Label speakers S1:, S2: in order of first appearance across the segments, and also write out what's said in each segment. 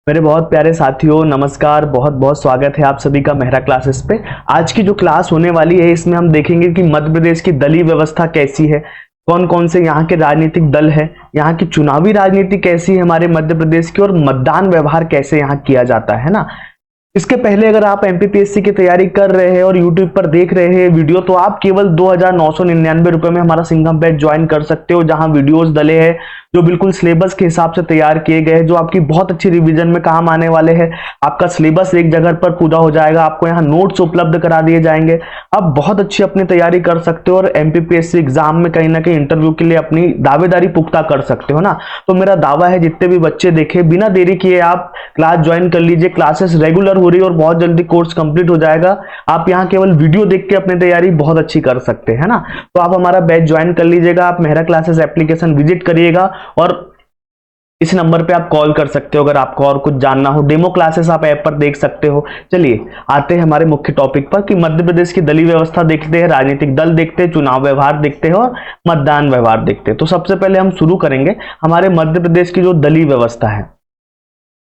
S1: मेरे बहुत प्यारे साथियों, नमस्कार। बहुत बहुत स्वागत है आप सभी का मेहरा क्लासेस पे। आज की जो क्लास होने वाली है इसमें हम देखेंगे कि मध्य प्रदेश की दलीय व्यवस्था कैसी है, कौन कौन से यहाँ के राजनीतिक दल है, यहाँ की चुनावी राजनीति कैसी है हमारे मध्य प्रदेश की, और मतदान व्यवहार कैसे यहाँ किया जाता है ना। इसके पहले अगर आप एमपीपीएससी की तैयारी कर रहे हैं और यूट्यूब पर देख रहे हैं वीडियो, तो आप केवल 2,999 रुपए में हमारा सिंघम बैच ज्वाइन कर सकते हो, जहां वीडियोस डले हैं जो बिल्कुल सिलेबस के हिसाब से तैयार किए गए हैं, जो आपकी बहुत अच्छी रिवीजन में काम आने वाले हैं। आपका सिलेबस एक जगह पर पूरा हो जाएगा, आपको यहाँ नोट्स उपलब्ध करा दिए जाएंगे। आप बहुत अच्छी अपनी तैयारी कर सकते हो और एमपीपीएससी एग्जाम में कहीं ना कहीं इंटरव्यू के लिए अपनी दावेदारी पुख्ता कर सकते हो ना। तो मेरा दावा है जितने भी बच्चे देखे, बिना देरी किए आप क्लास ज्वाइन कर लीजिए। क्लासेस रेगुलर हो रही है और बहुत जल्दी कोर्स कंप्लीट हो जाएगा। आप यहाँ केवल वीडियो देख के अपनी तैयारी बहुत अच्छी कर सकते हैं ना। तो आप हमारा बैच ज्वाइन कर लीजिएगा। आप मेहरा क्लासेस एप्लीकेशन विजिट करिएगा और इस नंबर पे आप कॉल कर सकते हो अगर आपको और कुछ जानना हो। डेमो क्लासेस आप ऐप पर देख सकते हो। चलिए आते हैं हमारे मुख्य टॉपिक पर कि मध्य प्रदेश की दलीय व्यवस्था देखते हैं, राजनीतिक दल देखते हैं, चुनाव व्यवहार देखते हैं और मतदान व्यवहार देखते हैं। तो सबसे पहले हम शुरू करेंगे हमारे मध्य प्रदेश की जो दलीय व्यवस्था है।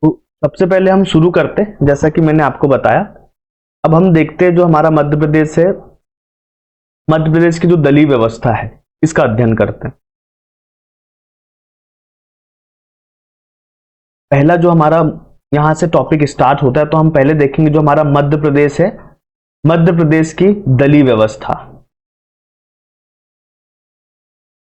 S1: तो सबसे पहले हम शुरू करते हैं, जैसा कि मैंने आपको बताया। अब हम देखते हैं जो हमारा मध्य प्रदेश है, मध्य प्रदेश की जो दलीय व्यवस्था है इसका अध्ययन करते हैं। पहला जो हमारा यहां से टॉपिक स्टार्ट होता है, तो हम पहले देखेंगे जो हमारा मध्य प्रदेश है, मध्य प्रदेश की दलीय व्यवस्था।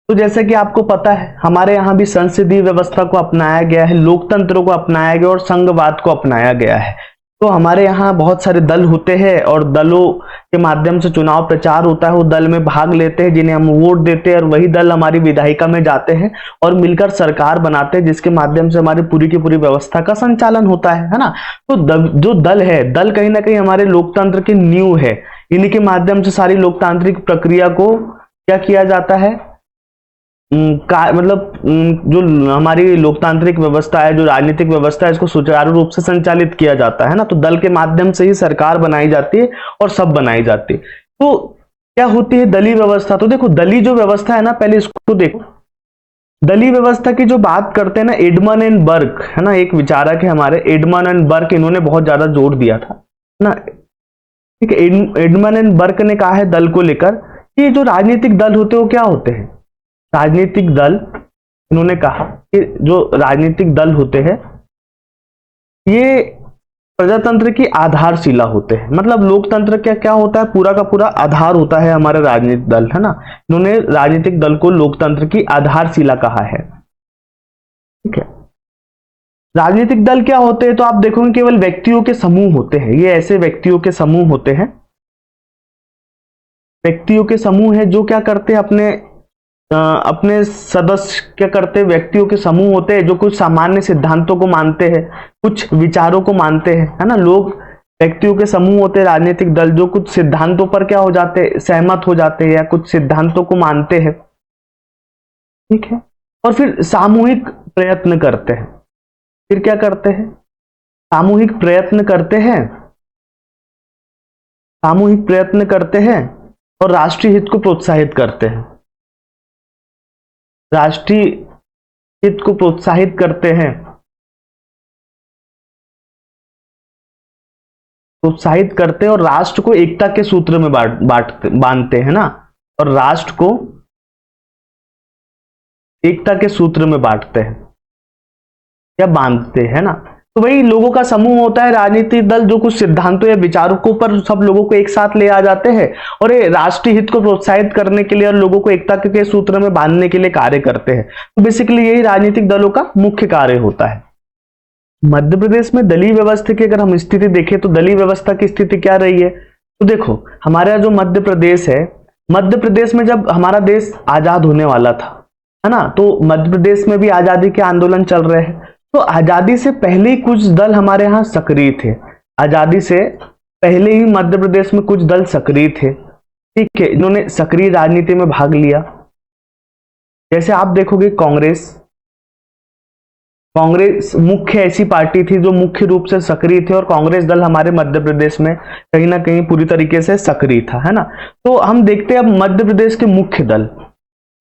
S1: तो जैसे कि आपको पता है हमारे यहां भी संसदीय व्यवस्था को अपनाया गया है, लोकतंत्र को अपनाया गया और संघवाद को अपनाया गया है। तो हमारे यहाँ बहुत सारे दल होते हैं और दलों के माध्यम से चुनाव प्रचार होता है। वो दल में भाग लेते हैं जिन्हें हम वोट देते हैं और वही दल हमारी विधायिका में जाते हैं और मिलकर सरकार बनाते हैं, जिसके माध्यम से हमारी पूरी की पूरी व्यवस्था का संचालन होता है ना। तो जो दल है, दल कहीं ना कहीं हमारे लोकतंत्र की नींव है। इन्हीं के माध्यम से सारी लोकतांत्रिक प्रक्रिया को क्या किया जाता है, जो हमारी लोकतांत्रिक व्यवस्था है, जो राजनीतिक व्यवस्था है, इसको सुचारू रूप से संचालित किया जाता है ना। तो दल के माध्यम से ही सरकार बनाई जाती है और सब बनाई जाती है। तो क्या होती है दलीय व्यवस्था? तो देखो दलीय जो व्यवस्था है ना, पहले इसको देखो। दलीय व्यवस्था की जो बात करते हैं ना, एडमंड एंड बर्क है ना, एक विचारक है हमारे एडमंड एंड बर्क, इन्होंने बहुत ज्यादा जोर दिया था ना। ठीक है, एडमंड एंड बर्क ने कहा है दल को लेकर कि जो राजनीतिक दल होते हैं वो क्या होते हैं। राजनीतिक दल, इन्होंने कहा कि जो राजनीतिक दल होते हैं ये प्रजातंत्र की आधारशिला होते हैं। मतलब लोकतंत्र क्या क्या होता है, पूरा का पूरा आधार होता है हमारा राजनीतिक दल है ना। इन्होंने राजनीतिक दल को लोकतंत्र की आधारशिला कहा है। ठीक है, राजनीतिक दल क्या होते हैं? तो आप देखोगे केवल व्यक्तियों के समूह होते हैं। ये ऐसे व्यक्तियों के समूह होते हैं, व्यक्तियों के समूह है जो क्या करते हैं, अपने सदस्य क्या करते हैं, व्यक्तियों के समूह होते हैं जो कुछ सामान्य सिद्धांतों को मानते हैं, कुछ विचारों को मानते हैं है ना। लोग व्यक्तियों के समूह होते हैं राजनीतिक दल, जो कुछ सिद्धांतों पर क्या हो जाते हैं, सहमत हो जाते हैं या कुछ सिद्धांतों को मानते हैं। ठीक है, और फिर सामूहिक प्रयत्न करते हैं। फिर क्या करते हैं, सामूहिक प्रयत्न करते हैं, सामूहिक प्रयत्न करते हैं और राष्ट्रीय हित को प्रोत्साहित करते हैं। राष्ट्रीय हित को प्रोत्साहित करते हैं, प्रोत्साहित करते हैं और राष्ट्र को एकता के सूत्र में बांधते हैं ना। और राष्ट्र को एकता के सूत्र में बांटते हैं या बांधते हैं ना। तो वही लोगों का समूह होता है राजनीतिक दल, जो कुछ सिद्धांतों या विचारों को पर सब लोगों को एक साथ ले आ जाते हैं और ये राष्ट्रीय हित को प्रोत्साहित करने के लिए और लोगों को एकता के सूत्र में बांधने के लिए कार्य करते हैं। तो बेसिकली यही राजनीतिक दलों का मुख्य कार्य होता है। मध्य प्रदेश में दलीय व्यवस्था की अगर हम स्थिति देखें तो दलीय व्यवस्था की स्थिति क्या रही है? तो देखो हमारा जो मध्य प्रदेश है, मध्य प्रदेश में जब हमारा देश आजाद होने वाला था है ना, तो मध्य प्रदेश में भी आजादी के आंदोलन चल रहे हैं। तो आजादी से पहले ही कुछ दल हमारे यहाँ सक्रिय थे। आजादी से पहले ही मध्य प्रदेश में कुछ दल सक्रिय थे। ठीक है, इन्होंने सक्रिय राजनीति में भाग लिया। जैसे आप देखोगे कांग्रेस मुख्य ऐसी पार्टी थी जो मुख्य रूप से सक्रिय थे और कांग्रेस दल हमारे मध्य प्रदेश में कहीं ना कहीं पूरी तरीके से सक्रिय था है ना। तो हम देखते हैं अब मध्य प्रदेश के मुख्य दल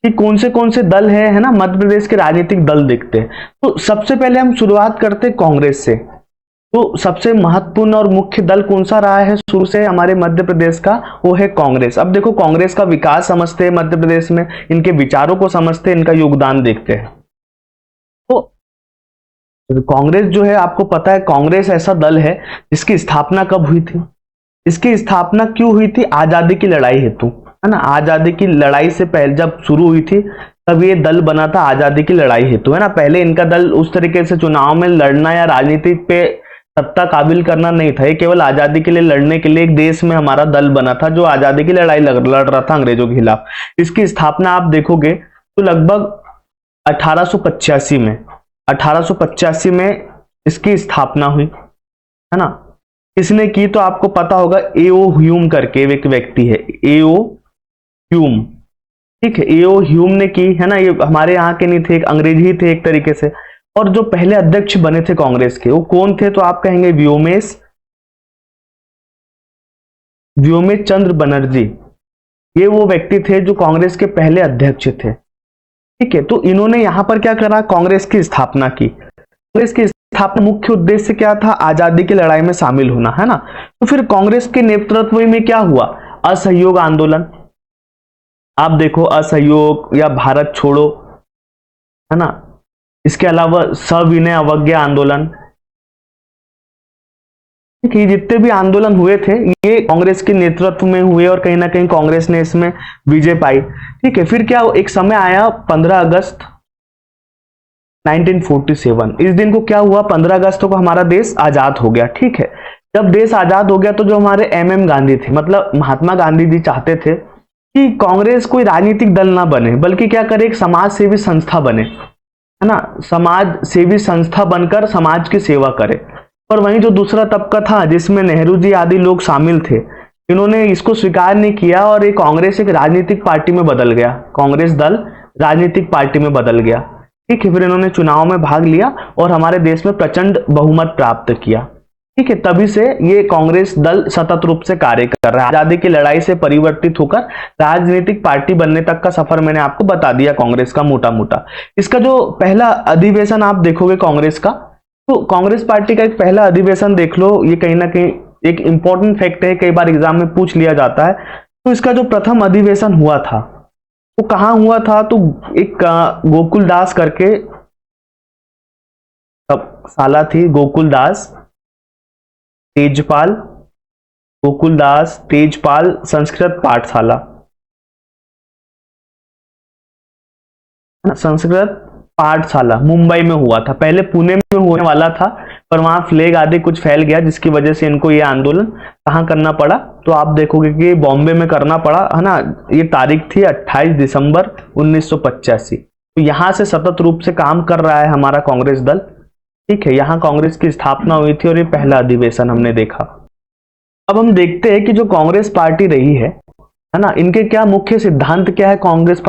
S1: कि कौन से दल है ना, मध्य प्रदेश के राजनीतिक दल देखते हैं। तो सबसे पहले हम शुरुआत करते हैं कांग्रेस से। तो सबसे महत्वपूर्ण और मुख्य दल कौन सा रहा है शुरू से हमारे मध्य प्रदेश का? वो है कांग्रेस। अब देखो, कांग्रेस का विकास समझते हैं मध्य प्रदेश में, इनके विचारों को समझते हैं, इनका योगदान देखते हैं। तो कांग्रेस जो है, आपको पता है कांग्रेस ऐसा दल है जिसकी स्थापना कब हुई थी? इसकी स्थापना क्यों हुई थी? आजादी की लड़ाई हेतु, है ना। आजादी की लड़ाई से पहले जब शुरू हुई थी तब ये दल बना था, आजादी की लड़ाई हेतु, है ना। पहले इनका दल उस तरीके से चुनाव में लड़ना या राजनीति पे सत्ता काबिल करना नहीं था, ये केवल आजादी के लिए लड़ने के लिए एक देश में हमारा दल बना था जो आजादी की लड़ाई लड़ रहा था अंग्रेजों के खिलाफ। इसकी स्थापना आप देखोगे तो लगभग 1885 में 1885 में इसकी स्थापना हुई, है ना। किसने की? तो आपको पता होगा, एओ ह्यूम करके एक व्यक्ति है, एओ ह्यूम, ठीक है। एओ ह्यूम ने की, है ना। ये हमारे यहाँ के नहीं थे, एक अंग्रेज ही थे एक तरीके से। और जो पहले अध्यक्ष बने थे कांग्रेस के, वो कौन थे? तो आप कहेंगे व्योमेश चंद्र बनर्जी। ये वो व्यक्ति थे जो कांग्रेस के पहले अध्यक्ष थे, ठीक है। तो इन्होंने यहां पर क्या करा? कांग्रेस की स्थापना की। कांग्रेस की स्थापना मुख्य उद्देश्य क्या था? आजादी की लड़ाई में शामिल होना, है ना। तो फिर कांग्रेस के नेतृत्व में क्या हुआ? असहयोग आंदोलन, आप देखो, असहयोग या भारत छोड़ो, है ना। इसके अलावा सविनय अवज्ञा आंदोलन, ठीक है। जितने भी आंदोलन हुए थे ये कांग्रेस के नेतृत्व में हुए और कहीं ना कहीं कांग्रेस ने इसमें विजय पाई, ठीक है। फिर क्या एक समय आया 15 अगस्त 1947। इस दिन को क्या हुआ? 15 अगस्त को हमारा देश आजाद हो गया, ठीक है। जब देश आजाद हो गया तो जो हमारे एमएम गांधी थे, मतलब महात्मा गांधी जी चाहते थे कि कांग्रेस कोई राजनीतिक दल ना बने, बल्कि क्या करे? एक समाज सेवी संस्था बने, है ना। समाज सेवी संस्था बनकर समाज की सेवा करे। पर वहीं जो दूसरा तबका था जिसमें नेहरू जी आदि लोग शामिल थे, इन्होंने इसको स्वीकार नहीं किया और ये कांग्रेस एक राजनीतिक पार्टी में बदल गया। कांग्रेस दल राजनीतिक पार्टी में बदल गया, ठीक है। फिर इन्होंने चुनाव में भाग लिया और हमारे देश में प्रचंड बहुमत प्राप्त किया, ठीक है। तभी से ये कांग्रेस दल सतत रूप से कार्य कर रहा है। आजादी की लड़ाई से परिवर्तित होकर राजनीतिक पार्टी बनने तक का सफर मैंने आपको बता दिया कांग्रेस का मोटा मोटा। इसका जो पहला अधिवेशन आप देखोगे कांग्रेस का, तो कांग्रेस पार्टी का एक पहला अधिवेशन देख लो। ये कहीं ना कहीं एक इंपॉर्टेंट फैक्ट है, कई बार एग्जाम में पूछ लिया जाता है। तो इसका जो प्रथम अधिवेशन हुआ था वो कहाँ हुआ था? तो एक गोकुलदास करके साला थी, गोकुलदास तेजपाल संस्कृत पाठशाला, संस्कृत पाठशाला मुंबई में हुआ था। पहले पुणे में होने वाला था पर वहां फ्लैग आदि कुछ फैल गया जिसकी वजह से इनको ये आंदोलन कहाँ करना पड़ा? तो आप देखोगे कि बॉम्बे में करना पड़ा, है ना। ये तारीख थी 28 दिसंबर 1985। तो यहां से सतत रूप से काम कर रहा है हमारा कांग्रेस दल, ठीक है। यहाँ कांग्रेस की स्थापना हुई थी और ये पहला अधिवेशन हमने देखा। अब हम देखते हैं कि जो कांग्रेस पार्टी रही है ना, इनके क्या मुख्य सिद्धांत क्या है? कांग्रेस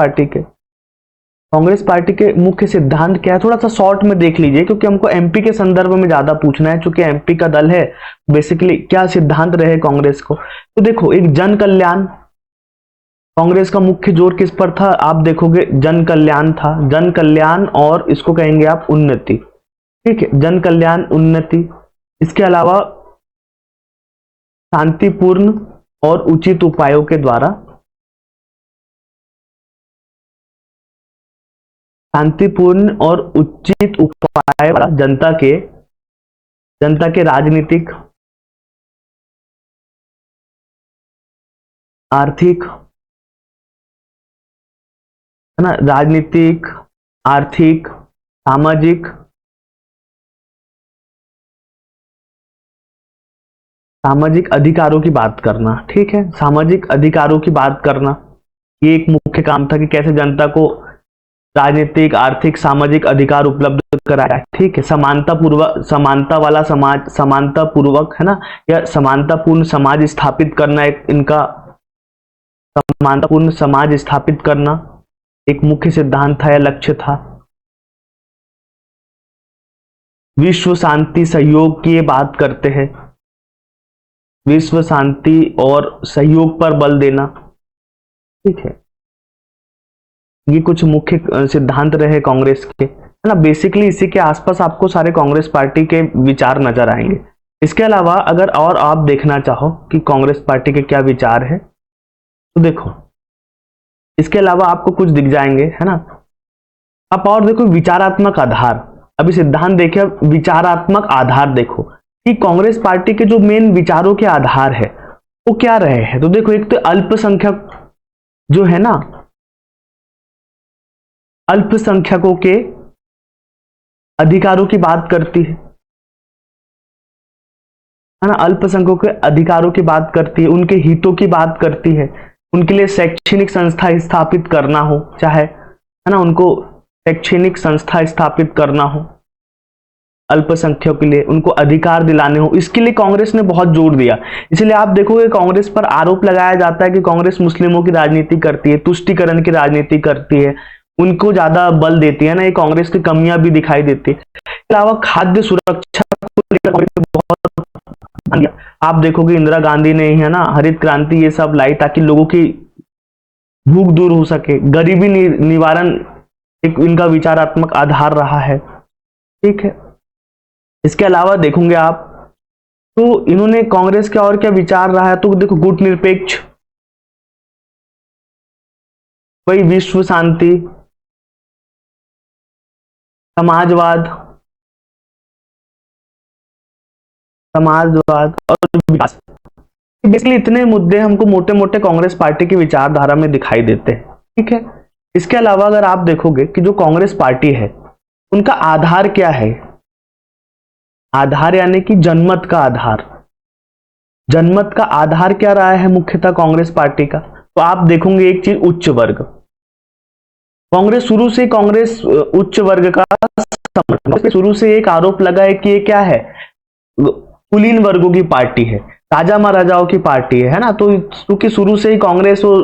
S1: पार्टी के मुख्य सिद्धांत क्या है? थोड़ा सा शॉर्ट में देख लीजिए क्योंकि हमको एमपी के संदर्भ में ज्यादा पूछना है, क्योंकि एमपी का दल है। बेसिकली क्या सिद्धांत रहे कांग्रेस को? तो देखो, एक जन कल्याण, कांग्रेस का मुख्य जोर किस पर था? आप देखोगे जन कल्याण था, जन कल्याण और इसको कहेंगे आप उन्नति, ठीक है। जन कल्याण, उन्नति। इसके अलावा शांतिपूर्ण और उचित उपायों के द्वारा, शांतिपूर्ण और उचित उपाय जनता के राजनीतिक, आर्थिक, है ना, राजनीतिक, आर्थिक, सामाजिक अधिकारों की बात करना, ठीक है। सामाजिक अधिकारों की बात करना, ये एक मुख्य काम था कि कैसे जनता को राजनीतिक, आर्थिक, सामाजिक अधिकार उपलब्ध कराया, ठीक है। समानता वाला समाज, समानता पूर्वक, है ना, या समानतापूर्ण समाज स्थापित करना, एक इनका समानतापूर्ण समाज स्थापित करना एक मुख्य सिद्धांत था या लक्ष्य था। विश्व शांति सहयोग की ये बात करते हैं, विश्व शांति और सहयोग पर बल देना, ठीक है। ये कुछ मुख्य सिद्धांत रहे कांग्रेस के, है है ना। बेसिकली इसी के आसपास आपको सारे कांग्रेस पार्टी के विचार नजर आएंगे। इसके अलावा अगर और आप देखना चाहो कि कांग्रेस पार्टी के क्या विचार है तो देखो, इसके अलावा आपको कुछ दिख जाएंगे, है ना। आप और देखो विचारात्मक आधार, अभी सिद्धांत देखिए, विचारात्मक आधार देखो कि कांग्रेस पार्टी के जो मेन विचारों के आधार है वो क्या रहे हैं। तो देखो, एक तो अल्पसंख्यक जो है ना, अल्पसंख्यकों के अधिकारों की बात करती है ना, अल्पसंख्यकों के अधिकारों की बात करती है, उनके हितों की बात करती है, उनके लिए शैक्षणिक संस्था स्थापित करना हो, चाहे, है ना, उनको शैक्षणिक संस्था स्थापित करना हो, अल्पसंख्यकों के लिए उनको अधिकार दिलाने हो, इसके लिए कांग्रेस ने बहुत जोर दिया। इसलिए आप देखोगे कांग्रेस पर आरोप लगाया जाता है कि कांग्रेस मुस्लिमों की राजनीति करती है, तुष्टीकरण की राजनीति करती है, उनको ज्यादा बल देती है ना, ये कांग्रेस की कमियां भी दिखाई देती है। इसके अलावा खाद्य सुरक्षा को लेकर बहुत, आप देखोगे इंदिरा गांधी ने, है ना, हरित क्रांति ये सब लाई ताकि लोगों की भूख दूर हो सके, गरीबी निवारण एक इनका विचारात्मक आधार रहा है, ठीक है। इसके अलावा देखोगे आप तो इन्होंने कांग्रेस का और क्या विचार रहा है, तो देखो गुटनिरपेक्ष, वही विश्व शांति, समाजवाद और विकास, बेसिकली इतने मुद्दे हमको मोटे मोटे कांग्रेस पार्टी की विचारधारा में दिखाई देते हैं, ठीक है। इसके अलावा अगर आप देखोगे कि जो कांग्रेस पार्टी है उनका आधार क्या है, आधार यानी कि जनमत का आधार, जनमत का आधार क्या रहा है मुख्यतः कांग्रेस पार्टी का, तो आप देखोगे एक चीज, उच्च वर्ग। कांग्रेस शुरू से उच्च वर्ग का समर्थन, शुरू से एक आरोप लगा है कि ये क्या है, कुलीन वर्गों की पार्टी है, राजा महाराजाओं की पार्टी है ना। तो क्योंकि शुरू से ही कांग्रेस वो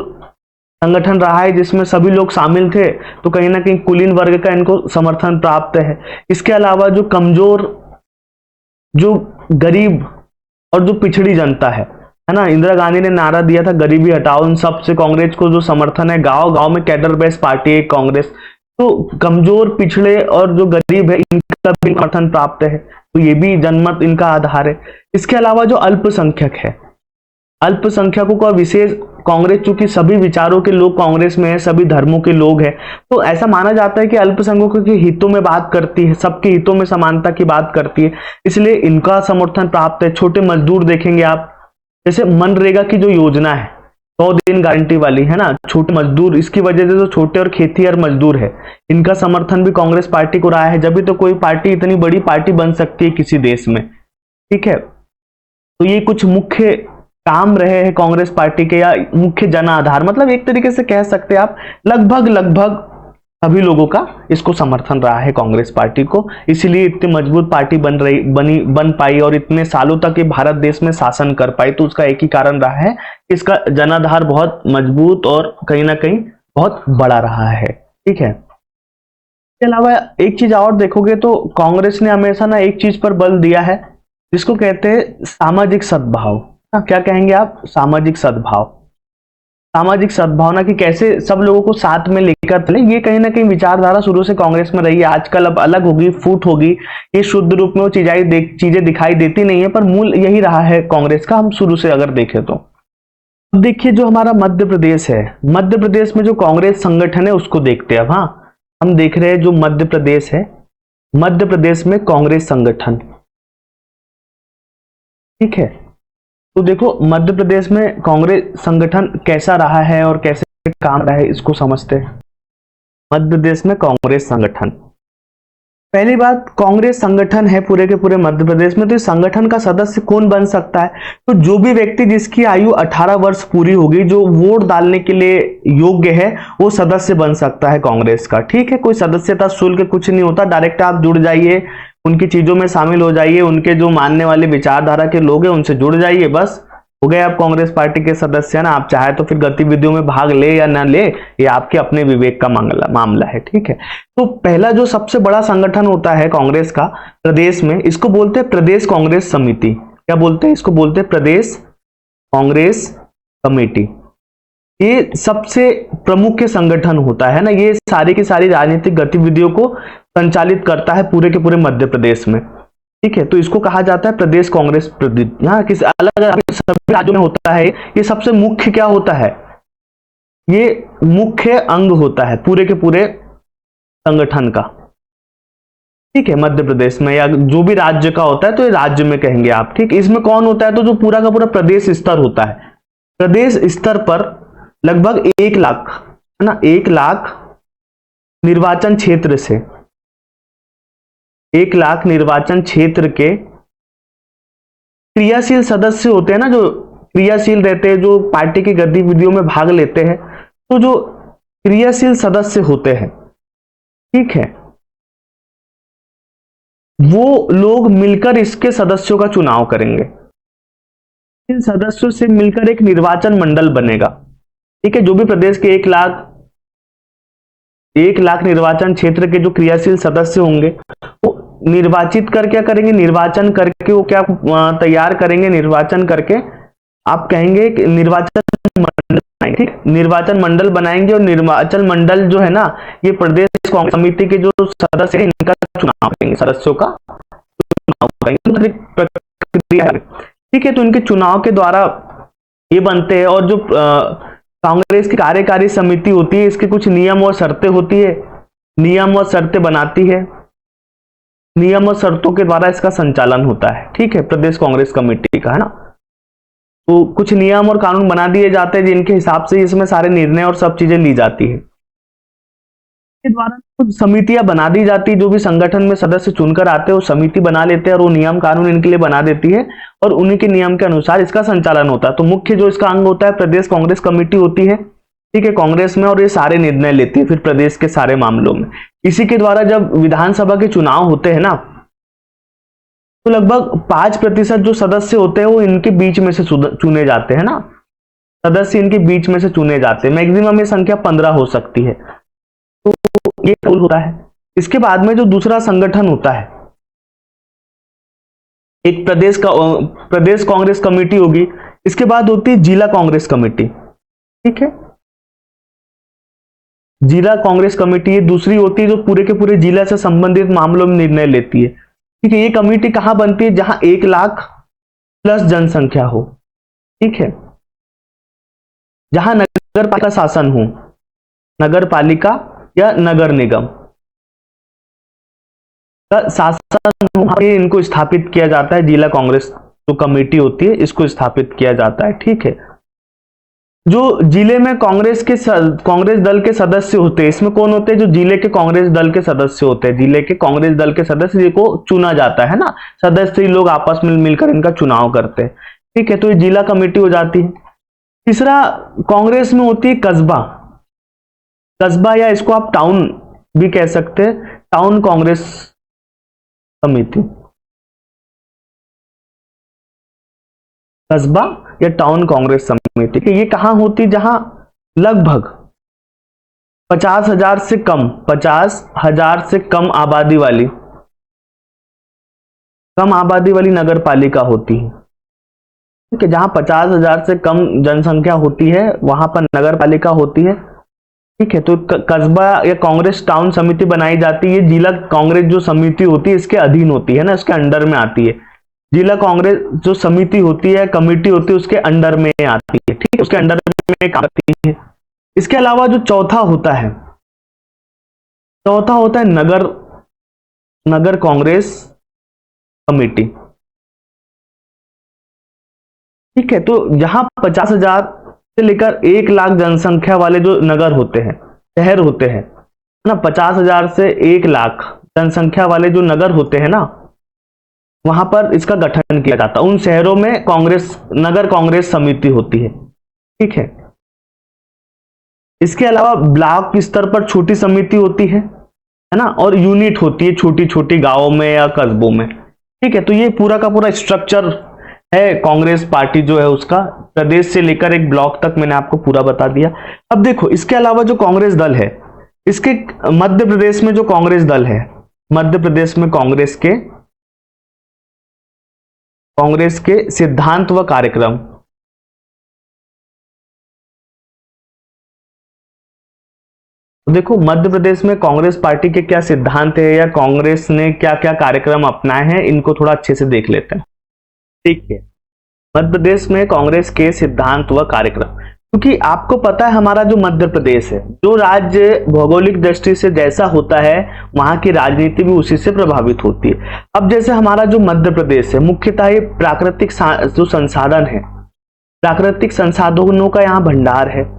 S1: संगठन रहा है जिसमें सभी लोग शामिल थे, तो कहीं ना कहीं कुलीन वर्ग का इनको समर्थन प्राप्त है। इसके अलावा जो कमजोर, जो गरीब और जो पिछड़ी जनता है ना, इंदिरा गांधी ने नारा दिया था गरीबी हटाओ, उन सब से कांग्रेस को जो समर्थन है, गांव गांव में कैडर बेस्ड पार्टी है कांग्रेस, तो कमजोर, पिछड़े और जो गरीब है इनका भी समर्थन प्राप्त है, तो ये भी जनमत इनका आधार है। इसके अलावा जो अल्पसंख्यक है, अल्पसंख्यकों का विशेष कांग्रेस, चूंकि सभी विचारों के लोग कांग्रेस में है, सभी धर्मों के लोग हैं, तो ऐसा माना जाता है कि अल्पसंख्यकों के हितों में बात करती है, सबके हितों में समानता की बात करती है, इसलिए इनका समर्थन प्राप्त है। छोटे मजदूर देखेंगे आप, जैसे मनरेगा की जो योजना है 100 दिन गारंटी वाली, है ना, छोटे मजदूर, इसकी वजह से जो छोटे और खेतीहर मजदूर है इनका समर्थन भी कांग्रेस पार्टी को रहा है, जब भी तो कोई पार्टी इतनी बड़ी पार्टी बन सकती है किसी देश में, ठीक है। तो ये कुछ मुख्य काम रहे हैं कांग्रेस पार्टी के, या मुख्य जन आधार, मतलब एक तरीके से कह सकते हैं आप लगभग सभी लोगों का इसको समर्थन रहा है कांग्रेस पार्टी को, इसीलिए इतनी मजबूत पार्टी बन पाई और इतने सालों तक ये भारत देश में शासन कर पाई। तो उसका एक ही कारण रहा है, इसका जनाधार बहुत मजबूत और कहीं ना कहीं बहुत बड़ा रहा है, ठीक है। इसके अलावा एक चीज और देखोगे तो कांग्रेस ने हमेशा ना एक चीज पर बल दिया है जिसको कहते हैं सामाजिक सद्भाव। क्या कहेंगे आप, सामाजिक सद्भाव, सामाजिक सद्भावना की कैसे सब लोगों को साथ में लेकर चले, ये कहीं ना कहीं विचारधारा शुरू से कांग्रेस में रही है। आजकल अब अलग होगी, फूट होगी, ये शुद्ध रूप में वो चीजें दिखाई देती नहीं है, पर मूल यही रहा है कांग्रेस का, हम शुरू से अगर देखें तो। अब देखिए जो हमारा मध्य प्रदेश है, मध्य प्रदेश में जो कांग्रेस संगठन है उसको देखते हैं अब। हाँ, हम देख रहे हैं जो मध्य प्रदेश है, मध्य प्रदेश में कांग्रेस संगठन, ठीक है। तो देखो मध्य प्रदेश में कांग्रेस संगठन कैसा रहा है और कैसे काम रहा है, इसको समझते हैं। मध्य प्रदेश में कांग्रेस संगठन, पहली बात, कांग्रेस संगठन है पूरे के पूरे मध्य प्रदेश में, तो इस संगठन का सदस्य कौन बन सकता है, तो जो भी व्यक्ति जिसकी आयु 18 वर्ष पूरी होगी, जो वोट डालने के लिए योग्य है, वो सदस्य बन सकता है कांग्रेस का, ठीक है। कोई सदस्यता शुल्क कुछ नहीं होता, डायरेक्ट आप जुड़ जाइए, उनकी चीजों में शामिल हो जाइए, उनके जो मानने वाले विचारधारा के लोग हैं उनसे जुड़ जाइए, बस हो गए आप कांग्रेस पार्टी के सदस्य, है ना। आप चाहे तो फिर गतिविधियों में भाग ले या ना ले, ये आपके अपने विवेक का मामला है, ठीक है। तो पहला जो सबसे बड़ा संगठन होता है कांग्रेस का प्रदेश में, इसको बोलते हैं प्रदेश कांग्रेस समिति। क्या बोलते हैं, इसको बोलते हैं प्रदेश कांग्रेस कमेटी। ये सबसे प्रमुख संगठन होता है ना, ये सारी की सारी राजनीतिक गतिविधियों को संचालित करता है पूरे के पूरे मध्य प्रदेश में। ठीक है, तो इसको कहा जाता है प्रदेश कांग्रेस प्रतिनिधि। यहाँ किस अलग अलग सभी राज्यों में होता है। ये सबसे मुख्य क्या होता है, ये मुख्य अंग होता है पूरे के पूरे संगठन का। ठीक है, मध्य प्रदेश में या जो भी राज्य का होता है तो ये राज्य में कहेंगे आप। ठीक, इसमें कौन होता है, तो जो पूरा का पूरा प्रदेश स्तर होता है। प्रदेश स्तर पर लगभग 1 लाख, है ना, 1 लाख निर्वाचन क्षेत्र से, 1 लाख निर्वाचन क्षेत्र के क्रियाशील सदस्य होते हैं ना, जो क्रियाशील रहते हैं, जो पार्टी की गतिविधियों में भाग लेते हैं, तो जो क्रियाशील सदस्य होते हैं, ठीक है, वो लोग मिलकर इसके सदस्यों का चुनाव करेंगे। इन सदस्यों से मिलकर एक निर्वाचन मंडल बनेगा। ठीक है, जो भी प्रदेश के 1 लाख निर्वाचन क्षेत्र के जो क्रियाशील सदस्य होंगे वो निर्वाचित कर क्या करेंगे, निर्वाचन करके वो क्या तैयार करेंगे, निर्वाचन करके आप कहेंगे कि निर्वाचन मंडल बनाएंगे। ठीक, निर्वाचन मंडल बनाएंगे और निर्वाचन मंडल जो है ना, ये प्रदेश कांग्रेस समिति के जो सदस्य हैं इनका चुनाव करेंगे, सदस्यों का चुनाव करेंगे, प्रक्रिया है। ठीक है, तो इनके चुनाव के द्वारा ये बनते हैं। और जो कांग्रेस की कार्यकारी समिति होती है, इसके कुछ नियम और शर्तें होती है, नियम और शर्तें बनाती है, नियम और शर्तों के द्वारा इसका संचालन होता है। ठीक है, प्रदेश कांग्रेस कमेटी का, है ना, तो कुछ नियम और कानून बना दिए जाते हैं जिनके हिसाब से इसमें सारे निर्णय और सब चीजें ली जाती है। के द्वारा कुछ समितियां बना दी जाती है, जो भी संगठन में सदस्य चुनकर आते हैं वो समिति बना लेते हैं और वो नियम कानून इनके लिए बना देती है और उन्हीं के नियम के अनुसार इसका संचालन होता है। तो मुख्य जो इसका अंग होता है प्रदेश कांग्रेस कमेटी होती है। ठीक है, कांग्रेस में, और ये सारे निर्णय लेती है फिर प्रदेश के सारे मामलों में। इसी के द्वारा जब विधानसभा के चुनाव होते हैं ना, तो लगभग 5% जो सदस्य होते हैं वो इनके बीच में से चुने जाते हैं ना, सदस्य इनके बीच में से चुने जाते हैं। मैक्सिमम ये संख्या 15 हो सकती है, तो ये रूल होता है। इसके बाद में जो दूसरा संगठन होता है, एक प्रदेश कांग्रेस कमेटी होगी, इसके बाद होती है जिला कांग्रेस कमेटी। ठीक है, जिला कांग्रेस कमेटी ये दूसरी होती है जो पूरे के पूरे जिला से संबंधित मामलों में निर्णय लेती है। ठीक है, ये कमेटी कहां बनती है, जहां 1 लाख प्लस जनसंख्या हो। ठीक है, जहां नगर पालिका शासन हो, नगर पालिका या नगर निगम का शासन हो, इनको स्थापित किया जाता है। जिला कांग्रेस जो कमेटी होती है इसको स्थापित किया जाता है। ठीक है, जो जिले में कांग्रेस दल के सदस्य होते हैं, इसमें कौन होते हैं, जो जिले के कांग्रेस दल के सदस्य होते हैं, जिले के कांग्रेस दल के सदस्य को चुना जाता है ना, सदस्य लोग आपस में मिलकर इनका चुनाव करते हैं। ठीक है, तो ये जिला कमेटी हो जाती है। तीसरा कांग्रेस में होती है कस्बा या इसको आप टाउन भी कह सकते हैं, टाउन कांग्रेस समिति, कस्बा या टाउन कांग्रेस समिति। ये कहां होती, जहां लगभग 50,000 से कम आबादी वाली नगर पालिका होती है। ठीक है, जहां 50,000 से कम जनसंख्या होती है वहां पर नगर पालिका होती है। ठीक है, तो कस्बा या कांग्रेस टाउन समिति बनाई जाती है। जिला कांग्रेस जो समिति होती है इसके अधीन होती है ना, इसके अंडर में आती है। जिला कांग्रेस जो समिति होती है, कमेटी होती है, उसके अंडर में आती है। ठीक है, उसके अंडर में काम करती है। इसके अलावा जो चौथा होता है नगर कांग्रेस कमेटी। ठीक है, तो जहां 50,000 से लेकर 1 लाख जनसंख्या वाले जो नगर होते हैं, शहर होते हैं ना, 50,000 से 1 लाख जनसंख्या वाले जो नगर होते हैं ना, वहां पर इसका गठन किया जाता है। उन शहरों में नगर कांग्रेस समिति होती है। ठीक है, इसके अलावा ब्लॉक स्तर पर छोटी समिति होती है ना, और यूनिट होती है छोटी छोटी गांवों में या कस्बों में। ठीक है, तो ये पूरा का पूरा स्ट्रक्चर है कांग्रेस पार्टी जो है उसका, प्रदेश से लेकर एक ब्लॉक तक मैंने आपको पूरा बता दिया। अब देखो, इसके अलावा जो कांग्रेस दल है, इसके मध्य प्रदेश में जो कांग्रेस दल है, मध्य प्रदेश में कांग्रेस के सिद्धांत व कार्यक्रम, देखो मध्य प्रदेश में कांग्रेस पार्टी के क्या सिद्धांत है या कांग्रेस ने क्या क्या कार्यक्रम अपनाए हैं, इनको थोड़ा अच्छे से देख लेते हैं। ठीक है, मध्य प्रदेश में कांग्रेस के सिद्धांत व कार्यक्रम, क्योंकि आपको पता है हमारा जो मध्य प्रदेश है, जो राज्य भौगोलिक दृष्टि से जैसा होता है वहां की राजनीति भी उसी से प्रभावित होती है। अब जैसे हमारा जो मध्य प्रदेश है, मुख्यतः ये प्राकृतिक जो संसाधन है, प्राकृतिक संसाधनों का यहाँ भंडार है।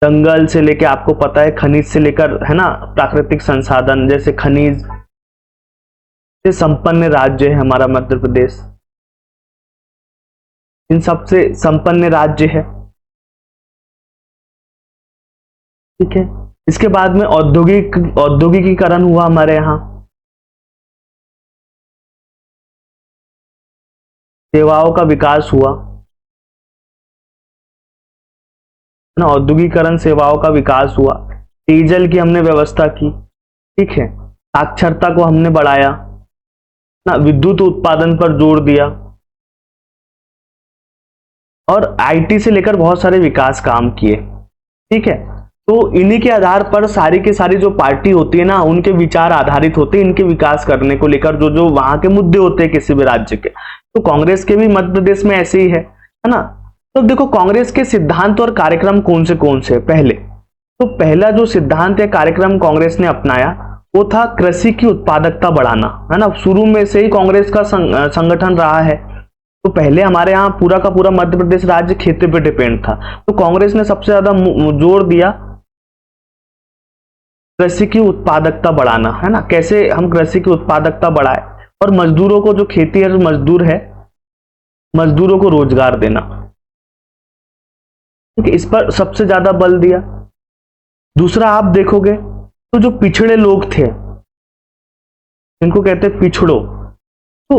S1: जंगल से लेकर आपको पता है खनिज से लेकर, है ना, प्राकृतिक संसाधन जैसे खनिज से संपन्न राज्य है हमारा मध्य प्रदेश, इन सबसे संपन्न राज्य है। ठीक है, इसके बाद में औद्योगिकीकरण हुआ हमारे यहाँ, सेवाओं का विकास हुआ ना, औद्योगिकरण सेवाओं का विकास हुआ, डीजल की हमने व्यवस्था की। ठीक है, साक्षरता को हमने बढ़ाया ना, विद्युत उत्पादन पर जोर दिया और आईटी से लेकर बहुत सारे विकास काम किए। ठीक है, तो इन्हीं के आधार पर सारी की सारी जो पार्टी होती है ना, उनके विचार आधारित होते हैं इनके विकास करने को लेकर, जो जो वहां के मुद्दे होते हैं किसी भी राज्य के। तो कांग्रेस के भी मध्य प्रदेश में ऐसे ही है ना। तो देखो कांग्रेस के सिद्धांत और कार्यक्रम कौन से पहले, तो पहला जो सिद्धांत या कार्यक्रम कांग्रेस ने अपनाया वो था कृषि की उत्पादकता बढ़ाना, है ना। शुरू में से ही कांग्रेस का संगठन रहा है, तो पहले हमारे यहाँ पूरा का पूरा मध्य प्रदेश राज्य खेती पे डिपेंड था, तो कांग्रेस ने सबसे ज्यादा जोर दिया कृषि की उत्पादकता बढ़ाना, है ना। कैसे हम कृषि की उत्पादकता बढ़ाए और मजदूरों को, जो खेती है, जो मजदूर है, मजदूरों को रोजगार देना। ठीक है, इस पर सबसे ज्यादा बल दिया। दूसरा आप देखोगे तो जो पिछड़े लोग थे, इनको कहते हैं पिछड़ों, तो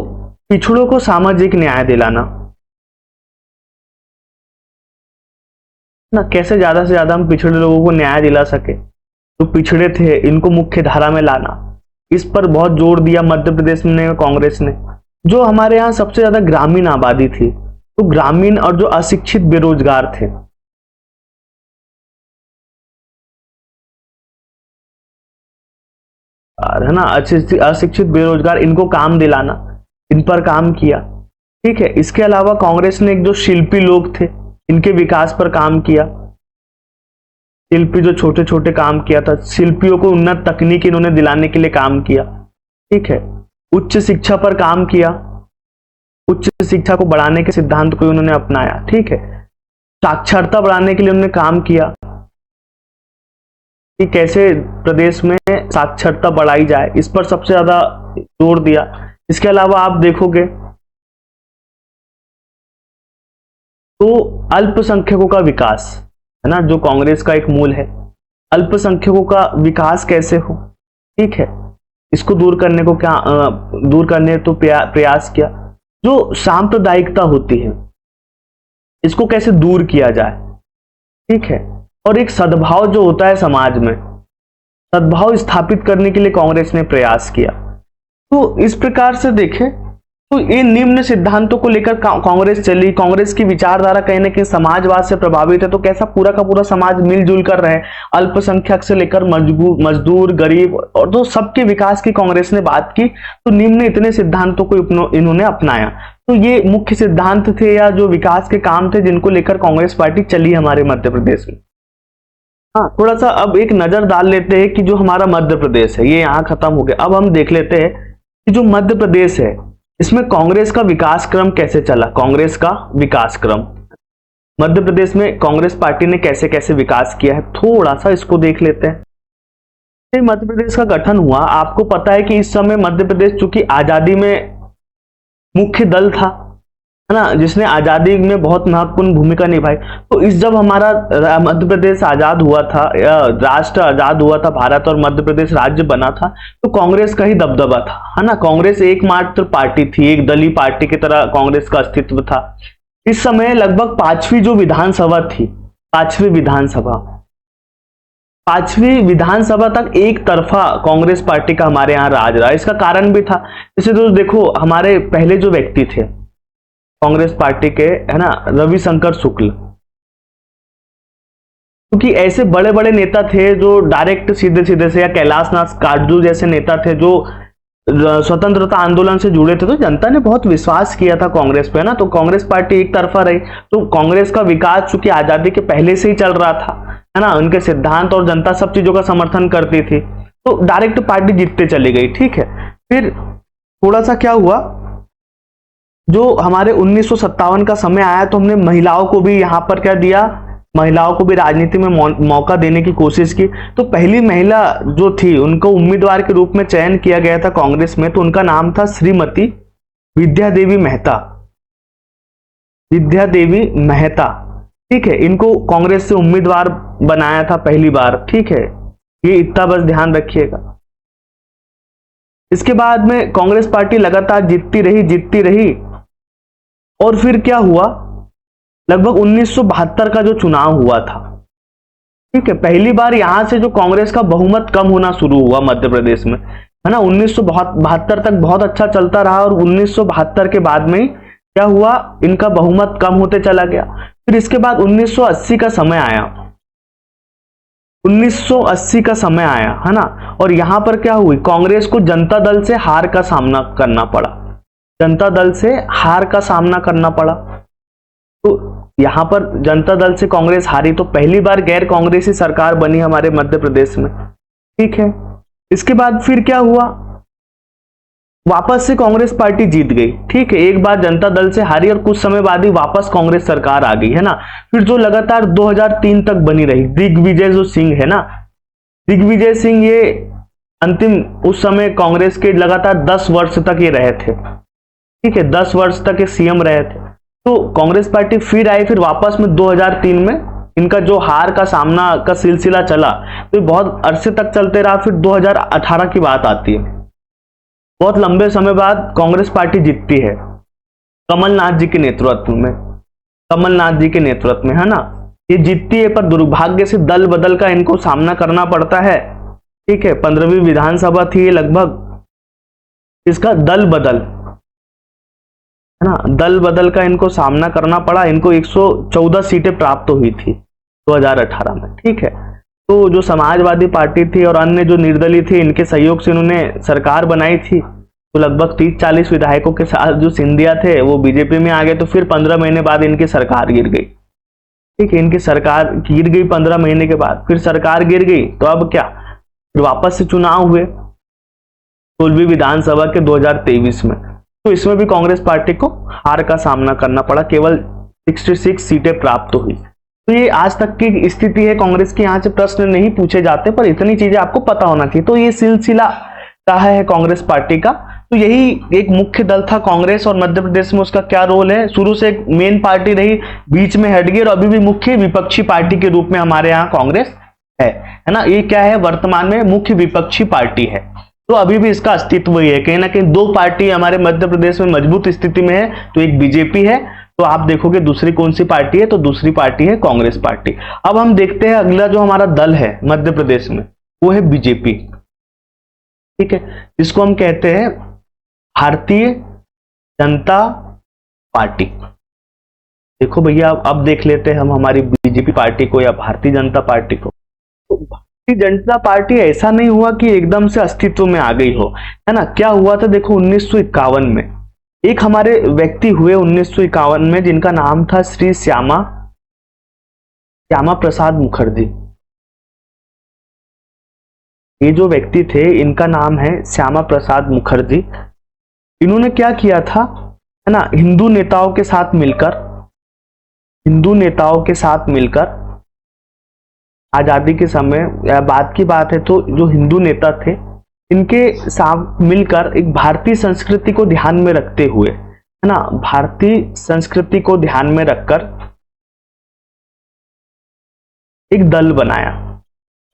S1: पिछड़ों को सामाजिक न्याय दिलाना ना, कैसे ज्यादा से ज्यादा हम पिछड़े लोगों को न्याय दिला सके, जो पिछड़े थे इनको मुख्य धारा में लाना, इस पर बहुत जोर दिया मध्य प्रदेश में कांग्रेस ने। जो हमारे यहाँ सबसे ज्यादा ग्रामीण आबादी थी, तो ग्रामीण और जो अशिक्षित बेरोजगार थे, है ना, अशिक्षित बेरोजगार, इनको काम दिलाना, इन पर काम किया। ठीक है, इसके अलावा कांग्रेस ने एक जो शिल्पी लोग थे, इनके विकास पर काम किया। शिल्पी जो छोटे छोटे काम किया था, शिल्पियों को उन्नत तकनीक इन्होंने दिलाने के लिए काम किया। ठीक है, उच्च शिक्षा पर काम किया, उच्च शिक्षा को बढ़ाने के सिद्धांत को उन्होंने अपनाया। ठीक है, साक्षरता बढ़ाने के लिए उन्होंने काम किया कि कैसे प्रदेश में साक्षरता बढ़ाई जाए, इस पर सबसे ज्यादा जोर दिया। इसके अलावा आप देखोगे तो अल्पसंख्यकों का विकास, है ना, जो कांग्रेस का एक मूल है, अल्पसंख्यकों का विकास कैसे हो। ठीक है, इसको दूर करने को दूर करने तो प्रयास किया। जो सांप्रदायिकता होती है इसको कैसे दूर किया जाए। ठीक है, और एक सद्भाव जो होता है समाज में, सद्भाव स्थापित करने के लिए कांग्रेस ने प्रयास किया। तो इस प्रकार से देखें तो इन निम्न सिद्धांतों को लेकर कांग्रेस चली। कांग्रेस की विचारधारा कहीं ना कहीं समाजवाद से प्रभावित है, तो कैसा पूरा का पूरा समाज मिलजुल कर रहे, अल्पसंख्यक से लेकर मजदूर, गरीब, और तो सबके विकास की कांग्रेस ने बात की। तो निम्न इतने सिद्धांतों को इन्होंने अपनाया। तो ये मुख्य सिद्धांत थे या जो विकास के काम थे जिनको लेकर कांग्रेस पार्टी चली हमारे मध्य प्रदेश में। हाँ, थोड़ा सा अब एक नजर डाल लेते हैं कि जो हमारा मध्य प्रदेश है ये यहाँ खत्म हो गया। अब हम देख लेते हैं कि जो मध्य प्रदेश है इसमें कांग्रेस का विकास क्रम कैसे चला। कांग्रेस का विकास क्रम मध्य प्रदेश में कांग्रेस पार्टी ने कैसे कैसे विकास किया है, थोड़ा सा इसको देख लेते हैं। मध्य प्रदेश का गठन हुआ, आपको पता है कि इस समय मध्य प्रदेश चूंकि आजादी में मुख्य दल था, है ना, जिसने आजादी में बहुत महत्वपूर्ण भूमिका निभाई। तो इस जब हमारा मध्य प्रदेश आजाद हुआ था, राष्ट्र आजाद हुआ था भारत, और मध्य प्रदेश राज्य बना था, तो कांग्रेस का ही दबदबा था, है ना। कांग्रेस एकमात्र पार्टी थी, एक दलीय पार्टी की तरह कांग्रेस का अस्तित्व था। इस समय लगभग पांचवी जो विधानसभा थी, पांचवी विधानसभा तक एक तरफा कांग्रेस पार्टी का हमारे यहाँ राज रहा। इसका कारण भी था, जैसे तो देखो हमारे पहले जो व्यक्ति थे कांग्रेस पार्टी के, है ना, रविशंकर शुक्ल, क्योंकि ऐसे बड़े बड़े नेता थे जो डायरेक्ट सीधे सीधे से, या कैलाशनाथ काटजू जैसे नेता थे जो स्वतंत्रता आंदोलन से जुड़े थे, तो जनता ने बहुत विश्वास किया था कांग्रेस पे, ना। तो कांग्रेस पार्टी एक तरफा रही, तो कांग्रेस का विकास चूंकि आजादी के पहले से ही चल रहा था, है ना, उनके सिद्धांत और जनता सब चीजों का समर्थन करती थी, तो डायरेक्ट पार्टी जीतते चली गई। ठीक है, फिर थोड़ा सा क्या हुआ, जो हमारे 1957 का समय आया तो हमने महिलाओं को भी यहाँ पर क्या दिया, महिलाओं को भी राजनीति में मौका देने की कोशिश की। तो पहली महिला जो थी उनको उम्मीदवार के रूप में चयन किया गया था कांग्रेस में, तो उनका नाम था श्रीमती विद्या देवी मेहता। विद्या देवी मेहता, ठीक है, इनको कांग्रेस से उम्मीदवार बनाया था पहली बार। ठीक है, ये इतना बस ध्यान रखिएगा। इसके बाद में कांग्रेस पार्टी लगातार जीतती रही और फिर क्या हुआ, लगभग 1972 का जो चुनाव हुआ था, ठीक है, पहली बार यहां से जो कांग्रेस का बहुमत कम होना शुरू हुआ मध्य प्रदेश में, है ना। 1972 तक बहुत अच्छा चलता रहा और 1972 के बाद में क्या हुआ, इनका बहुमत कम होते चला गया। फिर इसके बाद 1980 का समय आया, 1980 का समय आया, है ना, और यहां पर क्या हुई, कांग्रेस को जनता दल से हार का सामना करना पड़ा, जनता दल से हार का सामना करना पड़ा। तो यहां पर जनता दल से कांग्रेस हारी, तो पहली बार गैर कांग्रेसी सरकार बनी हमारे मध्य प्रदेश में। ठीक है, इसके बाद फिर क्या हुआ, वापस से कांग्रेस पार्टी जीत गई। ठीक है, एक बार जनता दल से हारी और कुछ समय बाद ही वापस कांग्रेस सरकार आ गई, है ना। फिर जो लगातार 2003 तक बनी रही, दिग्विजय जो सिंह है ना, दिग्विजय सिंह, ये अंतिम उस समय कांग्रेस के लगातार 10 वर्ष तक ये रहे थे। ठीक है, 10 वर्ष तक ये सीएम रहे थे। तो कांग्रेस पार्टी फिर आई, फिर वापस में 2003 में इनका जो हार का सामना का सिलसिला चला, तो बहुत अरसे तक चलते रहा। फिर 2018 की बात आती है, बहुत लंबे समय बाद कांग्रेस पार्टी जीतती है कमलनाथ जी के नेतृत्व में, कमलनाथ जी के नेतृत्व में, है ना, ये जीतती है। पर दुर्भाग्य से दल बदल का इनको सामना करना पड़ता है। ठीक है, 15वीं विधानसभा थी लगभग, इसका दल बदल, है ना, दल बदल का इनको सामना करना पड़ा। इनको 114 सीटें प्राप्त हुई थी 2018 में। ठीक है, तो जो समाजवादी पार्टी थी और अन्य जो निर्दलीय थे, इनके सहयोग से इन्होंने सरकार बनाई थी। तो लगभग 30-40 विधायकों के साथ जो सिंधिया थे वो बीजेपी में आ गए। तो फिर 15 महीने बाद इनकी सरकार गिर गई। ठीक है, इनकी सरकार गिर गई 15 महीने के बाद, फिर सरकार गिर गई। तो अब क्या, फिर वापस से चुनाव हुए 16वीं विधानसभा के 2023 में। तो इसमें भी कांग्रेस पार्टी को हार का सामना करना पड़ा, केवल 66 सीटें प्राप्त हुई। तो ये आज तक की स्थिति है कांग्रेस की। यहाँ से प्रश्न नहीं पूछे जाते, पर इतनी चीजें आपको पता होना चाहिए। तो ये सिलसिला रहा है कांग्रेस पार्टी का। तो यही एक मुख्य दल था कांग्रेस, और मध्य प्रदेश में उसका क्या रोल है। शुरू से एक मेन पार्टी रही, बीच में हट गई, और अभी भी मुख्य विपक्षी पार्टी के रूप में हमारे यहाँ कांग्रेस है ना। ये क्या है, वर्तमान में मुख्य विपक्षी पार्टी है। तो अभी भी इसका अस्तित्व ही है। कहीं ना कहीं दो पार्टी हमारे मध्य प्रदेश में मजबूत स्थिति में है, तो एक बीजेपी है, तो आप देखोगे दूसरी कौन सी पार्टी है, तो दूसरी पार्टी है कांग्रेस पार्टी। अब हम देखते हैं अगला जो हमारा दल है मध्य प्रदेश में, वो है बीजेपी। ठीक है, जिसको हम कहते हैं भारतीय जनता पार्टी। देखो भैया, अब देख लेते हैं हम हमारी बीजेपी पार्टी को या भारतीय जनता पार्टी को। तो भारतीय जनता पार्टी ऐसा नहीं हुआ कि एकदम से अस्तित्व में आ गई हो, है ना। क्या हुआ था, देखो 1951 में एक हमारे व्यक्ति हुए 1951 में, जिनका नाम था श्री श्यामा प्रसाद मुखर्जी। ये जो व्यक्ति थे, इनका नाम है श्यामा प्रसाद मुखर्जी। इन्होंने क्या किया था, है ना, हिंदू नेताओं के साथ मिलकर आजादी के समय बाद की बात है, तो जो हिंदू नेता थे, इनके साथ मिलकर एक भारतीय संस्कृति को ध्यान में रखते हुए, है ना, भारतीय संस्कृति को ध्यान में रखकर एक दल बनाया।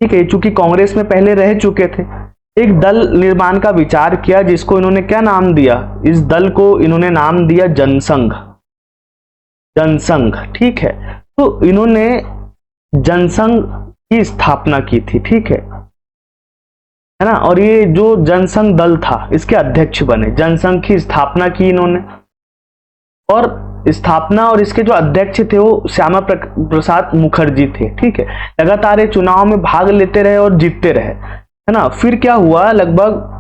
S1: ठीक है, चूंकि कांग्रेस में पहले रह चुके थे, एक दल निर्माण का विचार किया, जिसको इन्होंने क्या नाम दिया, इस दल को इन्होंने नाम दिया जनसंघ। ठीक है, तो इन्होंने जनसंघ की स्थापना की थी। ठीक है ना, और ये जो जनसंघ दल था, इसके अध्यक्ष बने, जनसंघ की स्थापना की इन्होंने। और स्थापना और इसके जो अध्यक्ष थे वो श्यामा प्रसाद मुखर्जी थे। ठीक है, लगातार ये चुनाव में भाग लेते रहे और जीतते रहे, है ना। फिर क्या हुआ, लगभग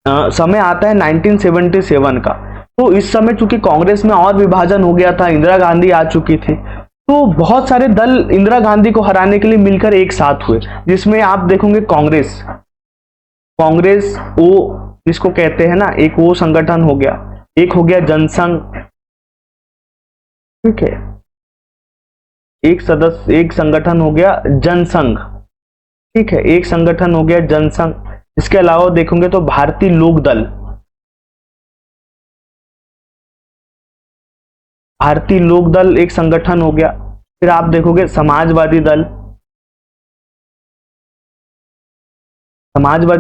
S1: समय आता है 1977 का। तो इस समय चूंकि कांग्रेस में और विभाजन हो गया था, इंदिरा गांधी आ चुकी थी, तो बहुत सारे दल इंदिरा गांधी को हराने के लिए मिलकर एक साथ हुए, जिसमें आप देखोगे कांग्रेस वो जिसको कहते हैं ना, एक वो संगठन हो गया, एक हो गया जनसंघ। ठीक है, एक संगठन हो गया जनसंघ। ठीक है, एक संगठन हो गया जनसंघ। इसके अलावा देखोगे तो भारतीय लोक दल, एक संगठन हो गया। फिर आप देखोगे समाजवादी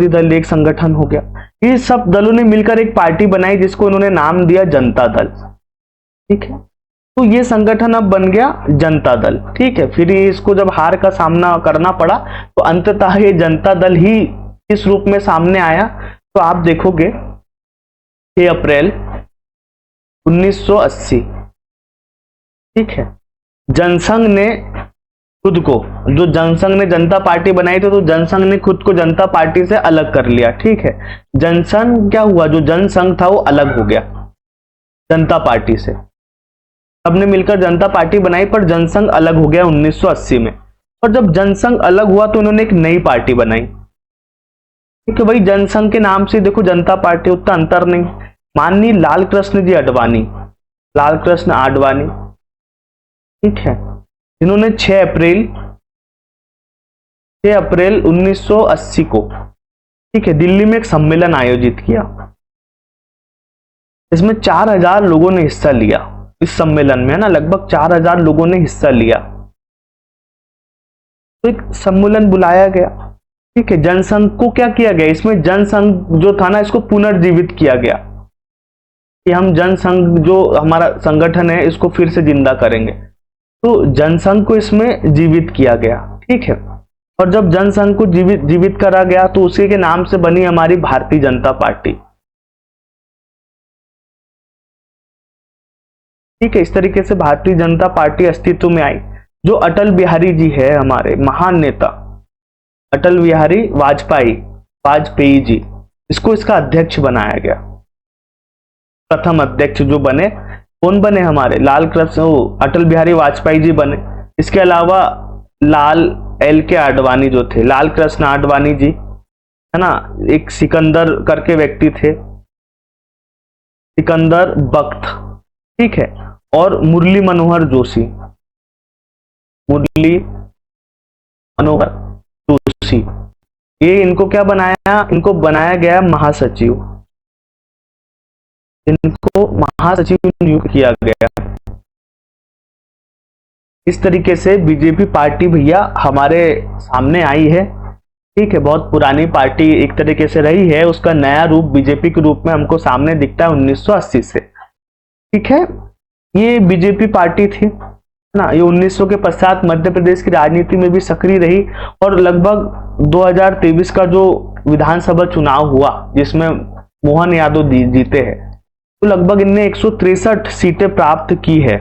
S1: दल एक संगठन हो गया। ये सब दलों ने मिलकर एक पार्टी बनाई जिसको इन्होंने नाम दिया जनता दल। ठीक है, तो ये संगठन अब बन गया जनता दल। ठीक है, फिर इसको जब हार का सामना करना पड़ा तो अंततः ये जनता दल ही इस रूप में सामने आया। तो आप देखोगे 6 अप्रैल 1980, ठीक है, जनसंघ ने खुद को, जो जनसंघ ने जनता पार्टी बनाई थी, तो जनसंघ ने खुद को जनता पार्टी से अलग कर लिया। ठीक है, जनसंघ क्या हुआ, जो जनसंघ था वो अलग हो गया जनता पार्टी से। सबने मिलकर जनता पार्टी बनाई, पर जनसंघ अलग हो गया 1980 में। और जब जनसंघ अलग हुआ तो इन्होंने एक नई पार्टी बनाई। ठीक है भाई, जनसंघ के नाम से देखो जनता पार्टी, उतना अंतर नहीं। माननीय लाल कृष्ण आडवाणी, ठीक है, इन्होंने 6 अप्रैल 1980 को, ठीक है, दिल्ली में एक सम्मेलन आयोजित किया। इसमें 4000 लोगों ने हिस्सा लिया इस सम्मेलन में, है ना, लगभग 4000 लोगों ने हिस्सा लिया। तो एक सम्मेलन बुलाया गया। ठीक है, जनसंघ को क्या किया गया, इसमें जनसंघ जो था ना, इसको पुनर्जीवित किया गया कि हम जनसंघ जो हमारा संगठन है इसको फिर से जिंदा करेंगे। तो जनसंघ को इसमें जीवित किया गया। ठीक है, और जब जनसंघ को जीवित करा गया तो उसी के नाम से बनी हमारी भारतीय जनता पार्टी। ठीक है, इस तरीके से भारतीय जनता पार्टी अस्तित्व में आई। जो अटल बिहारी जी है, हमारे महान नेता अटल बिहारी वाजपेयी जी, इसको इसका अध्यक्ष बनाया गया। प्रथम अध्यक्ष जो बने, कौन बने, हमारे अटल बिहारी वाजपेयी जी बने। इसके अलावा आडवाणी जो थे, लाल कृष्ण आडवाणी जी, है ना, एक सिकंदर करके व्यक्ति थे, सिकंदर बख्त, ठीक है, और मुरली मनोहर जोशी, ये इनको क्या बनाया, इनको बनाया गया महासचिव, इनको महासचिव नियुक्त किया गया। इस तरीके से बीजेपी पार्टी भैया हमारे सामने आई है। ठीक है, बहुत पुरानी पार्टी एक तरीके से रही है, उसका नया रूप बीजेपी के रूप में हमको सामने दिखता है 1980 से। ठीक है, ये बीजेपी पार्टी थी ना, ये 1900 के पश्चात मध्य प्रदेश की राजनीति में भी सक्रिय रही और लगभग 2023 का जो विधानसभा चुनाव हुआ जिसमें मोहन यादव जीते हैं, तो लगभग इनने 163 सीटें प्राप्त की है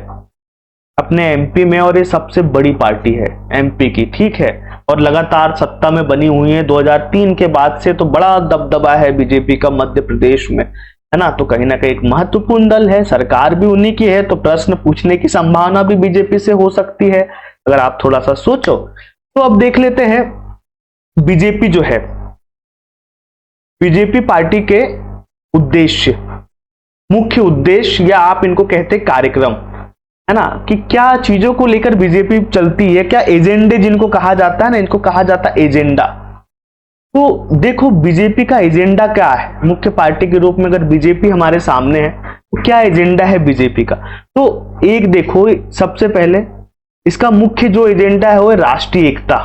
S1: अपने एमपी में, और ये सबसे बड़ी पार्टी है एमपी की। ठीक है, और लगातार सत्ता में बनी हुई है 2003 के बाद से, तो बड़ा दबदबा है बीजेपी का मध्य प्रदेश में, है ना। तो कहीं ना कहीं एक महत्वपूर्ण दल है, सरकार भी उन्हीं की है, तो प्रश्न पूछने की संभावना भी बीजेपी से हो सकती है अगर आप थोड़ा सा सोचो। तो अब देख लेते हैं बीजेपी जो है, बीजेपी पार्टी के उद्देश्य, मुख्य उद्देश्य, या आप इनको कहते कार्यक्रम, है ना, कि क्या चीजों को लेकर बीजेपी चलती है, क्या एजेंडे जिनको कहा जाता है ना, इनको कहा जाता है एजेंडा। तो देखो बीजेपी का एजेंडा क्या है, मुख्य पार्टी के रूप में अगर बीजेपी हमारे सामने है तो क्या एजेंडा है बीजेपी का। तो एक देखो, सबसे पहले इसका मुख्य जो एजेंडा है वो है राष्ट्रीय एकता,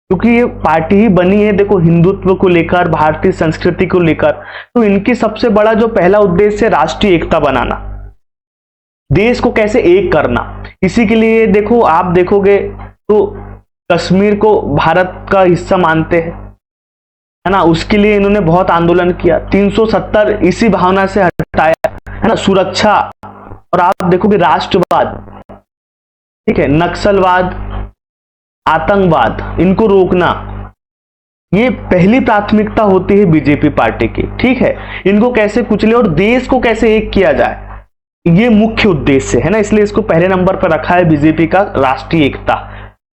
S1: क्योंकि ये पार्टी ही बनी है देखो हिंदुत्व को लेकर, भारतीय संस्कृति को लेकर। तो इनकी सबसे बड़ा जो पहला उद्देश्य है राष्ट्रीय एकता बनाना, देश को कैसे एक करना। इसी के लिए देखो, आप देखोगे तो कश्मीर को भारत का हिस्सा मानते हैं, है ना, उसके लिए इन्होंने बहुत आंदोलन किया। 370 इसी भावना से हटाया, है ना, सुरक्षा और आप देखोगे राष्ट्रवाद, ठीक है, नक्सलवाद, आतंकवाद, इनको रोकना, ये पहली प्राथमिकता होती है बीजेपी पार्टी की। ठीक है, इनको कैसे कुचले और देश को कैसे एक किया जाए, ये मुख्य उद्देश्य है ना, इसलिए इसको पहले नंबर पर रखा है बीजेपी का, राष्ट्रीय एकता।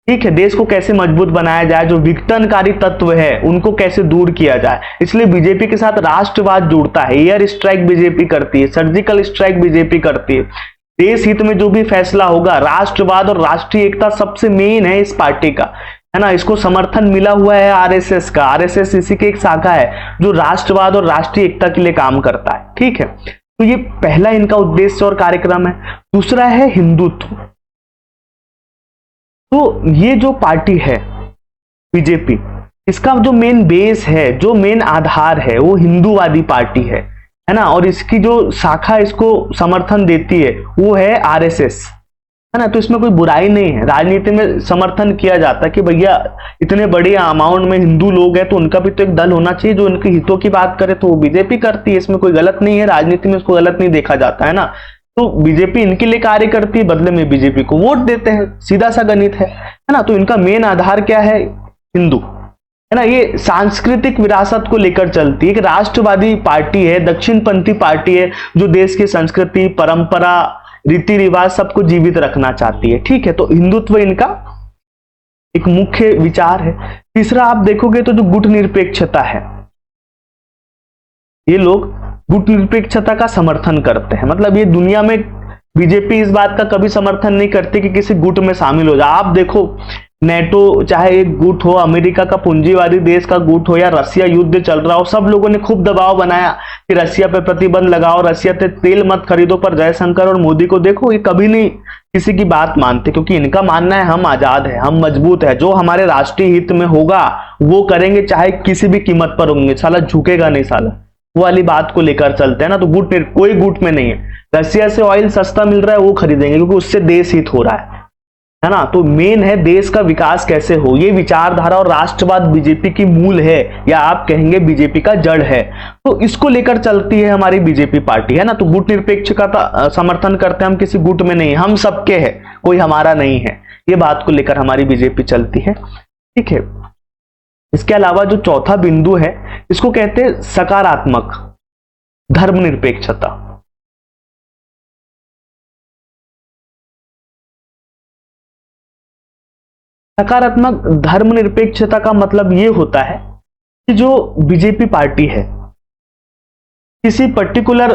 S1: ठीक है, देश को कैसे मजबूत बनाया जाए, जो विघटनकारी तत्व है उनको कैसे दूर किया जाए, इसलिए बीजेपी के साथ राष्ट्रवाद जुड़ता है। एयर स्ट्राइक बीजेपी करती है, सर्जिकल स्ट्राइक बीजेपी करती है। देश हित में जो भी फैसला होगा, राष्ट्रवाद और राष्ट्रीय एकता सबसे मेन है इस पार्टी का, है ना। इसको समर्थन मिला हुआ है आरएसएस का, आरएसएस इसी की एक शाखा है जो राष्ट्रवाद और राष्ट्रीय एकता के लिए काम करता है। ठीक है, तो ये पहला इनका उद्देश्य और कार्यक्रम है। दूसरा है हिंदुत्व। तो ये जो पार्टी है बीजेपी, इसका जो मेन बेस है, जो मेन आधार है, वो हिंदूवादी पार्टी है ना। और इसकी जो शाखा इसको समर्थन देती है वो है आरएसएस, है ना। तो इसमें कोई बुराई नहीं है, राजनीति में समर्थन किया जाता है कि भैया इतने बड़े अमाउंट में हिंदू लोग हैं तो उनका भी तो एक दल होना चाहिए जो उनके हितों की बात करे, तो वो बीजेपी करती है, इसमें कोई गलत नहीं है, राजनीति में इसको गलत नहीं देखा जाता है ना। तो बीजेपी इनके लिए कार्य करती है, बदले में बीजेपी को वोट देते हैं, सीधा सा गणित है ना। तो इनका मेन आधार क्या है, हिंदू, है ना। ये सांस्कृतिक विरासत को लेकर चलती है, एक राष्ट्रवादी पार्टी है, दक्षिणपंथी पार्टी है जो देश की संस्कृति, परंपरा, रीति रिवाज सबको जीवित रखना चाहती है। ठीक है, तो हिंदुत्व इनका एक मुख्य विचार है। तीसरा आप देखोगे तो जो गुट निरपेक्षता है, ये लोग गुट निरपेक्षता का समर्थन करते हैं। मतलब ये दुनिया में बीजेपी इस बात का कभी समर्थन नहीं करती कि किसी गुट में शामिल हो जाए। आप देखो नेटो चाहे एक गुट हो, अमेरिका का पूंजीवादी देश का गुट हो, या रसिया युद्ध चल रहा हो, सब लोगों ने खूब दबाव बनाया कि रसिया पे प्रतिबंध लगाओ, रसिया से तेल मत खरीदो, पर जयशंकर और मोदी को देखो, ये कभी नहीं किसी की बात मानते, क्योंकि इनका मानना है हम आजाद है, हम मजबूत है, जो हमारे राष्ट्रीय हित में होगा वो करेंगे, चाहे किसी भी कीमत पर होंगे, साला झुकेगा नहीं साला, वो वाली बात को लेकर चलते हैं ना। तो गुट कोई गुट में नहीं है, रसिया से ऑयल सस्ता मिल रहा है वो खरीदेंगे क्योंकि उससे देश हित हो रहा है ना। तो मेन है देश का विकास कैसे हो, ये विचारधारा और राष्ट्रवाद बीजेपी की मूल है, या आप कहेंगे बीजेपी का जड़ है। तो इसको लेकर चलती है हमारी बीजेपी पार्टी, है ना। तो गुट निरपेक्ष का समर्थन करते हैं, हम किसी गुट में नहीं, हम सबके हैं, कोई हमारा नहीं है, ये बात को लेकर हमारी बीजेपी चलती है। ठीक है, इसके अलावा जो चौथा बिंदु है इसको कहते हैं सकारात्मक धर्मनिरपेक्षता। सकारात्मक धर्मनिरपेक्षता का मतलब यह होता है कि जो बीजेपी पार्टी है किसी पर्टिकुलर,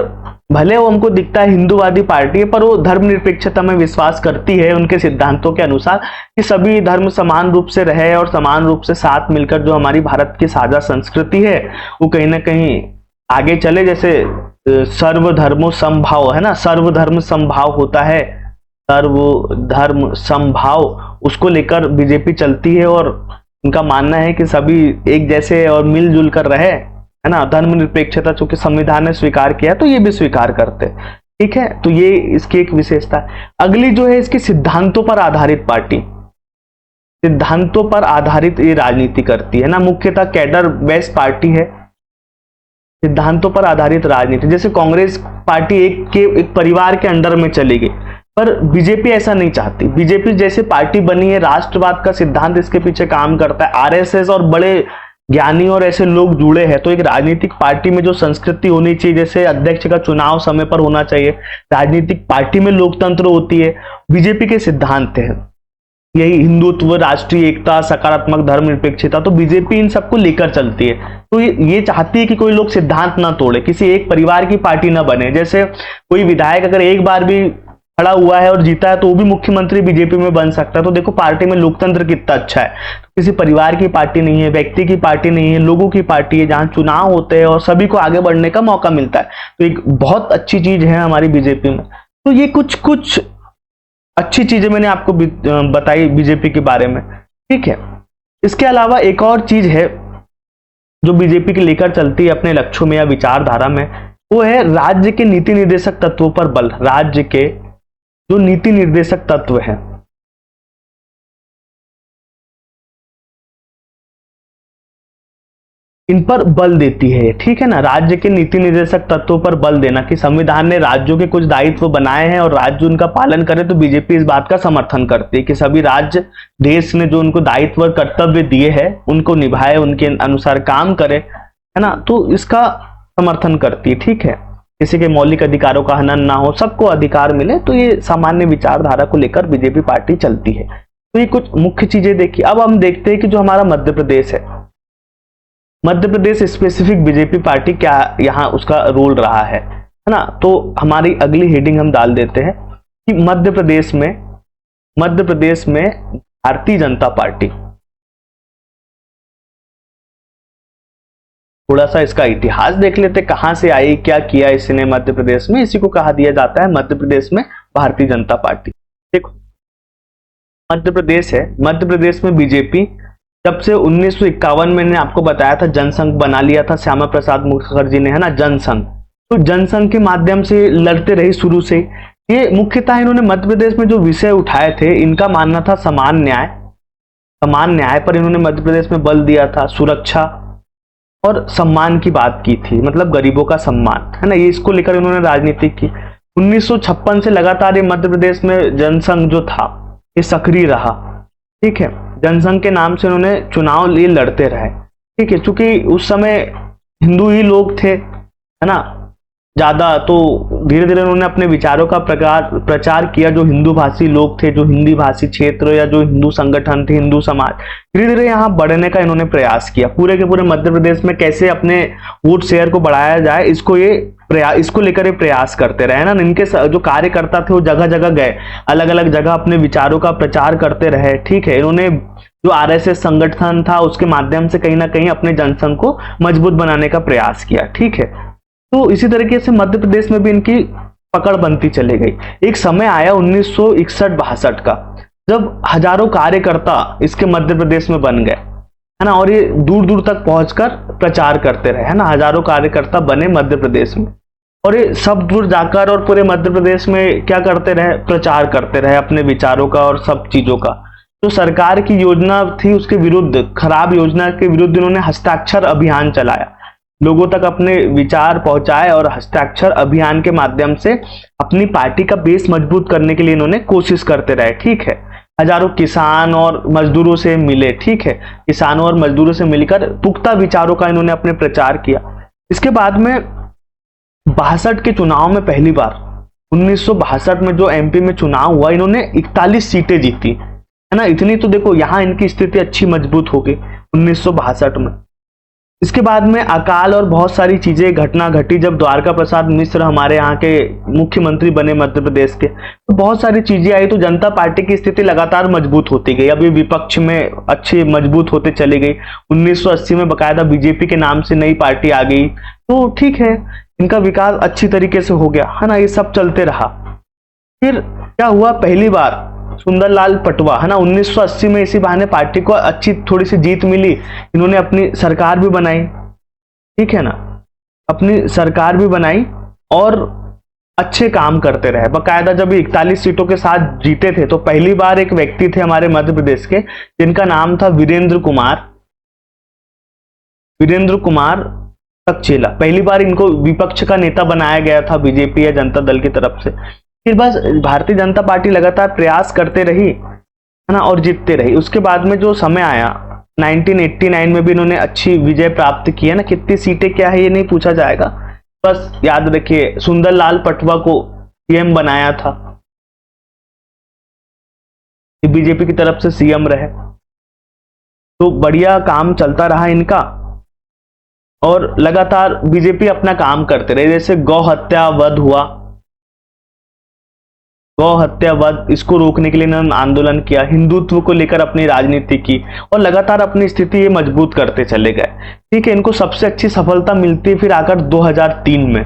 S1: भले वो हमको दिखता है हिंदूवादी पार्टी है, पर वो धर्मनिरपेक्षता में विश्वास करती है उनके सिद्धांतों के अनुसार कि सभी धर्म समान रूप से रहे और समान रूप से साथ मिलकर जो हमारी भारत की साझा संस्कृति है वो कहीं ना कहीं आगे चले। जैसे सर्वधर्मो समभाव है ना, सर्वधर्म समभाव होता है, सर्वधर्म समभाव, उसको लेकर बीजेपी चलती है और उनका मानना है कि सभी एक जैसे और मिलजुल कर रहे, है ना। धर्मनिरपेक्षता चूंकि संविधान ने स्वीकार किया तो ये भी स्वीकार करते। ठीक है, तो ये इसकी एक विशेषता है। अगली जो है इसकी सिद्धांतों पर आधारित पार्टी, सिद्धांतों पर आधारित ये राजनीति करती है ना, मुख्यतः कैडर बेस्ड पार्टी है, सिद्धांतों पर आधारित राजनीति। जैसे कांग्रेस पार्टी एक परिवार के अंडर में चली गई, पर बीजेपी ऐसा नहीं चाहती। बीजेपी जैसे पार्टी बनी है, राष्ट्रवाद का सिद्धांत इसके पीछे काम करता है, आरएसएस और बड़े ज्ञानी और ऐसे लोग जुड़े हैं, तो एक राजनीतिक पार्टी में जो संस्कृति होनी चाहिए, जैसे अध्यक्ष का चुनाव समय पर होना चाहिए, राजनीतिक पार्टी में लोकतंत्र होती है, बीजेपी के सिद्धांत है यही हिंदुत्व, राष्ट्रीय एकता, सकारात्मक धर्मनिरपेक्षता। तो बीजेपी इन सबको लेकर चलती है। तो ये चाहती है कि कोई लोग सिद्धांत ना तोड़े, किसी एक परिवार की पार्टी ना बने। जैसे कोई विधायक अगर एक बार भी खड़ा हुआ है और जीता है तो वो भी मुख्यमंत्री बीजेपी में बन सकता है। तो देखो पार्टी में लोकतंत्र कितना अच्छा है। तो किसी परिवार की पार्टी नहीं है, व्यक्ति की पार्टी नहीं है, लोगों की पार्टी है, जहां चुनाव होते हैं और सभी को आगे बढ़ने का मौका मिलता है। तो एक बहुत अच्छी चीज है हमारी बीजेपी में। तो ये कुछ अच्छी चीजें मैंने आपको बताई बीजेपी के बारे में। ठीक है, इसके अलावा एक और चीज है जो बीजेपी की लेकर चलती है अपने लक्ष्यों में या विचारधारा में, वो है राज्य के नीति निर्देशक तत्वों पर बल। राज्य के जो नीति निर्देशक तत्व है, इन पर बल देती है, ठीक है ना। राज्य के नीति निर्देशक तत्वों पर बल देना कि संविधान ने राज्यों के कुछ दायित्व बनाए हैं और राज्य उनका पालन करे, तो बीजेपी इस बात का समर्थन करती है कि सभी राज्य देश ने जो उनको दायित्व और कर्तव्य दिए हैं उनको निभाए, उनके अनुसार काम करे, है ना। तो इसका समर्थन करती है, ठीक है। किसी के मौलिक अधिकारों का हनन ना हो, सबको अधिकार मिले, तो ये सामान्य विचारधारा को लेकर बीजेपी पार्टी चलती है। तो ये कुछ मुख्य चीजें देखी। अब हम देखते हैं कि जो हमारा मध्य प्रदेश है, Madhya Pradesh specific BJP party क्या यहाँ उसका रोल रहा है ना। तो हमारी अगली हेडिंग हम डाल देते हैं कि मध्य प्रदेश में भारतीय जनता पार्टी, थोड़ा सा इसका इतिहास देख लेते, कहां से आई, क्या किया इसने मध्य प्रदेश में। इसी को कहा दिया जाता है मध्य प्रदेश में भारतीय जनता पार्टी। देखो मध्य प्रदेश है, मध्य प्रदेश में बीजेपी जब से 1951 में मैंने आपको बताया था जनसंघ बना लिया था श्यामा प्रसाद मुखर्जी ने, है ना, जनसंघ। तो जनसंघ के माध्यम से लड़ते रही शुरू से। ये मुख्यतः इन्होंने मध्य प्रदेश में जो विषय उठाए थे, इनका मानना था समान न्याय, समान न्याय पर इन्होंने मध्य प्रदेश में बल दिया था, सुरक्षा और सम्मान की बात की थी, मतलब गरीबों का सम्मान, है ना। ये इसको लेकर इन्होंने राजनीति की। 1956 से लगातार ये मध्य प्रदेश में जनसंघ जो था ये सक्रिय रहा, ठीक है। जनसंघ के नाम से उन्होंने चुनाव लिए लड़ते रहे, ठीक है। चूंकि उस समय हिंदू ही लोग थे, है ना, ज्यादा, तो धीरे धीरे उन्होंने अपने विचारों का प्रचार किया। जो हिंदू भाषी लोग थे, जो हिंदी भाषी क्षेत्र या जो हिंदू संगठन थे, हिंदू समाज, धीरे धीरे यहाँ बढ़ने का इन्होंने प्रयास किया। पूरे के पूरे मध्य प्रदेश में कैसे अपने वोट शेयर को बढ़ाया जाए, इसको लेकर ये प्रयास करते रहे ना। इनके जो कार्यकर्ता थे वो जगह जगह गए, अलग अलग जगह अपने विचारों का प्रचार करते रहे, ठीक है। इन्होंने जो आरएसएस संगठन था उसके माध्यम से कहीं ना कहीं अपने जनसंघ को मजबूत बनाने का प्रयास किया, ठीक है। तो इसी तरीके से मध्य प्रदेश में भी इनकी पकड़ बनती चली गई। एक समय आया 1961-62 का, जब हजारों कार्यकर्ता इसके मध्य प्रदेश में बन गए, है ना, और ये दूर दूर तक पहुंचकर प्रचार करते रहे, है ना। हजारों कार्यकर्ता बने मध्य प्रदेश में और ये सब दूर जाकर और पूरे मध्य प्रदेश में क्या करते रहे, प्रचार करते रहे अपने विचारों का और सब चीजों का। जो सरकार की योजना थी उसके विरुद्ध, खराब योजना के विरुद्ध इन्होंने हस्ताक्षर अभियान चलाया, लोगों तक अपने विचार पहुंचाए और हस्ताक्षर अभियान के माध्यम से अपनी पार्टी का बेस मजबूत करने के लिए इन्होंने कोशिश करते रहे, ठीक है। हजारों किसान और मजदूरों से मिले, ठीक है, किसानों और मजदूरों से मिलकर पुख्ता विचारों का इन्होंने अपने प्रचार किया। इसके बाद में 62 के चुनाव में पहली बार 1962 में जो एमपी में चुनाव हुआ, इन्होंने 41 सीटें जीती, है ना। इतनी तो देखो यहाँ इनकी स्थिति अच्छी मजबूत हो गई 1962 में। इसके बाद में अकाल और बहुत सारी चीजें घटना घटी। जब द्वारका प्रसाद मिश्र हमारे यहाँ के मुख्यमंत्री बने मध्य प्रदेश के, तो बहुत सारी चीजें आई, तो जनता पार्टी की स्थिति लगातार मजबूत होती गई। अभी विपक्ष में अच्छी मजबूत होते चली गई। 1980 में बकायदा बीजेपी के नाम से नई पार्टी आ गई, तो ठीक है, इनका विकास अच्छी तरीके से हो गया, है ना। ये सब चलते रहा। फिर क्या हुआ, पहली बार सुंदरलाल पटवा, है ना, 1980 में इसी बहाने पार्टी को अच्छी थोड़ी सी जीत मिली, इन्होंने अपनी सरकार भी बनाई, ठीक है ना, अपनी सरकार भी बनाई और अच्छे काम करते रहे बकायदा। जब 41 सीटों के साथ जीते थे, तो पहली बार एक व्यक्ति थे हमारे मध्य प्रदेश के जिनका नाम था वीरेंद्र कुमार सक्सेना। पहली बार इनको विपक्ष का नेता बनाया गया था बीजेपी या जनता दल की तरफ से। फिर बस भारतीय जनता पार्टी लगातार प्रयास करते रही, है ना, और जीतते रही। उसके बाद में जो समय आया 1989 में भी इन्होंने अच्छी विजय प्राप्त की, है ना। कितनी सीटें क्या है ये नहीं पूछा जाएगा, बस याद रखिए सुंदरलाल पटवा को सीएम बनाया था, बीजेपी की तरफ से सीएम रहे, तो बढ़िया काम चलता रहा इनका और लगातार बीजेपी अपना काम करते रहे। जैसे गौ हत्या वध हुआ, गौ हत्या वध, इसको रोकने के लिए इन्होंने आंदोलन किया, हिंदुत्व को लेकर अपनी राजनीति की और लगातार अपनी स्थिति ये मजबूत करते चले गए, ठीक है। इनको सबसे अच्छी सफलता मिलती है फिर आकर 2003 में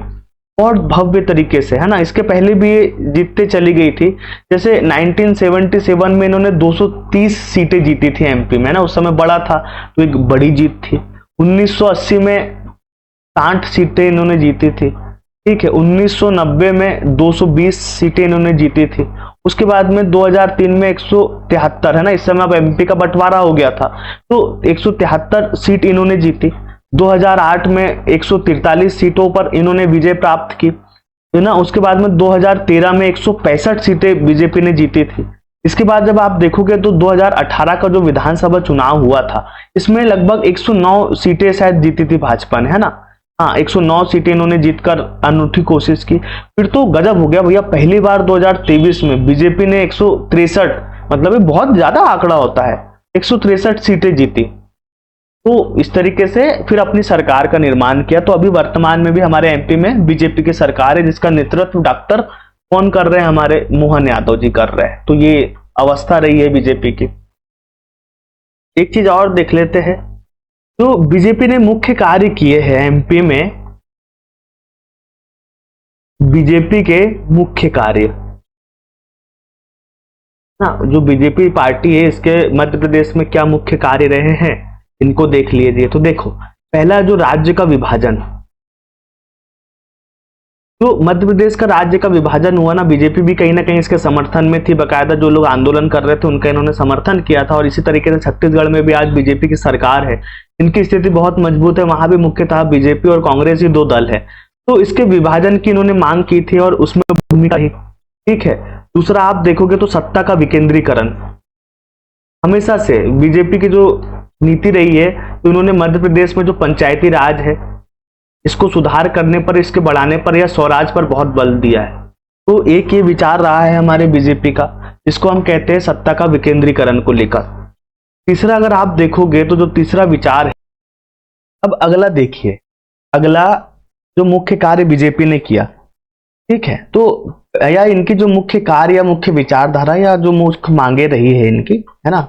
S1: और भव्य तरीके से, है ना। इसके पहले भी ये जीतते चली गई थी। जैसे 1977 में इन्होंने 230 सीटें जीती थी एमपी में, है ना, उस समय बड़ा था तो एक बड़ी जीत थी। 1980 में 60 सीटें इन्होंने जीती थी, ठीक है। 1990 में 220 सीटें इन्होंने जीती थी। उसके बाद में 2003 में 173, है ना, इस समय अब एमपी का बंटवारा हो गया था, तो 173 सीट इन्होंने जीती। 2008 में 143 सीटों पर इन्होंने विजय प्राप्त की, है ना। उसके बाद में 2013 में 165 सीटें बीजेपी ने जीती थी। इसके बाद जब आप देखोगे तो 2018 का जो विधानसभा चुनाव हुआ था, इसमें लगभग 109 सीटें शायद जीती थी भाजपा ने, है ना। हाँ, 109 सीटें इन्होंने जीतकर अनूठी कोशिश की। फिर तो गजब हो गया भैया, पहली बार 2023 में बीजेपी ने 163, मतलब ये बहुत ज्यादा आंकड़ा होता है, 163 सीटें जीती। तो इस तरीके से फिर अपनी सरकार का निर्माण किया। तो अभी वर्तमान में भी हमारे एमपी में बीजेपी की सरकार है, जिसका नेतृत्व डॉक्टर कौन कर रहे हैं, हमारे मोहन यादव जी कर रहे हैं। तो ये अवस्था रही है बीजेपी की। एक चीज और देख लेते हैं, तो बीजेपी ने मुख्य कार्य किए हैं एमपी में, बीजेपी के मुख्य कार्य ना, जो बीजेपी पार्टी है इसके मध्य प्रदेश में क्या मुख्य कार्य रहे हैं, इनको देख लीजिए। तो देखो, पहला जो राज्य का विभाजन, तो मध्य प्रदेश का राज्य का विभाजन हुआ ना, बीजेपी भी कहीं ना कहीं इसके समर्थन में थी। बकायदा जो लोग आंदोलन कर रहे थे उनका इन्होंने समर्थन किया था। और इसी तरीके से छत्तीसगढ़ में भी आज बीजेपी की सरकार है, इनकी स्थिति बहुत मजबूत है। वहां भी मुख्यतः बीजेपी और कांग्रेस ही दो दल है। तो इसके विभाजन की इन्होंने मांग की थी और उसमें भूमिका ही, ठीक है। दूसरा आप देखोगे तो सत्ता का विकेंद्रीकरण, हमेशा से बीजेपी की जो नीति रही है, तो इन्होंने मध्य प्रदेश में जो पंचायती राज है इसको सुधार करने पर, इसके बढ़ाने पर या स्वराज पर बहुत बल दिया है। तो एक ये विचार रहा है हमारे बीजेपी का, जिसको हम कहते हैं सत्ता का विकेंद्रीकरण को लेकर। तीसरा अगर आप देखोगे तो जो तीसरा विचार है, अब अगला देखिए, अगला जो मुख्य कार्य बीजेपी ने किया, ठीक है, तो या इनकी जो मुख्य कार्य या मुख्य विचारधारा या जो मुख्य मांगे रही है इनकी, है ना,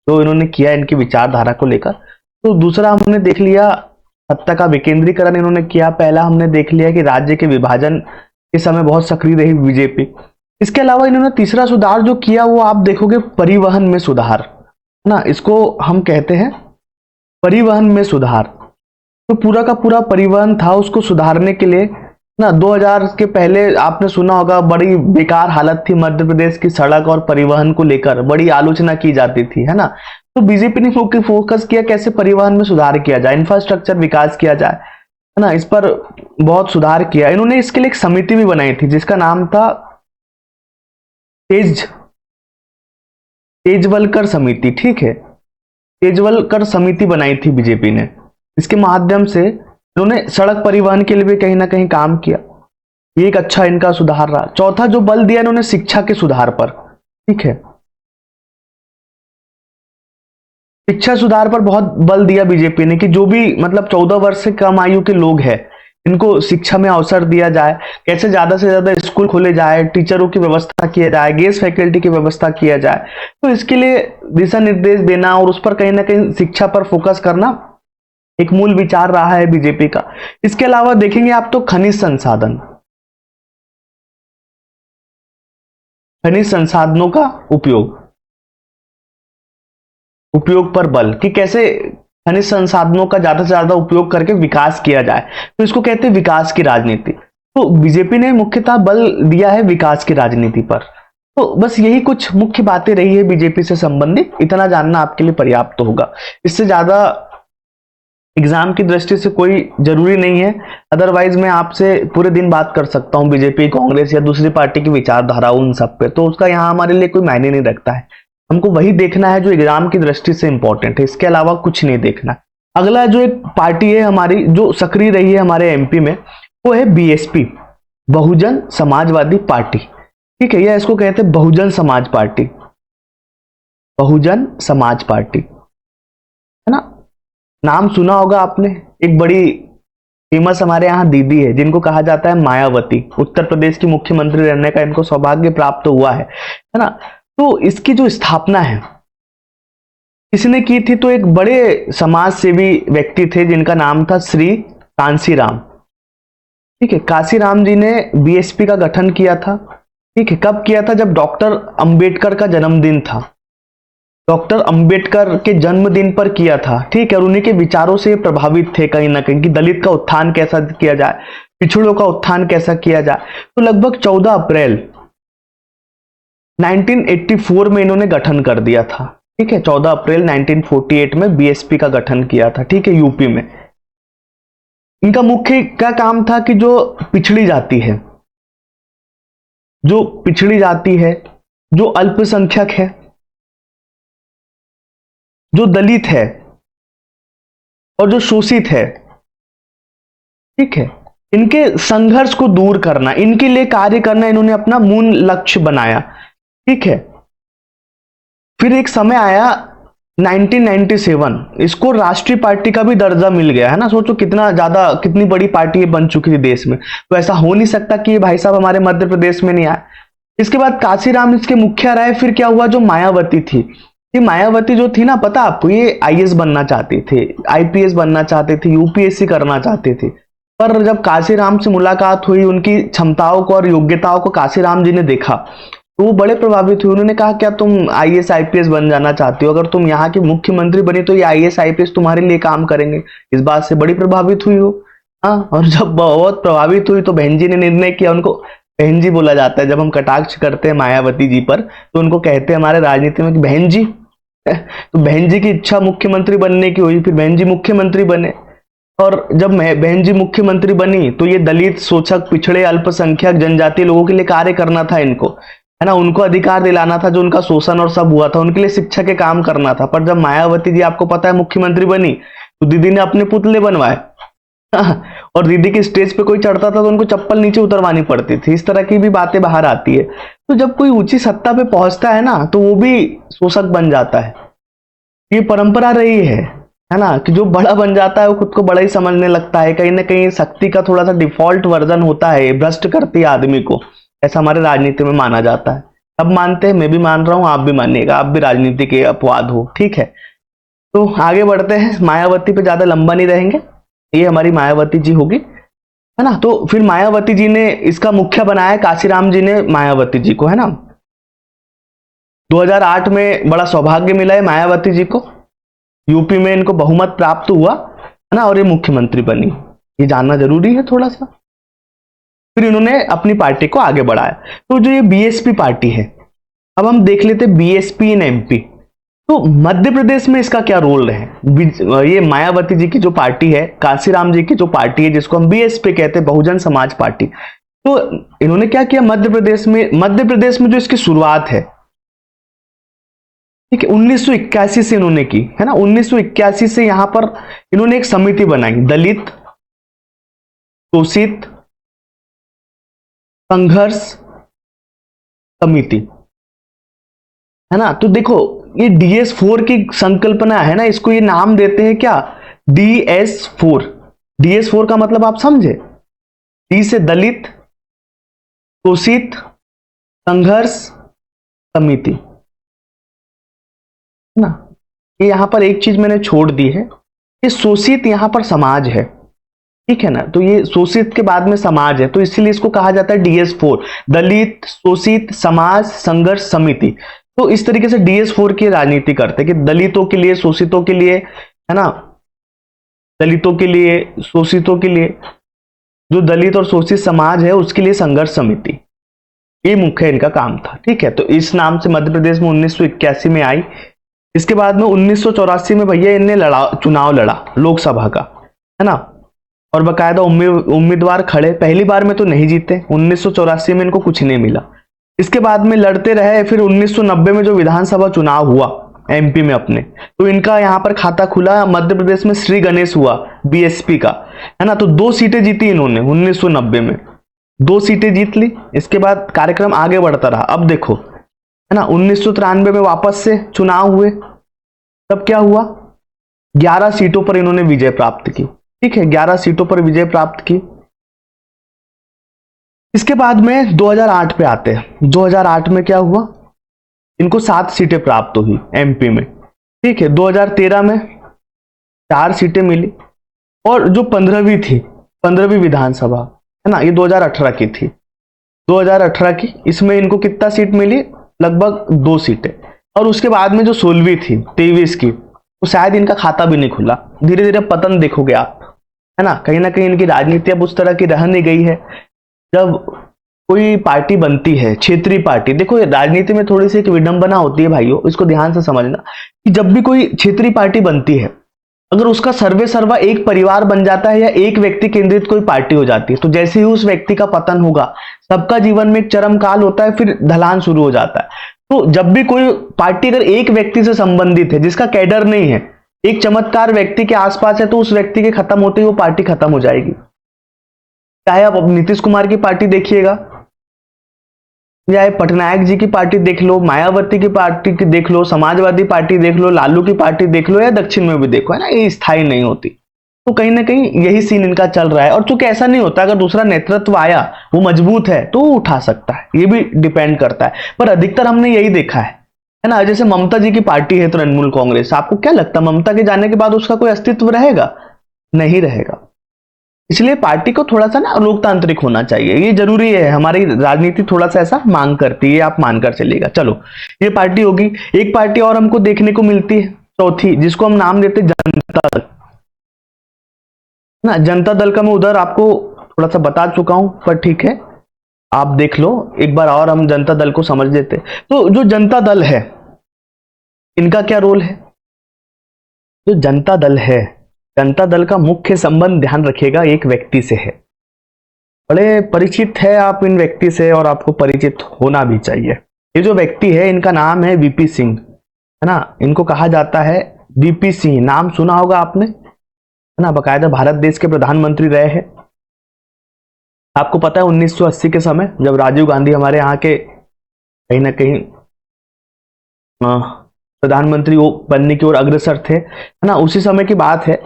S1: तो इन्होंने किया इनकी विचारधारा को लेकर। तो दूसरा हमने देख लिया सत्ता का विकेंद्रीकरण इन्होंने किया। पहला हमने देख लिया कि राज्य के विभाजन के समय बहुत सक्रिय रही बीजेपी। इसके अलावा इन्होंने तीसरा सुधार जो किया वो आप देखोगे परिवहन में सुधार, है ना, इसको हम कहते हैं परिवहन में सुधार। तो पूरा का पूरा परिवहन था, उसको सुधारने के लिए ना 2000 के पहले आपने सुना होगा बड़ी बेकार हालत थी मध्य प्रदेश की सड़क और परिवहन को लेकर, बड़ी आलोचना की जाती थी, है ना। तो बीजेपी ने फोकस किया कैसे परिवहन में सुधार किया जाए, इंफ्रास्ट्रक्चर विकास किया जाए, है ना, इस पर बहुत सुधार किया। इन्होंने इसके लिए एक समिति भी बनाई थी जिसका नाम था तेजवलकर समिति, ठीक है, तेजवलकर समिति बनाई थी बीजेपी ने। इसके माध्यम से इन्होंने सड़क परिवहन के लिए भी कहीं ना कहीं काम किया। ये एक अच्छा इनका सुधार रहा। चौथा जो बल दिया इन्होंने शिक्षा के सुधार पर, ठीक है, शिक्षा सुधार पर बहुत बल दिया बीजेपी ने कि जो भी मतलब 14 वर्ष से कम आयु के लोग हैं इनको शिक्षा में अवसर दिया जाए, कैसे ज्यादा से ज्यादा स्कूल खोले जाए, टीचरों की व्यवस्था किया जाए, गेस्ट फैकल्टी की व्यवस्था किया जाए। तो इसके लिए दिशा निर्देश देना और उस पर कहीं ना कहीं शिक्षा पर फोकस करना एक मूल विचार रहा है बीजेपी का। इसके अलावा देखेंगे आप तो खनिज संसाधन, खनिज संसाधनों का उपयोग पर बल कि कैसे खनिज संसाधनों का ज्यादा से ज्यादा उपयोग करके विकास किया जाए। तो इसको कहते हैं विकास की राजनीति। तो बीजेपी ने मुख्यतः बल दिया है विकास की राजनीति पर। तो बस यही कुछ मुख्य बातें रही है बीजेपी से संबंधित, इतना जानना आपके लिए पर्याप्त होगा। इससे ज्यादा एग्जाम की दृष्टि से कोई जरूरी नहीं है, अदरवाइज मैं आपसे पूरे दिन बात कर सकता हूं बीजेपी, कांग्रेस या दूसरी पार्टी की विचारधारा उन सब पे, तो उसका यहाँ हमारे लिए कोई मायने नहीं रखता है। हमको वही देखना है जो एग्जाम की दृष्टि से इंपॉर्टेंट है, इसके अलावा कुछ नहीं देखना। अगला जो एक पार्टी है हमारी जो सक्रिय रही है हमारे एमपी में, वो है बीएसपी, बहुजन समाजवादी पार्टी, ठीक है, या इसको कहते हैं बहुजन समाज पार्टी, बहुजन समाज पार्टी, है ना। नाम सुना होगा आपने, एक बड़ी फेमस हमारे यहाँ दीदी है जिनको कहा जाता है मायावती, उत्तर प्रदेश की मुख्यमंत्री रहने का इनको सौभाग्य प्राप्त हुआ है ना। तो इसकी जो स्थापना है इसने की थी, तो एक बड़े समाज सेवी व्यक्ति थे जिनका नाम था श्री कांसीराम, ठीक है। कांसीराम जी ने बीएसपी का गठन किया था, ठीक है। कब किया था? जब डॉक्टर अंबेडकर का जन्मदिन था, डॉक्टर अंबेडकर के जन्मदिन पर किया था, ठीक है। और उन्हीं के विचारों से प्रभावित थे कहीं ना कहीं कि दलित का उत्थान कैसा किया जाए, पिछड़ों का उत्थान कैसा किया जाए। तो लगभग 14 अप्रैल 1984 में इन्होंने गठन कर दिया था, ठीक है। 14 अप्रैल 1948 में बीएसपी का गठन किया था, ठीक है, यूपी में। इनका मुख्य क्या काम था कि जो पिछड़ी जाति है, जो पिछड़ी जाति है, जो अल्पसंख्यक है, जो दलित है और जो शोषित है, ठीक है, इनके संघर्ष को दूर करना, इनके लिए कार्य करना इन्होंने अपना मूल लक्ष्य बनाया। ठीक है, फिर एक समय आया 1997, इसको राष्ट्रीय पार्टी का भी दर्जा मिल गया है ना। सोचो कितना ज्यादा, कितनी बड़ी पार्टी बन चुकी थी देश में। तो ऐसा हो नहीं सकता कि ये भाई साहब हमारे मध्य प्रदेश में नहीं आए। इसके बाद काशीराम इसके मुखिया रहे। फिर क्या हुआ, जो मायावती थी, ये मायावती जो थी ना, पता आपको, ये आईएएस बनना चाहते थे, आईपीएस बनना चाहते थे, यूपीएससी करना चाहते थे। पर जब काशीराम से मुलाकात हुई, उनकी क्षमताओं को और योग्यताओं को काशीराम जी ने देखा, तो वो बड़े प्रभावित हुए। उन्होंने कहा क्या तुम आईएएस आईपीएस बन जाना चाहती हो? अगर तुम यहाँ के मुख्यमंत्री बने तो ये आईएएस आईपीएस तुम्हारे लिए काम करेंगे। इस बात से बड़ी प्रभावित हुई हो। हाँ, और जब बहुत प्रभावित हुई तो बहन जी ने निर्णय किया, उनको बहन जी बोला जाता है जब हम कटाक्ष करते हैं मायावती जी पर, तो उनको कहते हैं हमारे राजनीति में कि बहन जी। तो बहन जी की इच्छा मुख्यमंत्री बनने की हुई, फिर बहन जी मुख्यमंत्री बने। और जब बहन जी मुख्यमंत्री बनी तो ये दलित, शोषक, पिछड़े, अल्पसंख्यक, जनजातीय लोगों के लिए कार्य करना था इनको, है ना। उनको अधिकार दिलाना था, जो उनका शोषण और सब हुआ था, उनके लिए शिक्षा के काम करना था। पर जब मायावती जी, आपको पता है, मुख्यमंत्री बनी तो दीदी ने अपने पुतले बनवाए। और दीदी के स्टेज पे कोई चढ़ता था तो उनको चप्पल नीचे उतरवानी पड़ती थी। इस तरह की भी बातें बाहर आती है। तो जब कोई ऊंची सत्ता पे पहुंचता है ना, तो वो भी शोषक बन जाता है। ये परंपरा रही है ना, कि जो बड़ा बन जाता है वो खुद को बड़ा ही समझने लगता है। कहीं ना कहीं शक्ति का थोड़ा सा डिफॉल्ट वर्जन होता है, भ्रष्ट करती है आदमी को, ऐसा हमारे राजनीति में माना जाता है। अब मानते हैं, मैं भी मान रहा हूं, आप भी मानिएगा, आप भी राजनीति के अपवाद हो। ठीक है, तो आगे बढ़ते हैं। मायावती पे ज्यादा लंबा नहीं रहेंगे, ये हमारी मायावती जी होगी, है ना। तो फिर मायावती जी ने इसका मुखिया बनाया, काशीराम जी ने मायावती जी को, है ना। 2008 में बड़ा सौभाग्य मिला है मायावती जी को, यूपी में इनको बहुमत प्राप्त हुआ, है ना, और ये मुख्यमंत्री बनी। ये जानना जरूरी है थोड़ा सा। फिर इन्होंने अपनी पार्टी को आगे बढ़ाया। तो जो ये बीएसपी पार्टी है, अब हम देख लेते बीएसपी इन एमपी। तो मध्य प्रदेश में इसका क्या रोल है? ये मायावती जी की जो पार्टी है, काशीराम जी की जो पार्टी है, जिसको हम बीएसपी कहते हैं, बहुजन समाज पार्टी, तो इन्होंने क्या किया मध्य प्रदेश में जो इसकी शुरुआत है, ठीक है, 1981 से इन्होंने की, है ना। 1981 से यहां पर इन्होंने एक समिति बनाई, दलित शोषित संघर्ष समिति, है ना। तो देखो, ये DS4 की संकल्पना है ना, इसको ये नाम देते हैं क्या, DS4। DS4 का मतलब आप समझे, डी से दलित शोषित संघर्ष समिति, ना। ये यहां पर एक चीज मैंने छोड़ दी है, ये शोषित यहां पर समाज है, ठीक है ना। तो ये शोषित के बाद में समाज है, तो इसीलिए इसको कहा जाता है DS4, दलित शोषित समाज संघर्ष समिति। तो इस तरीके से DS4 की राजनीति करते हैं कि दलितों के लिए, शोषितों के लिए, है ना, दलितों के लिए, शोषितों के लिए, जो दलित और शोषित समाज है उसके लिए संघर्ष समिति, ये मुख्य इनका काम था। ठीक है, तो इस नाम से मध्य प्रदेश में 1981 में आई। इसके बाद में 1984 में भैया इनने चुनाव लड़ा लोकसभा का, है ना, और बाकायदा उम्मीदवार खड़े। पहली बार में तो नहीं जीते, 1984 में इनको कुछ नहीं मिला। इसके बाद में लड़ते रहे। फिर 1990 में जो विधानसभा चुनाव हुआ एमपी में अपने, तो इनका यहां पर खाता खुला। मध्य प्रदेश में श्री गणेश हुआ बीएसपी का, है ना। तो 2 सीटें जीती इन्होंने 1990 में, 2 सीटें जीत ली। इसके बाद कार्यक्रम आगे बढ़ता रहा। अब देखो, है ना, 1993 में वापस से चुनाव हुए। तब क्या हुआ, 11 सीटों पर इन्होंने विजय प्राप्त की। ठीक है, 11 सीटों पर विजय प्राप्त की। इसके बाद में 2008 पे आते हैं। 2008 में क्या हुआ, इनको 7 सीटें प्राप्त हुई एमपी में। ठीक है, 2013 में 4 सीटें मिली। और जो 15वीं थी, 15वीं विधानसभा, है ना, ये 2018 की थी, 2018 की, इसमें इनको कितना सीट मिली, लगभग 2 सीटें। और उसके बाद में जो 16वीं थी, 23 की, तो शायद इनका खाता भी नहीं खुला। धीरे धीरे पतन देखोगे आप, है ना। कहीं ना कहीं इनकी राजनीति अब उस तरह की रह नहीं गई है। जब कोई पार्टी बनती है, क्षेत्रीय पार्टी, देखो राजनीति में थोड़ी सी एक विडंबना होती है भाइयों, इसको ध्यान से समझना कि जब भी कोई क्षेत्रीय पार्टी बनती है अगर उसका सर्वे सर्वा एक परिवार बन जाता है या एक व्यक्ति केंद्रित कोई पार्टी हो जाती है, तो जैसे ही उस व्यक्ति का पतन होगा, सबका जीवन में एक चरम काल होता है, फिर ढलान शुरू हो जाता है। तो जब भी कोई पार्टी अगर एक व्यक्ति से संबंधित है जिसका कैडर नहीं है, एक चमत्कार व्यक्ति के आसपास है, तो उस व्यक्ति के खत्म होते ही वो पार्टी खत्म हो जाएगी। चाहे आप नीतीश कुमार की पार्टी देखिएगा, चाहे पटनायक जी की पार्टी देख लो, मायावती की पार्टी की देख लो, समाजवादी पार्टी देख लो, लालू की पार्टी देख लो, या दक्षिण में भी देखो, है ना, ये स्थायी नहीं होती। तो कहीं ना कहीं यही सीन इनका चल रहा है। और चूंकि ऐसा नहीं होता, अगर दूसरा नेतृत्व आया, वो मजबूत है, तो वो उठा सकता है, ये भी डिपेंड करता है। पर अधिकतर हमने यही देखा है ना। जैसे ममता जी की पार्टी है तृणमूल कांग्रेस, आपको क्या लगता है ममता के जाने के बाद उसका कोई अस्तित्व रहेगा? नहीं रहेगा। इसलिए पार्टी को थोड़ा सा ना लोकतांत्रिक होना चाहिए, ये जरूरी है, हमारी राजनीति थोड़ा सा ऐसा मांग करती है, आप मानकर चलिएगा। चलो, ये पार्टी होगी। एक पार्टी और हमको देखने को मिलती है, चौथी, जिसको हम नाम देते जनता दल ना। जनता दल का मैं उधर आपको थोड़ा सा बता चुका हूं, पर ठीक है, आप देख लो एक बार और, हम जनता दल को समझ लेते। तो जो जनता दल है, इनका क्या रोल है? जो जनता दल है, जनता दल का मुख्य संबंध, ध्यान रखिएगा, एक व्यक्ति से है। बड़े परिचित है आप इन व्यक्ति से, और आपको परिचित होना भी चाहिए। ये जो व्यक्ति है, इनका नाम है वीपी सिंह, है ना। इनको कहा जाता है वीपी सिंह, नाम सुना होगा आपने, है ना। बकायदा भारत देश के प्रधानमंत्री रहे हैं। आपको पता है 1980 के समय जब राजीव गांधी हमारे यहाँ के कहीं ना कहीं प्रधानमंत्री बनने की ओर अग्रसर थे, है ना, उसी समय की बात है।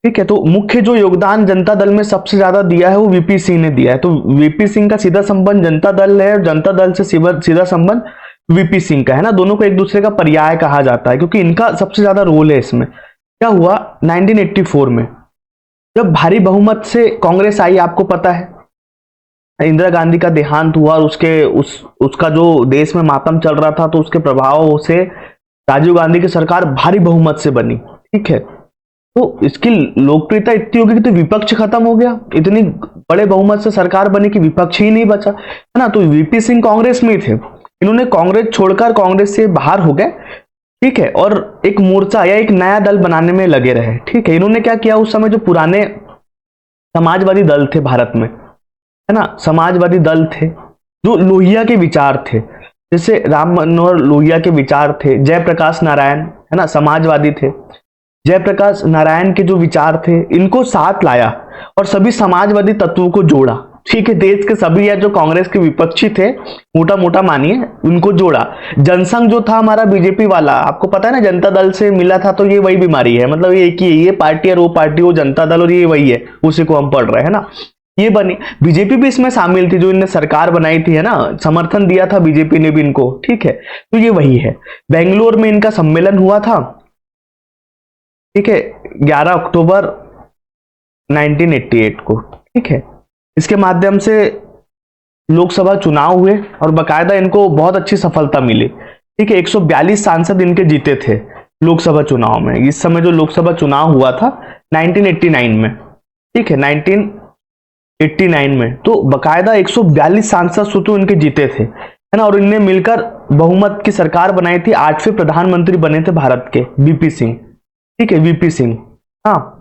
S1: ठीक है, तो मुख्य जो योगदान जनता दल में सबसे ज्यादा दिया है वो वीपी सिंह ने दिया है। तो वीपी सिंह का सीधा संबंध जनता दल है, और जनता दल से सीधा संबंध वीपी सिंह का है ना। दोनों को एक दूसरे का पर्याय कहा जाता है, क्योंकि इनका सबसे ज्यादा रोल है इसमें। क्या हुआ 1984 में, जब भारी बहुमत से कांग्रेस आई, आपको पता है इंदिरा गांधी का देहांत हुआ, और उसका जो देश में मातम चल रहा था, तो उसके प्रभाव से राजीव गांधी की सरकार भारी बहुमत से बनी। ठीक है, तो इसकी लोकप्रियता इतनी होगी कि तो विपक्ष खत्म हो गया, इतनी बड़े बहुमत से सरकार बनी कि विपक्ष ही नहीं बचा, है ना। तो वीपी सिंह कांग्रेस में ही थे, इन्होंने कांग्रेस छोड़कर कांग्रेस से बाहर हो गए। ठीक है, और एक मोर्चा या एक नया दल बनाने में लगे रहे। ठीक है, इन्होंने क्या किया, उस समय जो पुराने समाजवादी दल थे भारत में, है ना, समाजवादी दल थे, जो लोहिया के विचार थे, जैसे राम मनोहर लोहिया के विचार थे, जयप्रकाश नारायण, है ना, समाजवादी थे। जयप्रकाश नारायण के जो विचार थे, इनको साथ लाया और सभी समाजवादी तत्वों को जोड़ा। ठीक है, देश के सभी या जो कांग्रेस के विपक्षी थे, मोटा मोटा मानिए, उनको जोड़ा। जनसंघ जो था हमारा बीजेपी वाला, आपको पता है ना, जनता दल से मिला था, तो ये वही बीमारी है, मतलब ये एक ही है, ये पार्टी और वो पार्टी, वो जनता दल और ये वही है, उसी को हम पढ़ रहे हैं ना। ये बनी, बीजेपी भी इसमें शामिल थी, जो इनने सरकार बनाई थी, है ना, समर्थन दिया था बीजेपी ने भी इनको। ठीक है, तो ये वही है। बेंगलोर में इनका सम्मेलन हुआ था, ठीक है, 11 अक्टूबर 1988 को। ठीक है, इसके माध्यम से लोकसभा चुनाव हुए और बकायदा इनको बहुत अच्छी सफलता मिली। ठीक है, 142 सांसद इनके जीते थे लोकसभा चुनाव में। इस समय जो लोकसभा चुनाव हुआ था 1989 में, ठीक है, 1989 में, तो बकायदा 142 सांसद सुतो इनके जीते थे, है ना। और इनने मिलकर बहुमत की सरकार बनाई थी। 8वें प्रधानमंत्री बने थे भारत के वीपी सिंह। ठीक है, वीपी सिंह, हाँ।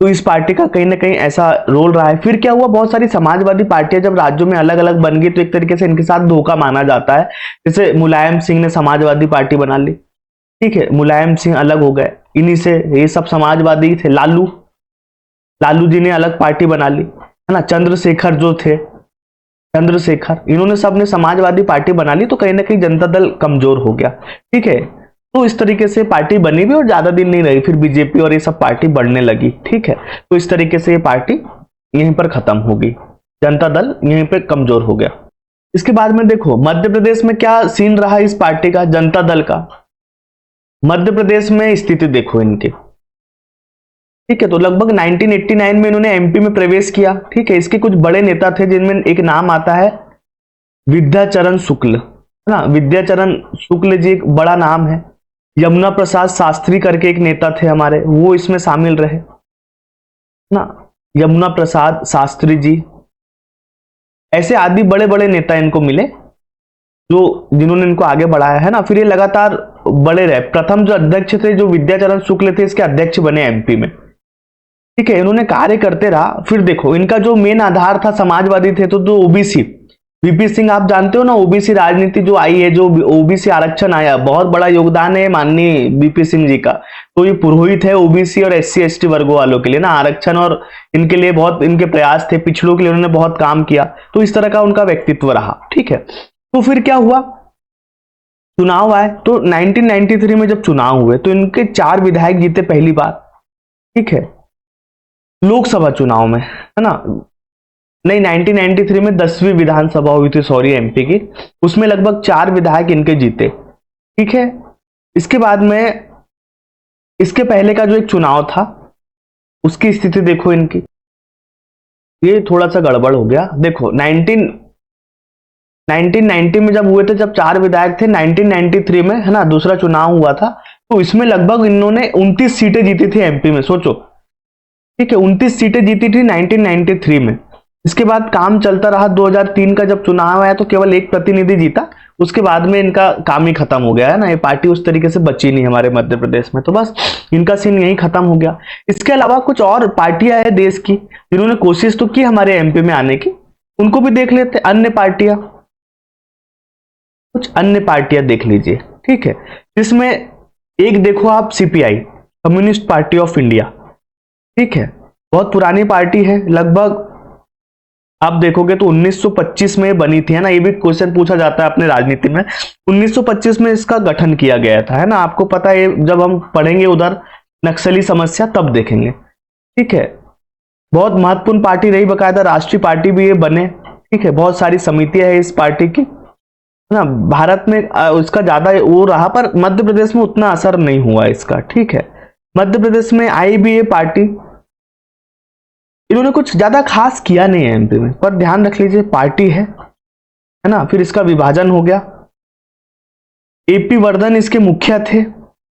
S1: तो इस पार्टी का कहीं ना कहीं ऐसा रोल रहा है। फिर क्या हुआ, बहुत सारी समाजवादी पार्टियां जब राज्यों में अलग अलग बन गई, तो एक तरीके से इनके साथ धोखा माना जाता है। जैसे मुलायम सिंह ने समाजवादी पार्टी बना ली। ठीक है, मुलायम सिंह अलग हो गए इन्हीं से, ये सब समाजवादी थे। लालू जी ने अलग पार्टी बना ली, है ना। चंद्रशेखर जो थे, चंद्रशेखर, इन्होंने सब ने समाजवादी पार्टी बना ली, तो कहीं ना कहीं जनता दल कमजोर हो गया। ठीक है, तो इस तरीके से पार्टी बनी भी और ज्यादा दिन नहीं रही, फिर बीजेपी और ये सब पार्टी बढ़ने लगी। ठीक है, तो इस तरीके से ये पार्टी यहीं पर खत्म हो गई, जनता दल यहीं पर कमजोर हो गया। इसके बाद में देखो मध्य प्रदेश में क्या सीन रहा इस पार्टी का, जनता दल का। मध्य प्रदेश में स्थिति देखो इनकी। ठीक है, तो लगभग 1989 में इन्होंने एमपी में प्रवेश किया। ठीक है, इसके कुछ बड़े नेता थे, जिनमें एक नाम आता है विद्याचरण शुक्ल, है ना। विद्याचरण शुक्ल जी एक बड़ा नाम है। यमुना प्रसाद शास्त्री करके एक नेता थे हमारे, वो इसमें शामिल रहे ना, यमुना प्रसाद शास्त्री जी। ऐसे आदि बड़े बड़े नेता इनको मिले, जो जिन्होंने इनको आगे बढ़ाया, है ना। फिर ये लगातार बड़े रहे। प्रथम जो अध्यक्ष थे, जो विद्याचरण शुक्ल थे, इसके अध्यक्ष बने एमपी में। ठीक है, इन्होंने कार्य करते रहा। फिर देखो, इनका जो मेन आधार था, समाजवादी थे, तो जो ओबीसी, वीपी सिंह आप जानते हो ना, ओबीसी राजनीति जो आई है, जो ओबीसी आरक्षण आया, बहुत बड़ा योगदान है माननीय वीपी सिंह जी का। तो ये पुरोहित है ओबीसी और एससी एसटी वर्गों वालों के लिए ना, आरक्षण और इनके लिए बहुत इनके प्रयास थे, पिछड़ों के लिए उन्होंने बहुत काम किया। तो इस तरह का उनका व्यक्तित्व रहा। ठीक है, तो फिर क्या हुआ, चुनाव आए। तो 1993 में जब चुनाव हुए तो इनके 4 विधायक जीते पहली बार। ठीक है, लोकसभा चुनाव में, है ना, नहीं 1993 में 10वीं विधानसभा हुई थी, सॉरी, एमपी की, उसमें लगभग 4 विधायक इनके जीते। ठीक है, इसके बाद में इसके पहले का जो एक चुनाव था उसकी स्थिति देखो इनकी, ये थोड़ा सा गड़बड़ हो गया। देखो 1990 में जब हुए थे, जब 4 विधायक थे, 1993 में, है ना, दूसरा चुनाव हुआ था, तो इसमें लगभग इन्होंने 29 सीटें जीती थी एमपी में, सोचो। ठीक है, 29 सीटें जीती थी 1993 में। इसके बाद काम चलता रहा। 2003 का जब चुनाव आया तो केवल 1 प्रतिनिधि जीता, उसके बाद में इनका काम ही खत्म हो गया, है ना, ये पार्टी उस तरीके से बची नहीं हमारे मध्य प्रदेश में, तो बस इनका सीन यही खत्म हो गया। इसके अलावा कुछ और पार्टियां हैं देश की जिन्होंने कोशिश तो की हमारे एमपी में आने की, उनको भी देख लेते। अन्य पार्टियां, कुछ अन्य पार्टियां देख लीजिए। ठीक है, जिसमें एक देखो आप, CPI, communist party of India. ठीक है, बहुत पुरानी पार्टी है, लगभग आप देखोगे तो 1925 में बनी थी, है ना, ये भी क्वेश्चन पूछा जाता है अपने राजनीति में। 1925 में इसका गठन किया गया था, है ना, आपको पता है, जब हम पढ़ेंगे उधर नक्सली समस्या तब देखेंगे। ठीक है, बहुत महत्वपूर्ण पार्टी रही, बकायदा राष्ट्रीय पार्टी भी ये बने। ठीक है, बहुत सारी समितियां है इस पार्टी की, है ना, भारत में उसका ज्यादा वो रहा, पर मध्य प्रदेश में उतना असर नहीं हुआ इसका। ठीक है, मध्य प्रदेश में आई भी ये पार्टी, इन्होंने कुछ ज्यादा खास किया नहीं है एमपी में, पर ध्यान रख लीजिए पार्टी है ना। फिर इसका विभाजन हो गया। एपी वर्धन इसके मुखिया थे,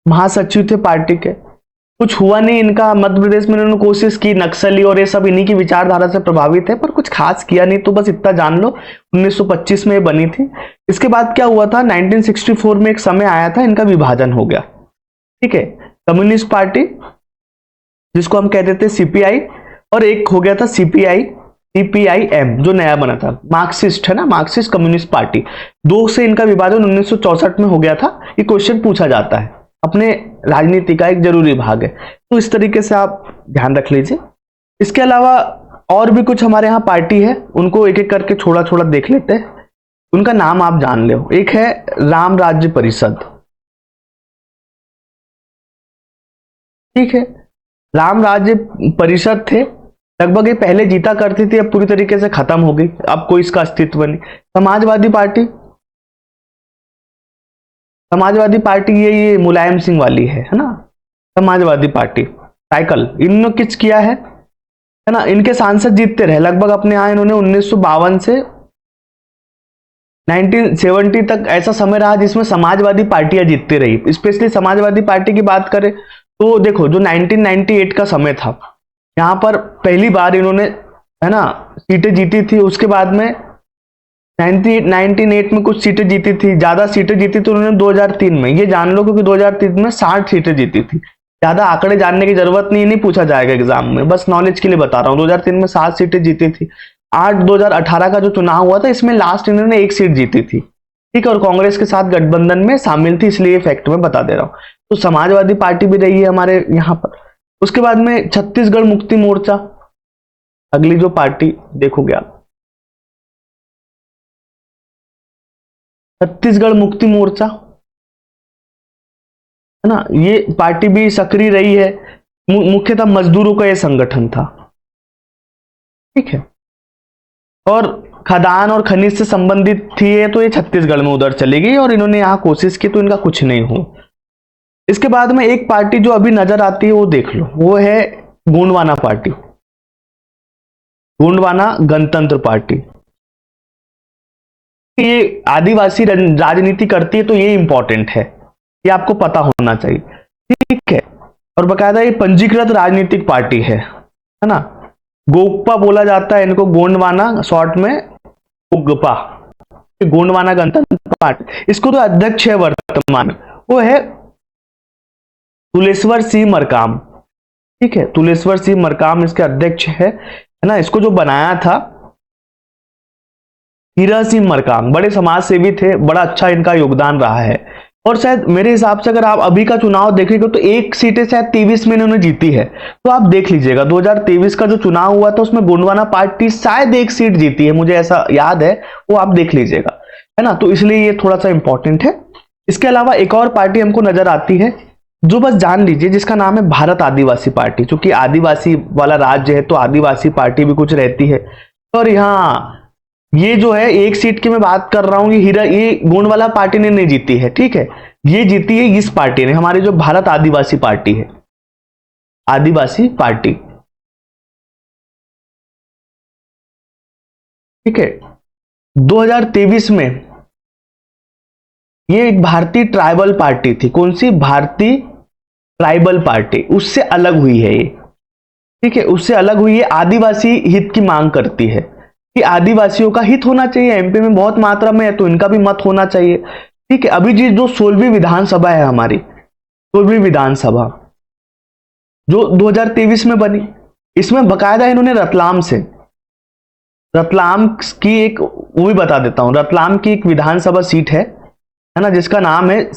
S1: महासचिव थे पार्टी के। कुछ हुआ नहीं इनका मध्य प्रदेश में, इन्होंने कोशिश की, नक्सली और ये सब इन्हीं की विचारधारा से प्रभावित है, पर कुछ खास किया नहीं। तो बस इतना जान लो, 1925 में बनी थी। इसके बाद क्या हुआ था, 1964 में एक समय आया था, इनका विभाजन हो गया। ठीक है, कम्युनिस्ट पार्टी जिसको हम कहते थे सीपीआई, और एक हो गया था सीपीआईएम जो नया बना था, मार्क्सिस्ट, है ना, मार्क्सिस्ट कम्युनिस्ट पार्टी। 2 से इनका विभाजन 1964 में हो गया था। ये क्वेश्चन पूछा जाता है, अपने राजनीति का एक जरूरी भाग है, तो इस तरीके से आप ध्यान रख लीजिए। इसके अलावा और भी कुछ हमारे यहाँ पार्टी है, उनको एक एक करके छोड़ा छोड़ा देख लेते हैं, उनका नाम आप जान लो। एक है राम राज्य परिषद। ठीक है, राम राज्य परिषद थे, लगभग ये पहले जीता करती थी, अब पूरी तरीके से खत्म हो गई, अब कोई इसका अस्तित्व नहीं। समाजवादी पार्टी, समाजवादी पार्टी ये मुलायम सिंह वाली है ना, समाजवादी पार्टी साइकिल, इन्होंने किस किया है ना, इनके सांसद जीतते रहे लगभग अपने यहाँ। इन्होंने 1952 से 1970 तक ऐसा समय रहा जिसमें समाजवादी पार्टियां जीतती रही। स्पेशली समाजवादी पार्टी की बात करें तो देखो, जो 1998 का समय था, यहाँ पर पहली बार इन्होंने, है ना, सीटें जीती थी। उसके बाद में 1998 में कुछ सीटें जीती थी, ज्यादा सीटें जीती तो उन्होंने 2003 में, ये जान लो, क्योंकि 2003 में 60 सीटें जीती थी। ज्यादा आंकड़े जानने की जरूरत नहीं पूछा जाएगा एग्जाम में, बस नॉलेज के लिए बता रहा हूँ। 2003 में 60 सीटें जीती थी। 2018 का जो चुनाव हुआ था, इसमें लास्ट इन्होंने 1 सीट जीती थी। ठीक है, और कांग्रेस के साथ गठबंधन में शामिल थी, इसलिए फैक्ट में बता दे रहा हूँ। तो समाजवादी पार्टी भी रही है हमारे यहाँ पर। उसके बाद में छत्तीसगढ़ मुक्ति मोर्चा, अगली जो पार्टी देखोगे आप, छत्तीसगढ़ मुक्ति मोर्चा, है ना, ये पार्टी भी सक्रिय रही है। मुख्यतः मजदूरों का यह संगठन था। ठीक है, और खदान और खनिज से संबंधित थी ये, तो ये छत्तीसगढ़ में उधर चली गई और इन्होंने यहां कोशिश की, तो इनका कुछ नहीं हो। इसके बाद में एक पार्टी जो अभी नजर आती है वो देख लो, वो है गोंडवाना पार्टी, गोंडवाना गणतंत्र पार्टी। ये आदिवासी राजनीति करती है, तो ये इंपॉर्टेंट है, ये आपको पता होना चाहिए। ठीक है, और बकायदा ये पंजीकृत राजनीतिक पार्टी है ना। गोगपा बोला जाता है इनको, गोंडवाना शॉर्ट में गोगपा, गोंडवाना गणतंत्र पार्टी। इसको तो अध्यक्ष है वर्तमान, वो है तुलेश्वर सिंह मरकाम। ठीक है, तुलेश्वर सिंह मरकाम इसके अध्यक्ष है ना। इसको जो बनाया था हीरा सिंह मरकाम, बड़े समाज सेवी थे, बड़ा अच्छा इनका योगदान रहा है। और शायद मेरे हिसाब से अगर आप अभी का चुनाव देखेंगे तो एक सीटें शायद 23 में इन्होंने जीती है। तो आप देख लीजिएगा 2023 का जो चुनाव हुआ था उसमें गोंडवाना पार्टी शायद एक सीट जीती है, मुझे ऐसा याद है, वो आप देख लीजिएगा, है ना। तो इसलिए ये थोड़ा सा इंपॉर्टेंट है। इसके अलावा एक और पार्टी हमको नजर आती है जो बस जान लीजिए, जिसका नाम है भारत आदिवासी पार्टी। चूंकि आदिवासी वाला राज्य है तो आदिवासी पार्टी भी कुछ रहती है। और यहाँ ये जो है एक सीट की मैं बात कर रहा हूं, ये गोंडवाना पार्टी ने नहीं जीती है, ठीक है, ये जीती है इस पार्टी ने, हमारी जो भारत आदिवासी पार्टी है, आदिवासी पार्टी। ठीक है, 2023 में ये एक भारतीय ट्राइबल पार्टी थी। कौन सी? भारतीय ट्राइबल पार्टी, उससे अलग हुई है ये। ठीक है, उससे अलग हुई है, आदिवासी हित की मांग करती है कि आदिवासियों का हित होना चाहिए, एमपी में बहुत मात्रा में है तो इनका भी मत होना चाहिए। ठीक है, अभी जी जो 16वीं विधानसभा है हमारी, 16वीं विधानसभा जो 2023 में बनी, इसमें बकायदा इन्होंने रतलाम की एक, वो भी बता देता हूं, रतलाम की एक विधानसभा सीट है ना, जिसका नाम है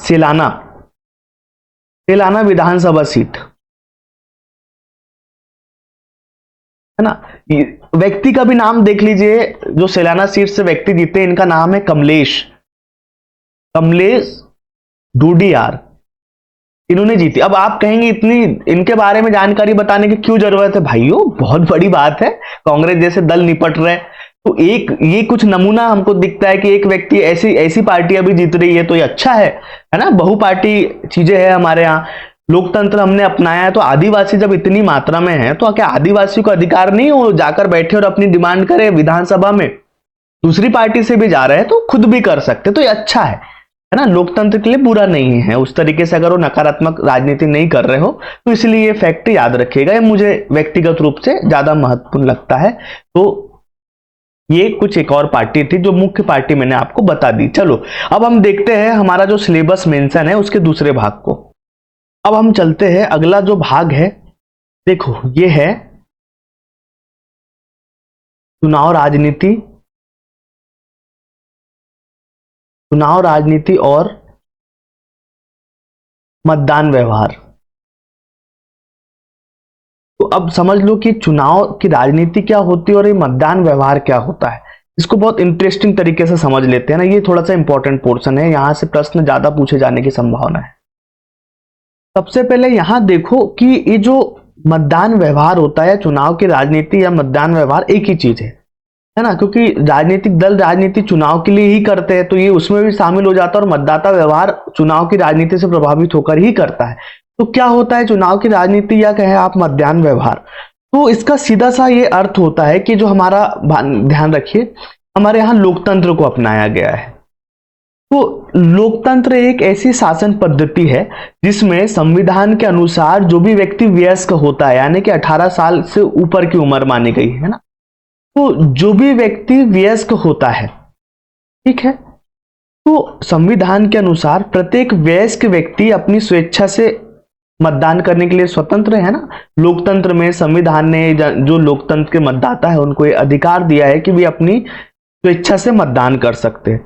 S1: सेलाना विधानसभा सीट, है ना। व्यक्ति का भी नाम देख लीजिए, जो सेलाना सीट से व्यक्ति जीते, इनका नाम है कमलेश डूडियार, इन्होंने जीती। अब आप कहेंगे इतनी इनके बारे में जानकारी बताने की क्यों जरूरत है? भाइयों बहुत बड़ी बात है, कांग्रेस जैसे दल निपट रहे, तो एक ये कुछ नमूना हमको दिखता है कि एक व्यक्ति ऐसी पार्टी अभी जीत रही है, तो ये अच्छा है ना। बहु पार्टी चीजें हैं हमारे यहाँ, लोकतंत्र हमने अपनाया है। तो आदिवासी जब इतनी मात्रा में है तो क्या आदिवासी को अधिकार नहीं हो जाकर बैठे और अपनी डिमांड करे विधानसभा में? दूसरी पार्टी से भी जा रहे हैं तो खुद भी कर सकते, तो ये अच्छा है ना, लोकतंत्र के लिए बुरा नहीं है उस तरीके से। अगर वो नकारात्मक राजनीति नहीं कर रहे हो तो इसलिए ये फैक्ट याद रखिएगा, ये मुझे व्यक्तिगत रूप से ज्यादा महत्वपूर्ण लगता है। तो ये कुछ एक और पार्टी थी जो मुख्य पार्टी मैंने आपको बता दी। चलो अब हम देखते हैं हमारा जो सिलेबस मेंशन है उसके दूसरे भाग को। अब हम चलते हैं, अगला जो भाग है, देखो ये है चुनाव राजनीति और मतदान व्यवहार। तो अब समझ लो कि चुनाव की राजनीति क्या होती है और ये मतदान व्यवहार क्या होता है। इसको बहुत इंटरेस्टिंग तरीके से समझ लेते हैं ना, ये थोड़ा सा इंपॉर्टेंट पोर्शन है, यहां से प्रश्न ज्यादा पूछे जाने की संभावना है। सबसे पहले यहां देखो कि ये जो मतदान व्यवहार होता है, चुनाव की राजनीति या मतदान व्यवहार एक ही चीज है ना, क्योंकि राजनीतिक दल राजनीति चुनाव के लिए ही करते हैं तो ये उसमें भी शामिल हो जाता है, और मतदाता व्यवहार चुनाव की राजनीति से प्रभावित होकर ही करता है। तो क्या होता है चुनाव की राजनीति या कहें आप मतदान व्यवहार? तो इसका सीधा सा ये अर्थ होता है कि जो हमारा, ध्यान रखिए, हमारे यहाँ लोकतंत्र को अपनाया गया है। तो लोकतंत्र एक ऐसी शासन पद्धति है जिसमें संविधान के अनुसार जो भी व्यक्ति वयस्क होता है, यानी कि 18 साल से ऊपर की उम्र मानी गई है ना, तो जो भी व्यक्ति वयस्क होता है, ठीक है, तो संविधान के अनुसार प्रत्येक वयस्क व्यक्ति अपनी स्वेच्छा से मतदान करने के लिए स्वतंत्र है ना। लोकतंत्र में संविधान ने जो लोकतंत्र के मतदाता है उनको ये अधिकार दिया है कि वे अपनी स्वेच्छा से मतदान कर सकते हैं।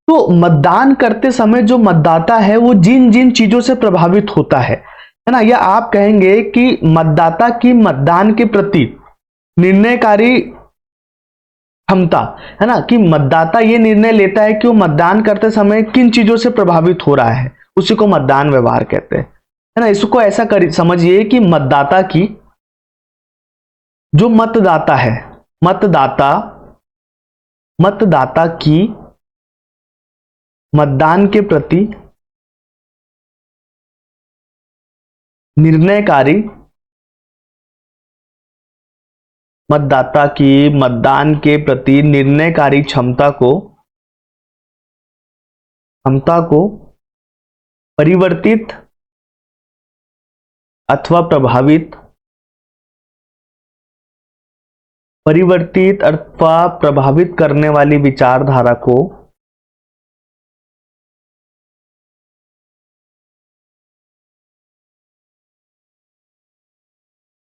S1: तो मतदान करते समय जो मतदाता है वो जिन जिन चीजों से प्रभावित होता है ना, या आप कहेंगे कि मतदाता की मतदान के प्रति निर्णयकारी क्षमता, है ना, कि मतदाता ये निर्णय लेता है कि वो मतदान करते समय किन चीजों से प्रभावित हो रहा है, उसी को मतदान व्यवहार कहते हैं, है ना। इसको ऐसा समझिए कि मतदाता की, जो मतदाता है, मतदाता की मतदान के प्रति निर्णयकारी, मतदाता की मतदान के प्रति निर्णयकारी क्षमता को परिवर्तित अथवा प्रभावित करने वाली विचारधारा को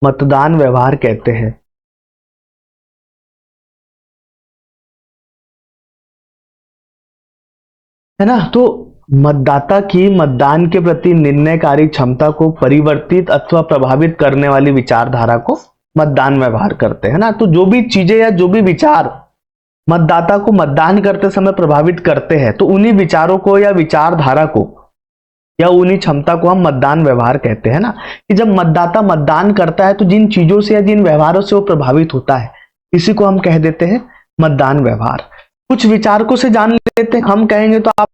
S1: मतदान व्यवहार कहते हैं। है ना। तो मतदाता की मतदान के प्रति निर्णयकारी क्षमता को परिवर्तित अथवा प्रभावित करने वाली विचारधारा को मतदान व्यवहार करते हैं ना। तो जो भी चीजें या जो भी विचार मतदाता को मतदान करते समय प्रभावित करते हैं, तो उन्हीं विचारों को या विचारधारा को या उन्हीं क्षमता को हम मतदान व्यवहार कहते हैं ना। कि जब मतदाता मतदान करता है तो जिन चीजों से या जिन व्यवहारों से वो प्रभावित होता है, इसी को हम कह देते हैं मतदान व्यवहार। कुछ विचारकों से जान लेते हैं, हम कहेंगे तो आप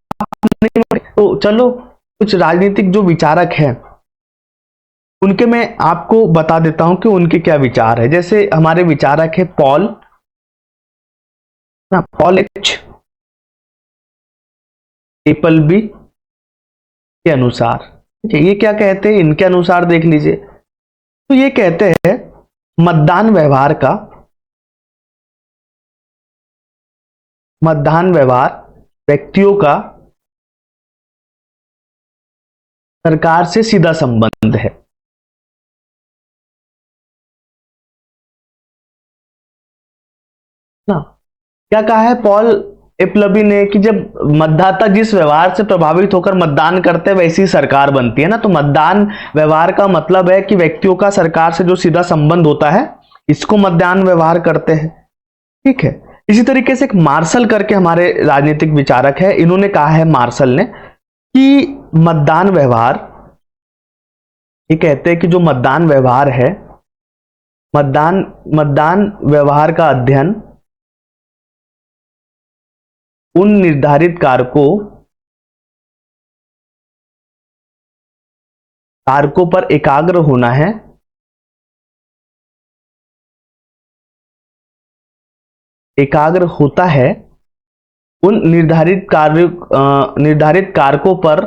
S1: नहीं, तो चलो कुछ राजनीतिक जो विचारक हैं उनके मैं आपको बता देता हूं कि उनके क्या विचार है। जैसे हमारे विचारक है पॉल एच एपलबी के अनुसार, ठीक है, ये क्या कहते हैं, इनके अनुसार देख लीजिए। तो ये कहते हैं मतदान व्यवहार व्यक्तियों का सरकार से सीधा संबंध है ना। क्या कहा है पॉल एपलबी ने कि जब मतदाता जिस व्यवहार से प्रभावित होकर मतदान करते हैं वैसी सरकार बनती है ना। तो मतदान व्यवहार का मतलब है कि व्यक्तियों का सरकार से जो सीधा संबंध होता है, इसको मतदान व्यवहार करते हैं। ठीक है। इसी तरीके से एक मार्शल करके हमारे राजनीतिक विचारक है, इन्होंने कहा है मार्शल ने कि मतदान व्यवहार, ये कहते हैं कि जो मतदान व्यवहार है, मतदान व्यवहार का अध्ययन उन निर्धारित कारकों पर एकाग्र होना है एकाग्र होता है उन निर्धारित कारकों पर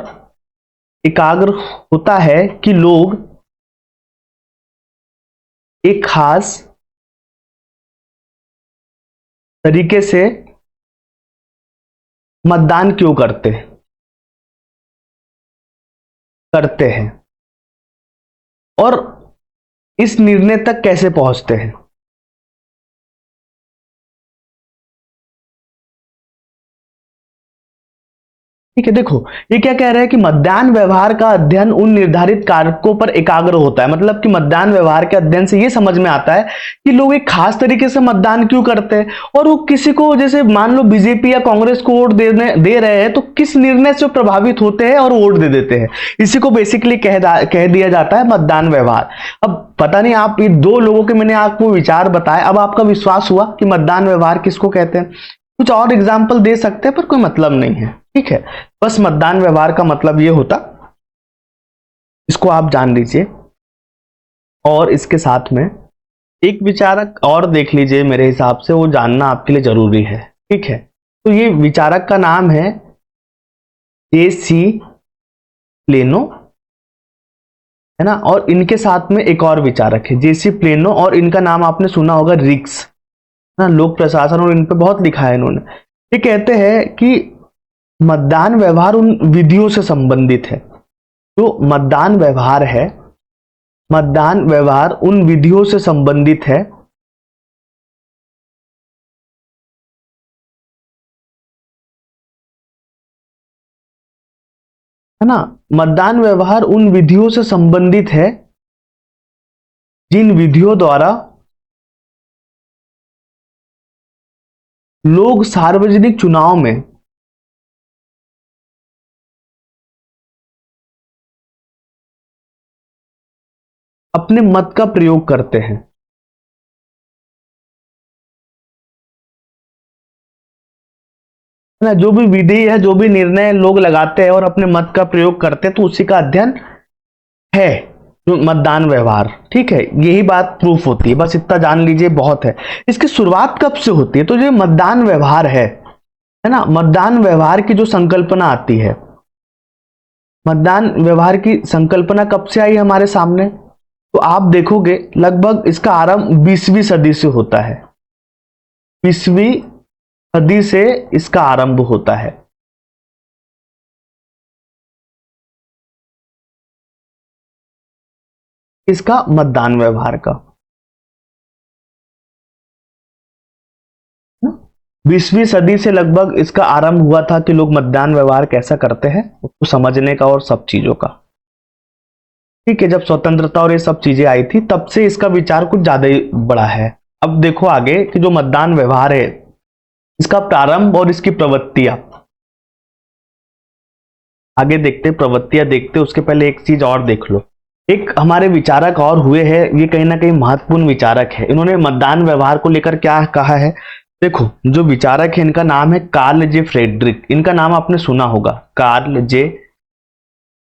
S1: एकाग्र होता है कि लोग एक खास तरीके से मतदान क्यों करते हैं और इस निर्णय तक कैसे पहुंचते हैं। ठीक है। देखो ये क्या कह रहा है कि मतदान व्यवहार का अध्ययन उन निर्धारित कारकों पर एकाग्र होता है। मतलब कि मतदान व्यवहार के अध्ययन से ये समझ में आता है कि लोग एक खास तरीके से मतदान क्यों करते हैं, और वो किसी को, जैसे मान लो बीजेपी या कांग्रेस को वोट दे रहे हैं, तो किस निर्णय से प्रभावित होते हैं और वोट दे देते हैं। इसी को बेसिकली कह दिया जाता है मतदान व्यवहार। अब पता नहीं, आप ये दो लोगों के मैंने आपको विचार बताए, अब आपका विश्वास हुआ कि मतदान व्यवहार किसको कहते हैं। कुछ और एग्जाम्पल दे सकते हैं पर कोई मतलब नहीं है। ठीक है। बस मतदान व्यवहार का मतलब ये होता, इसको आप जान लीजिए। और इसके साथ में एक विचारक और देख लीजिए, मेरे हिसाब से वो जानना आपके लिए जरूरी है। ठीक है। तो ये विचारक का नाम है जेसी प्लेनो, है ना। और इनके साथ में एक और विचारक है जेसी प्लेनो, और इनका नाम आपने सुना होगा रिक्स ना, लोक प्रशासन, और इन पे बहुत लिखा है इन्होंने। ये कहते हैं कि मतदान व्यवहार उन विधियों से संबंधित है, जो मतदान व्यवहार है, मतदान व्यवहार उन विधियों से संबंधित है ना। मतदान व्यवहार उन विधियों से संबंधित है जिन विधियों द्वारा लोग सार्वजनिक चुनाव में अपने मत का प्रयोग करते हैं ना। जो भी विधि है, जो भी निर्णय लोग लगाते हैं और अपने मत का प्रयोग करते हैं, तो उसी का अध्ययन है जो मतदान व्यवहार। ठीक है। यही बात प्रूफ होती है, बस इतना जान लीजिए, बहुत है। इसकी शुरुआत कब से होती है, तो जो मतदान व्यवहार है ना, मतदान व्यवहार की जो संकल्पना आती है, मतदान व्यवहार की संकल्पना कब से आई हमारे सामने, तो आप देखोगे लगभग इसका आरंभ 20वीं सदी से होता है। 20वीं सदी से इसका आरंभ होता है। इसका मतदान व्यवहार का। 20वीं सदी से लगभग इसका आरंभ हुआ था कि लोग मतदान व्यवहार कैसा करते हैं उसको समझने का और सब चीजों का। ठीक है, जब स्वतंत्रता और ये सब चीजें आई थी तब से इसका विचार कुछ ज्यादा ही बड़ा है। अब देखो आगे कि जो मतदान व्यवहार है इसका प्रारंभ और इसकी प्रवृत्तियां, आगे देखते प्रवृत्तियां देखते उसके पहले एक चीज और देख लो। एक हमारे विचारक और हुए हैं, ये कहीं ना कहीं महत्वपूर्ण विचारक है। इन्होंने मतदान व्यवहार को लेकर क्या कहा है, देखो जो विचारक है इनका नाम है कार्ल जे फ्रेडरिक। इनका नाम आपने सुना होगा, कार्ल जे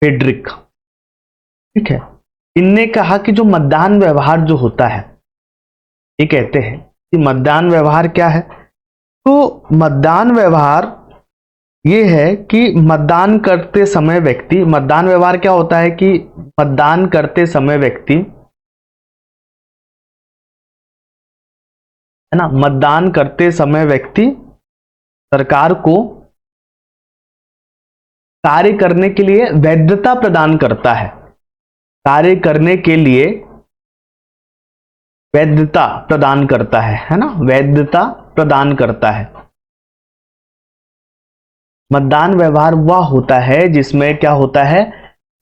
S1: फ्रेडरिक। ठीक है, इनने कहा कि जो मतदान व्यवहार जो होता है, ये कहते हैं कि मतदान व्यवहार क्या है। तो मतदान व्यवहार ये है कि मतदान करते समय व्यक्ति, मतदान व्यवहार क्या होता है कि मतदान करते समय व्यक्ति, है ना, मतदान करते समय व्यक्ति सरकार को कार्य करने के लिए वैधता प्रदान करता है, कार्य करने के लिए वैधता प्रदान करता है ना, वैधता प्रदान करता है। मतदान व्यवहार वह होता है जिसमें क्या होता है,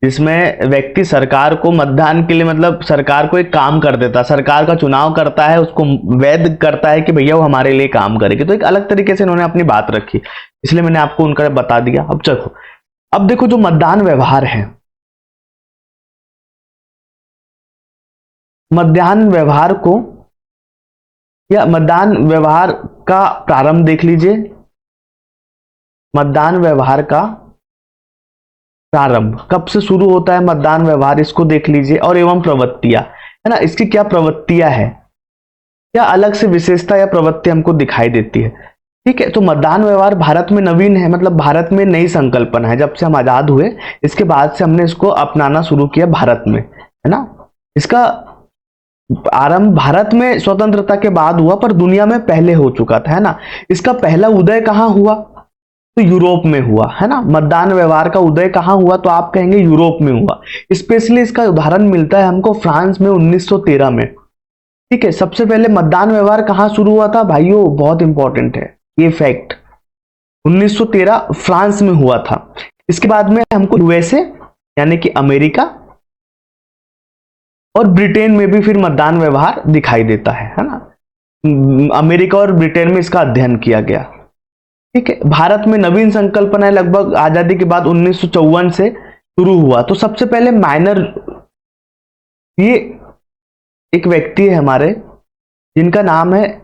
S1: जिसमें व्यक्ति सरकार को मतदान के लिए, मतलब सरकार को एक काम कर देता, सरकार का चुनाव करता है, उसको वैध करता है कि भैया वो हमारे लिए काम करेगी। तो एक अलग तरीके से इन्होंने अपनी बात रखी, इसलिए मैंने आपको उनका बता दिया। अब चलो, अब देखो जो मतदान व्यवहार है, मतदान व्यवहार को या मतदान व्यवहार का प्रारंभ देख लीजिए। मतदान व्यवहार का प्रारंभ कब से शुरू होता है मतदान व्यवहार, इसको देख लीजिए। और एवं प्रवृत्तियां, है ना, इसकी क्या प्रवृत्तियां है, क्या अलग से विशेषता या प्रवृत्ति हमको दिखाई देती है। ठीक है, तो मतदान व्यवहार भारत में नवीन है, मतलब भारत में नई संकल्पना है। जब से हम आजाद हुए इसके बाद से हमने इसको अपनाना शुरू किया भारत में, है ना। इसका आरंभ भारत में स्वतंत्रता के बाद हुआ, पर दुनिया में पहले हो चुका था, है ना। इसका पहला उदय कहां हुआ, तो यूरोप में हुआ, है ना। मतदान व्यवहार का उदय कहां हुआ, तो आप कहेंगे यूरोप में हुआ। स्पेशली इसका उदाहरण मिलता है हमको फ्रांस में 1913 में। ठीक है, सबसे पहले मतदान व्यवहार कहां शुरू हुआ था भाइयों, बहुत इंपॉर्टेंट है ये फैक्ट, 1913 फ्रांस में हुआ था। इसके बाद में हमको यूएसए यानी कि अमेरिका और ब्रिटेन में भी फिर मतदान व्यवहार दिखाई देता है ना। अमेरिका और ब्रिटेन में इसका अध्ययन किया गया। ठीक है, भारत में नवीन संकल्पना लगभग आजादी के बाद 1954 से शुरू हुआ। तो सबसे पहले माइनर, ये एक व्यक्ति है हमारे जिनका नाम है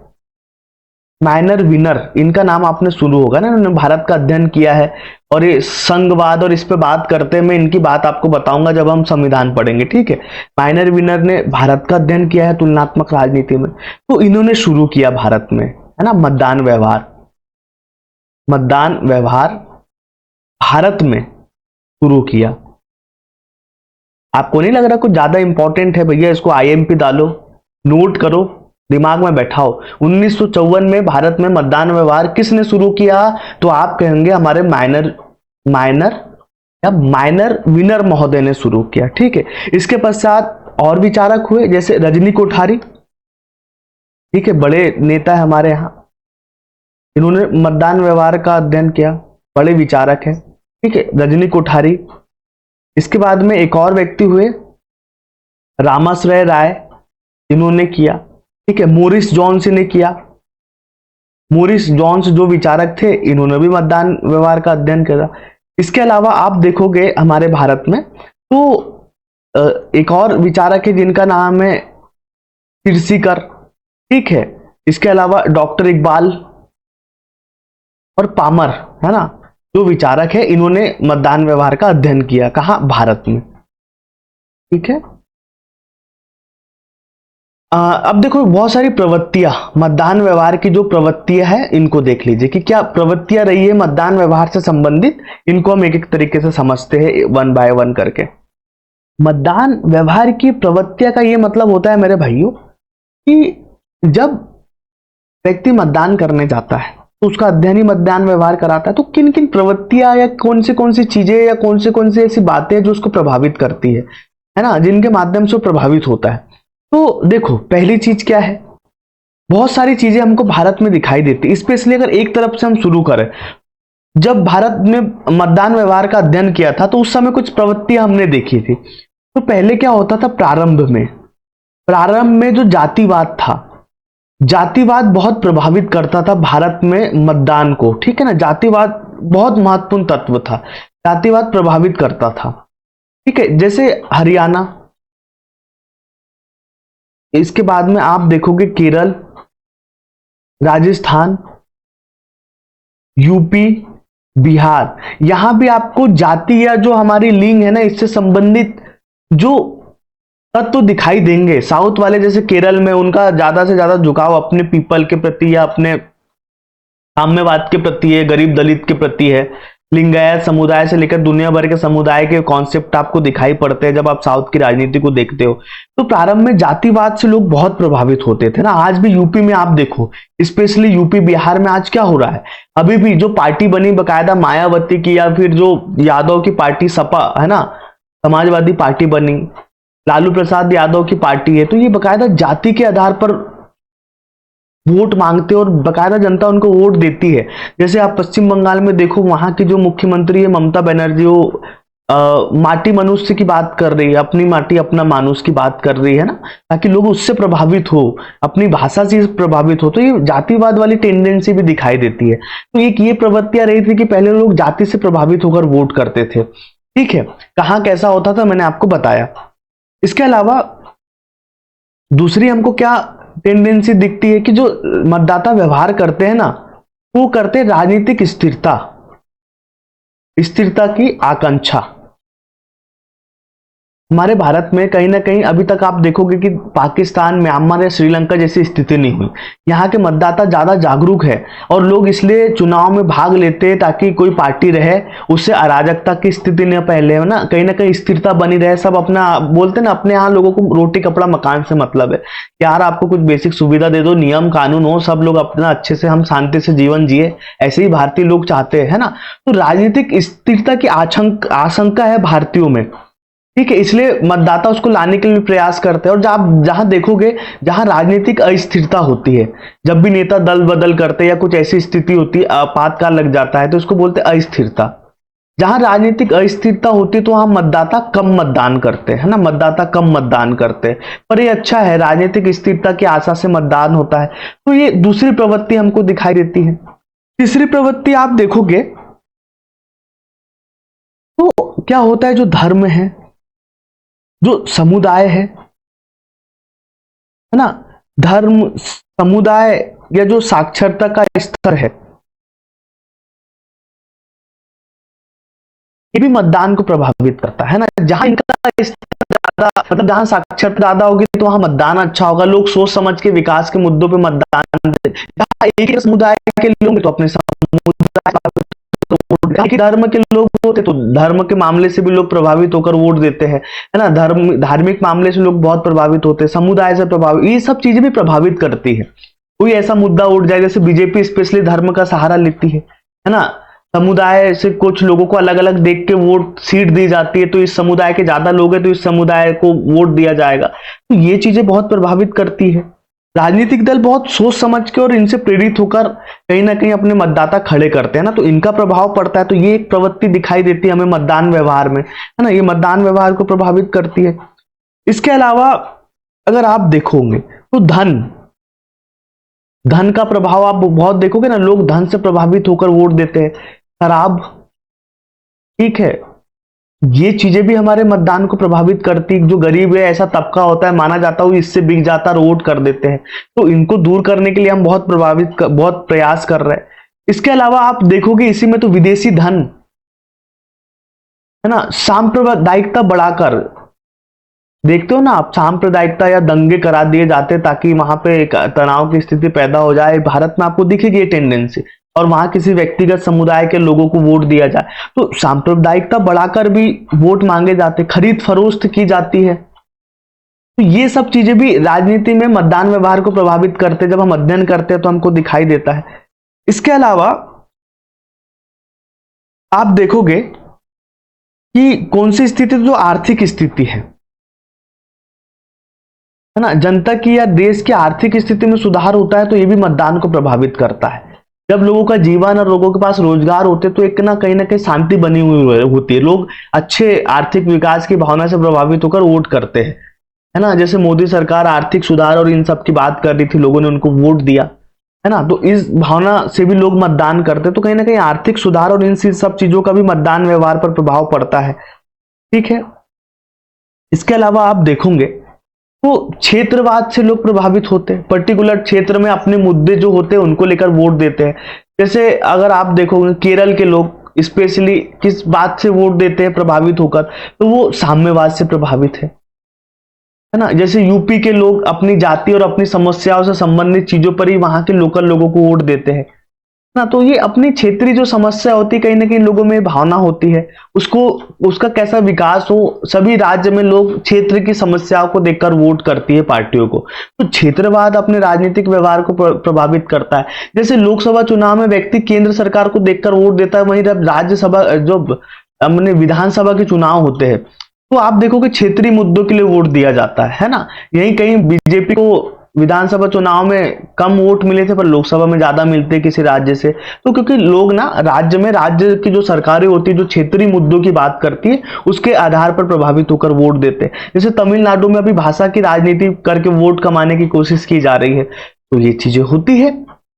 S1: माइनर विनर, इनका नाम आपने सुना होगा ना, इन्होंने भारत का अध्ययन किया है। और ये संघवाद और इस पे बात करते हैं, मैं इनकी बात आपको बताऊंगा जब हम संविधान पढ़ेंगे। ठीक है, माइनर विनर ने भारत का अध्ययन किया है तुलनात्मक राजनीति में। तो इन्होंने शुरू किया भारत में, है ना, मतदान व्यवहार। मतदान व्यवहार भारत में शुरू किया। आपको नहीं लग रहा कुछ ज्यादा इंपॉर्टेंट है भैया, इसको आईएमपी डालो, नोट करो, दिमाग में बैठाओ। 1954 में भारत में मतदान व्यवहार किसने शुरू किया, तो आप कहेंगे हमारे माइनर विनर महोदय ने शुरू किया। ठीक है, इसके पश्चात और विचारक हुए जैसे रजनी कोठारी। ठीक है, बड़े नेता है हमारे यहाँ, इन्होंने मतदान व्यवहार का अध्ययन किया, बड़े विचारक है। ठीक है, रजनी कोठारी। इसके बाद में एक और व्यक्ति हुए रामाश्रय राय, इन्होंने किया। ठीक है, मोरिस जोन्स ने किया। मोरिस जोन्स जो विचारक थे इन्होंने भी मतदान व्यवहार का अध्ययन किया। इसके अलावा आप देखोगे हमारे भारत में तो एक और विचारक है जिनका नाम है किरसीकर। ठीक है, इसके अलावा डॉक्टर इकबाल और पामर, है ना, जो विचारक है इन्होंने मतदान व्यवहार का अध्ययन किया। कहां, भारत में। ठीक है, अब देखो बहुत सारी प्रवृत्तियां, मतदान व्यवहार की जो प्रवृत्तियां है इनको देख लीजिए कि क्या प्रवृत्तियां रही है मतदान व्यवहार से संबंधित। इनको हम एक एक तरीके से समझते हैं वन बाय वन करके। मतदान व्यवहार की प्रवृत्तियां का ये मतलब होता है मेरे भाइयों कि जब व्यक्ति मतदान करने जाता है तो उसका अध्ययन ही मतदान व्यवहार कराता है। तो किन किन प्रवृत्तियां या कौन सी चीजें या कौन सी ऐसी बातें जो उसको प्रभावित करती है है ना, जिनके माध्यम से प्रभावित होता है। तो देखो पहली चीज क्या है, बहुत सारी चीजें हमको भारत में दिखाई देती, स्पेशली अगर एक तरफ से हम शुरू करें, जब भारत में मतदान व्यवहार का अध्ययन किया था तो उस समय कुछ प्रवृत्तियां हमने देखी थी। तो पहले क्या होता था, प्रारंभ में जो जातिवाद था, जातिवाद बहुत प्रभावित करता था भारत में मतदान को, ठीक है ना, जातिवाद बहुत महत्वपूर्ण तत्व था, जातिवाद प्रभावित करता था, ठीक है। जैसे हरियाणा, इसके बाद में आप देखोगे केरल, राजस्थान, यूपी, बिहार, यहां भी आपको जाति या जो हमारी लिंग है ना, इससे संबंधित जो तत्व दिखाई देंगे। साउथ वाले जैसे केरल में उनका ज्यादा से ज्यादा झुकाव अपने पीपल के प्रति या अपने साम्यवाद के प्रति है, गरीब दलित के प्रति है। लिंगायत समुदाय से लेकर दुनिया भर के समुदाय के कॉन्सेप्ट आपको दिखाई पड़ते हैं जब आप साउथ की राजनीति को देखते हो। तो प्रारंभ में जातिवाद से लोग बहुत प्रभावित होते थे ना। आज भी यूपी में आप देखो, स्पेशली यूपी बिहार में आज क्या हो रहा है, अभी भी जो पार्टी बनी बकायदा मायावती की, या फिर जो यादव की पार्टी सपा है ना, समाजवादी पार्टी बनी, लालू प्रसाद यादव की पार्टी है, तो ये बकायदा जाति के आधार पर वोट मांगते हैं और बकायदा जनता उनको वोट देती है। जैसे आप पश्चिम बंगाल में देखो, वहां की जो मुख्यमंत्री है ममता बनर्जी, वो माटी मनुष्य की बात कर रही है, अपनी माटी अपना मानुष की बात कर रही है ना, ताकि लोग उससे प्रभावित हो, अपनी भाषा से प्रभावित हो। तो ये जातिवाद वाली टेंडेंसी भी दिखाई देती है। तो एक ये प्रवृत्तियां रही थी कि पहले लोग जाति से प्रभावित होकर वोट करते थे, ठीक है। कहाँ कैसा होता था मैंने आपको बताया। इसके अलावा दूसरी हमको क्या टेंडेंसी दिखती है कि जो मतदाता व्यवहार करते हैं ना, वो करते राजनीतिक स्थिरता की आकांक्षा। हमारे भारत में कहीं ना कहीं अभी तक आप देखोगे कि पाकिस्तान, म्यांमार या श्रीलंका जैसी स्थिति नहीं हुई। यहाँ के मतदाता ज्यादा जागरूक है और लोग इसलिए चुनाव में भाग लेते हैं ताकि कोई पार्टी रहे, उससे अराजकता की स्थिति न पहले है ना, कहीं ना कहीं स्थिरता बनी रहे। सब अपना बोलते ना, अपने यहाँ लोगों को रोटी कपड़ा मकान से मतलब है, यार आपको कुछ बेसिक सुविधा दे दो, नियम कानून हो, सब लोग अपना अच्छे से हम शांति से जीवन जिए, ऐसे ही भारतीय लोग चाहते हैं, है ना। तो राजनीतिक स्थिरता की आशंका है भारतीयों में, ठीक है, इसलिए मतदाता उसको लाने के लिए प्रयास करते हैं। और जहां देखोगे, जहां राजनीतिक अस्थिरता होती है, जब भी नेता दल बदल करते हैं या कुछ ऐसी स्थिति होती है, आपातकाल लग जाता है, तो इसको बोलते हैं अस्थिरता। जहां राजनीतिक अस्थिरता होती है तो वहां मतदाता कम मतदान करते हैं, है ना, मतदाता कम मतदान करते हैं। पर ये अच्छा है, राजनीतिक स्थिरता की आशा से मतदान होता है। तो ये दूसरी प्रवृत्ति हमको दिखाई देती है। तीसरी प्रवृत्ति आप देखोगे तो क्या होता है, जो धर्म है, जो समुदाय है ना, धर्म, समुदाय या जो साक्षरता का स्तर है, ये भी मतदान को प्रभावित करता है ना। जहां इनका स्तर ज्यादा, मतलब जहां साक्षरता ज्यादा होगी तो वहां मतदान अच्छा होगा, लोग सोच समझ के विकास के मुद्दों पे मतदान। जहां एक ही समुदाय के लोग तो अपने समुदाय, धर्म के लोग होते तो धर्म के मामले से भी लोग प्रभावित होकर वोट देते हैं, है ना। धार्मिक मामले से लोग बहुत प्रभावित होते हैं, समुदाय से प्रभावित, ये सब चीजें भी प्रभावित करती है। कोई ऐसा मुद्दा उठ जाए, जैसे बीजेपी स्पेशली धर्म का सहारा लेती है ना, समुदाय से कुछ लोगों को अलग अलग देख के वोट सीट दी जाती है, तो इस समुदाय के ज्यादा लोग हैं तो इस समुदाय को वोट दिया जाएगा। तो ये चीजें बहुत प्रभावित करती है। राजनीतिक दल बहुत सोच समझ के और इनसे प्रेरित होकर कहीं ना कहीं अपने मतदाता खड़े करते हैं ना, तो इनका प्रभाव पड़ता है। तो ये एक प्रवृत्ति दिखाई देती है हमें मतदान व्यवहार में, है ना, ये मतदान व्यवहार को प्रभावित करती है। इसके अलावा अगर आप देखोगे तो धन का प्रभाव आप बहुत देखोगे ना, लोग धन से प्रभावित होकर वोट देते हैं। शराब, ठीक है, ये चीजें भी हमारे मतदान को प्रभावित करती। जो गरीब है, ऐसा तबका होता है, माना जाता है इससे बिक जाता है, वोट कर देते हैं। तो इनको दूर करने के लिए हम बहुत प्रयास कर रहे हैं। इसके अलावा आप देखोगे इसी में तो विदेशी धन, है ना, सांप्रदायिकता बढ़ाकर, देखते हो ना आप, सांप्रदायिकता या दंगे करा दिए जाते ताकि वहां पे तनाव की स्थिति पैदा हो जाए। भारत में आपको दिखेगी ये टेंडेंसी, और वहां किसी व्यक्तिगत समुदाय के लोगों को वोट दिया जाए। तो सांप्रदायिकता बढ़ाकर भी वोट मांगे जाते, खरीद फरोख्त की जाती है। तो ये सब चीजें भी राजनीति में मतदान व्यवहार को प्रभावित करते, जब हम अध्ययन करते हैं तो हमको दिखाई देता है। इसके अलावा आप देखोगे कि कौन सी स्थिति, जो आर्थिक स्थिति है, है ना, जनता की या देश की आर्थिक स्थिति में सुधार होता है तो ये भी मतदान को प्रभावित करता है। जब लोगों का जीवन और लोगों के पास रोजगार होते तो एक ना कहीं शांति बनी हुई होती है, लोग अच्छे आर्थिक विकास की भावना से प्रभावित होकर वोट करते हैं, है ना। जैसे मोदी सरकार आर्थिक सुधार और इन सब की बात कर रही थी, लोगों ने उनको वोट दिया, है ना, तो इस भावना से भी लोग मतदान करते, तो कहीं ना कहीं आर्थिक सुधार और इन सब चीजों का भी मतदान व्यवहार पर प्रभाव पड़ता है। ठीक है, इसके अलावा आप देखोगे तो क्षेत्रवाद से लोग प्रभावित होते हैं, पर्टिकुलर क्षेत्र में अपने मुद्दे जो होते हैं उनको लेकर वोट देते हैं। जैसे अगर आप देखोगे केरल के लोग स्पेशली किस बात से वोट देते हैं प्रभावित होकर, तो वो साम्यवाद से प्रभावित है ना। जैसे यूपी के लोग अपनी जाति और अपनी समस्याओं से संबंधित चीजों पर ही वहां के लोकल लोगों को वोट देते हैं ना। तो ये अपनी क्षेत्रीय जो समस्या होती है, कहीं ना कहीं लोगों में भावना होती है, उसको उसका कैसा विकास हो, सभी राज्य में लोग क्षेत्र की समस्याओं को देखकर वोट करती है पार्टियों को। तो क्षेत्रवाद अपने राजनीतिक व्यवहार को प्रभावित करता है। जैसे लोकसभा चुनाव में व्यक्ति केंद्र सरकार को देखकर वोट देता है, वहीं जब राज्यसभा जो अपने विधानसभा के चुनाव होते हैं तो आप देखोगे क्षेत्रीय मुद्दों के लिए वोट दिया जाता है ना। यही कहीं बीजेपी को विधानसभा चुनाव में कम वोट मिले थे पर लोकसभा में ज्यादा मिलते हैं किसी राज्य से, तो क्योंकि लोग ना राज्य की जो सरकारें होती है जो क्षेत्रीय मुद्दों की बात करती है उसके आधार पर प्रभावित होकर वोट देते हैं। जैसे तमिलनाडु में अभी भाषा की राजनीति करके वोट कमाने की कोशिश की जा रही है, तो ये चीजें होती है,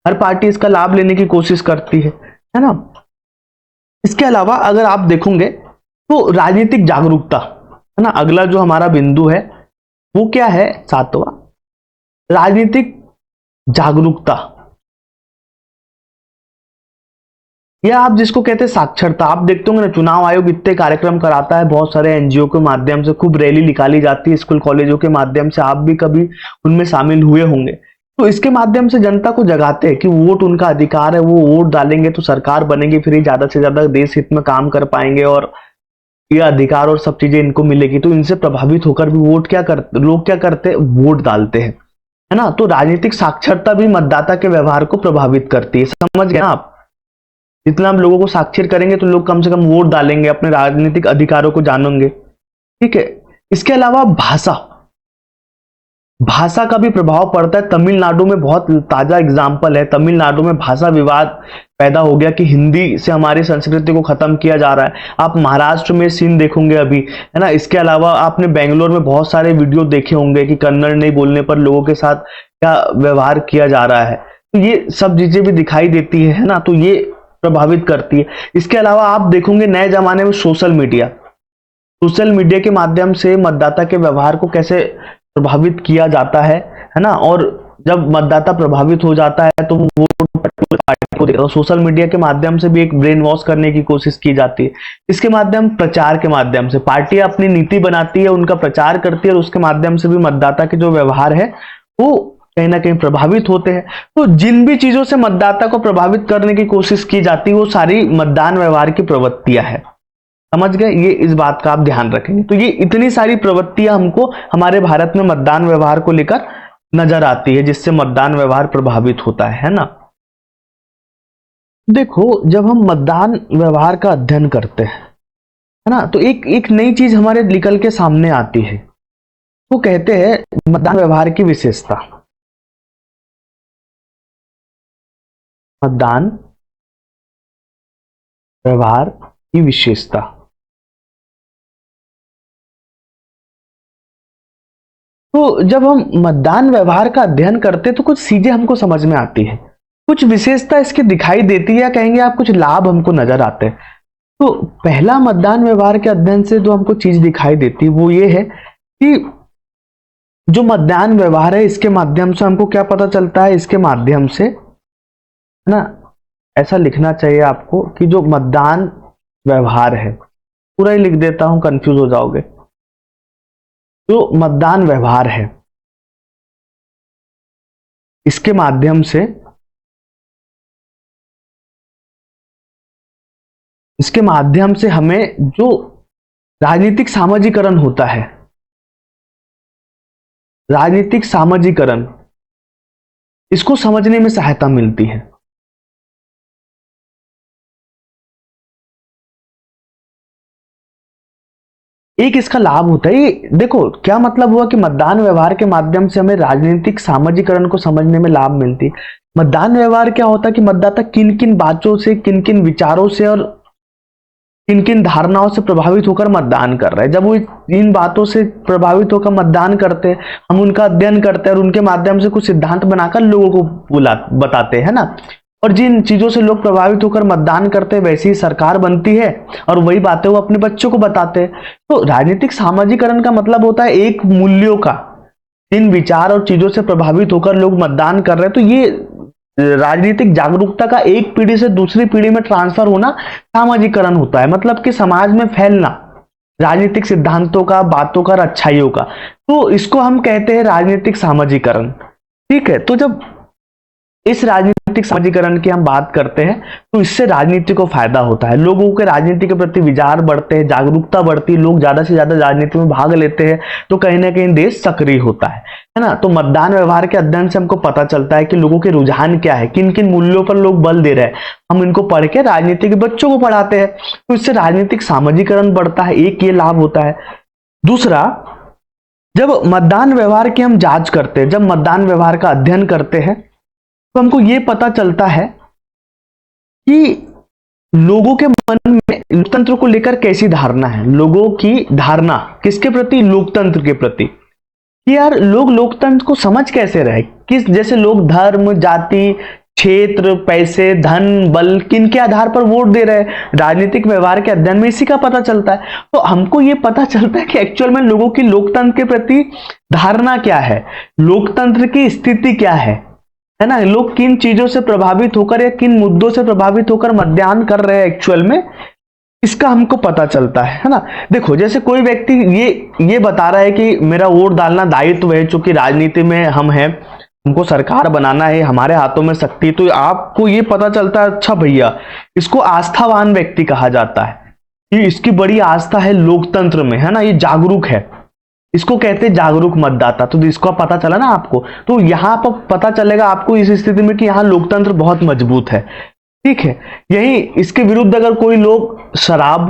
S1: हर पार्टी इसका लाभ लेने की कोशिश करती है ना। इसके अलावा अगर आप देखोगे तो राजनीतिक जागरूकता, है ना, अगला जो हमारा बिंदु है वो क्या है, 7वां, राजनीतिक जागरूकता, या आप जिसको कहते हैं साक्षरता। आप देखते होंगे ना चुनाव आयोग इतने कार्यक्रम कराता है, बहुत सारे एनजीओ के माध्यम से खूब रैली निकाली जाती है, स्कूल कॉलेजों के माध्यम से, आप भी कभी उनमें शामिल हुए होंगे। तो इसके माध्यम से जनता को जगाते हैं कि वोट उनका अधिकार है, वो वोट डालेंगे तो सरकार बनेगी, फिर ये ज्यादा से ज्यादा देश हित में काम कर पाएंगे और ये अधिकार और सब चीजें इनको मिलेगी। तो इनसे प्रभावित होकर भी लोग क्या करते, वोट डालते हैं, है ना। तो राजनीतिक साक्षरता भी मतदाता के व्यवहार को प्रभावित करती है, समझ गए ना आप। जितना हम लोगों को साक्षर करेंगे तो लोग कम से कम वोट डालेंगे, अपने राजनीतिक अधिकारों को जानेंगे। ठीक है, इसके अलावा भाषा का भी प्रभाव पड़ता है। तमिलनाडु में बहुत ताजा एग्जाम्पल है, तमिलनाडु में भाषा विवाद पैदा हो गया कि हिंदी से हमारी संस्कृति को खत्म किया जा रहा है। आप महाराष्ट्र में सीन देखोगे अभी, है ना। इसके अलावा आपने बेंगलोर में बहुत सारे वीडियो देखे होंगे कि कन्नड़ नहीं बोलने पर लोगों के साथ क्या व्यवहार किया जा रहा है। तो ये सब चीजें भी दिखाई देती है ना, तो ये प्रभावित करती है। इसके अलावा आप देखोगे नए जमाने में सोशल मीडिया के माध्यम से मतदाता के व्यवहार को कैसे प्रभावित किया जाता है ना। और जब मतदाता प्रभावित हो जाता है तो वो पार्टी को देता है। सोशल मीडिया के माध्यम से भी एक ब्रेन वॉश करने की कोशिश की जाती है। इसके माध्यम प्रचार के माध्यम से पार्टियां अपनी नीति बनाती है, उनका प्रचार करती है और उसके माध्यम से भी मतदाता के जो व्यवहार है वो कहीं ना कहीं प्रभावित होते हैं। तो जिन भी चीजों से मतदाता को प्रभावित करने की कोशिश की जाती है वो सारी मतदान व्यवहार की प्रवृत्तियां है, समझ गए। ये इस बात का आप ध्यान रखेंगे। तो ये इतनी सारी प्रवृत्तियां हमको हमारे भारत में मतदान व्यवहार को लेकर नजर आती है, जिससे मतदान व्यवहार प्रभावित होता है ना। देखो जब हम मतदान व्यवहार का अध्ययन करते हैं, है ना, तो एक नई चीज हमारे निकल के सामने आती है। वो कहते हैं मतदान व्यवहार की विशेषता। मतदान व्यवहार की विशेषता, तो जब हम मतदान व्यवहार का अध्ययन करते हैं तो कुछ चीजें हमको समझ में आती है, कुछ विशेषता इसकी दिखाई देती है, या कहेंगे आप कुछ लाभ हमको नजर आते हैं। तो पहला मतदान व्यवहार के अध्ययन से जो हमको चीज दिखाई देती है वो ये है कि जो मतदान व्यवहार है इसके माध्यम से हमको क्या पता चलता है, इसके माध्यम से, है ना, ऐसा लिखना चाहिए आपको कि जो मतदान व्यवहार है, पूरा ही लिख देता हूं कंफ्यूज हो जाओगे। जो मतदान व्यवहार है इसके माध्यम से हमें जो राजनीतिक सामाजिकरण होता है, राजनीतिक सामाजिकरण, इसको समझने में सहायता मिलती है। एक इसका लाभ होता है, ये देखो क्या मतलब हुआ कि मतदान व्यवहार के माध्यम से हमें राजनीतिक सामाजिकरण को समझने में लाभ मिलती है। मतदान व्यवहार क्या होता है कि मतदाता किन किन बातों से, किन किन विचारों से और किन किन धारणाओं से प्रभावित होकर मतदान कर रहे हैं। जब वो इन बातों से प्रभावित होकर मतदान करते हैं, हम उनका अध्ययन करते हैं और उनके माध्यम से कुछ सिद्धांत बनाकर लोगों को बताते हैं ना। और जिन चीजों से लोग प्रभावित होकर मतदान करते हैं वैसी ही सरकार बनती है और वही बातें वो अपने बच्चों को बताते हैं। तो राजनीतिक सामाजिकरण का मतलब होता है एक मूल्यों का, इन विचार और चीजों से प्रभावित होकर लोग मतदान कर रहे हैं, तो ये राजनीतिक जागरूकता का एक पीढ़ी से दूसरी पीढ़ी में ट्रांसफर होना सामाजिकरण होता है। मतलब कि समाज में फैलना राजनीतिक सिद्धांतों का, बातों का, अच्छाइयों का, तो इसको हम कहते हैं राजनीतिक सामाजिकरण। ठीक है, तो जब इस राजनीतिक सामाजिकरण की हम बात करते हैं तो इससे राजनीति को फायदा होता है, लोगों के राजनीति के प्रति विचार बढ़ते हैं, जागरूकता बढ़ती है, लोग ज्यादा से ज्यादा राजनीति में भाग लेते हैं, तो कहीं ना कहीं देश सक्रिय होता है ना। तो मतदान व्यवहार के अध्ययन से हमको पता चलता है कि लोगों के रुझान क्या है, किन किन मूल्यों पर लोग बल दे रहे हैं, हम इनको पढ़ के राजनीति के बच्चों को पढ़ाते हैं, तो इससे राजनीतिक सामाजिकरण बढ़ता है, एक ये लाभ होता है। दूसरा, जब मतदान व्यवहार की हम जांच करते हैं, जब मतदान व्यवहार का अध्ययन करते हैं तो हमको ये पता चलता है कि लोगों के मन में लोकतंत्र को लेकर कैसी धारणा है। लोगों की धारणा किसके प्रति? लोकतंत्र के प्रति। कि यार लोग लोकतंत्र को समझ कैसे रहे, किस जैसे लोग धर्म, जाति, क्षेत्र, पैसे, धन, बल, किन के आधार पर वोट दे रहे हैं, राजनीतिक व्यवहार के अध्ययन में इसी का पता चलता है। तो हमको ये पता चलता है कि एक्चुअल में लोगों की लोकतंत्र के प्रति धारणा क्या है, लोकतंत्र की स्थिति क्या है ना, लोग किन चीजों से प्रभावित होकर या किन मुद्दों से प्रभावित होकर मतदान कर रहे हैं एक्चुअल में, इसका हमको पता चलता है ना। देखो जैसे कोई व्यक्ति ये बता रहा है कि मेरा वोट डालना दायित्व है, चूंकि राजनीति में हम हैं, हमको सरकार बनाना है, हमारे हाथों में शक्ति, तो आपको ये पता चलता है अच्छा भैया इसको आस्थावान व्यक्ति कहा जाता है, कि इसकी बड़ी आस्था है लोकतंत्र में, है ना, ये जागरूक है, इसको कहते हैं जागरूक मतदाता। तो इसको पता चला ना आपको, तो यहां पर पता चलेगा आपको इस स्थिति में कि यहां लोकतंत्र बहुत मजबूत है। ठीक है, यही इसके विरुद्ध अगर कोई लोग शराब,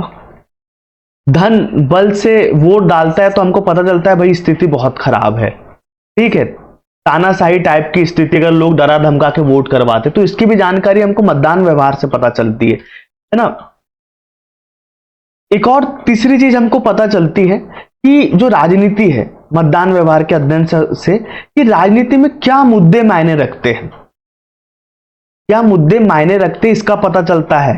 S1: धन, बल से वोट डालता है तो हमको पता चलता है भाई स्थिति बहुत खराब है। ठीक है, तानाशाही टाइप की स्थिति, अगर लोग डरा धमका के वोट करवाते, तो इसकी भी जानकारी हमको मतदान व्यवहार से पता चलती है ना। एक और तीसरी चीज हमको पता चलती है कि जो राजनीति है मतदान व्यवहार के अध्ययन से कि राजनीति में क्या मुद्दे मायने रखते हैं, क्या मुद्दे मायने रखते हैं, इसका पता चलता है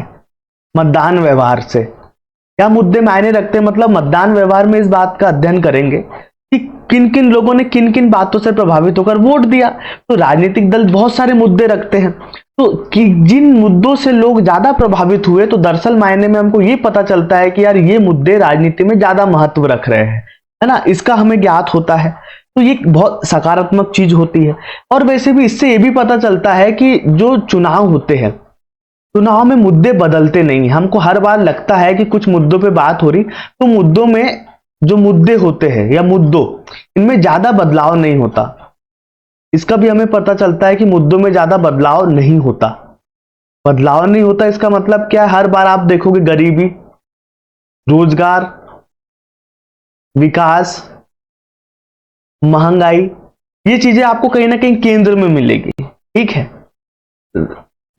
S1: मतदान व्यवहार से। क्या मुद्दे मायने रखते हैं मतलब मतदान व्यवहार में इस बात का अध्ययन करेंगे कि किन किन लोगों ने किन किन बातों से प्रभावित होकर वोट दिया। तो राजनीतिक दल बहुत सारे मुद्दे रखते हैं, तो कि जिन मुद्दों से लोग ज्यादा प्रभावित हुए, तो दरअसल मायने में हमको ये पता चलता है कि यार ये मुद्दे राजनीति में ज्यादा महत्व रख रहे हैं, है ना, इसका हमें ज्ञात होता है। तो ये बहुत सकारात्मक चीज होती है। और वैसे भी इससे ये भी पता चलता है कि जो चुनाव होते हैं, चुनाव में मुद्दे बदलते नहीं। हमको हर बार लगता है कि कुछ मुद्दों पे बात हो रही, तो मुद्दों में जो मुद्दे होते हैं या मुद्दों, इनमें ज्यादा बदलाव नहीं होता। इसका भी हमें पता चलता है कि मुद्दों में ज्यादा बदलाव नहीं होता। बदलाव नहीं होता इसका मतलब क्या है? हर बार आप देखोगे गरीबी, रोजगार, विकास, महंगाई, ये चीजें आपको कहीं ना कहीं केंद्र में मिलेगी। ठीक है,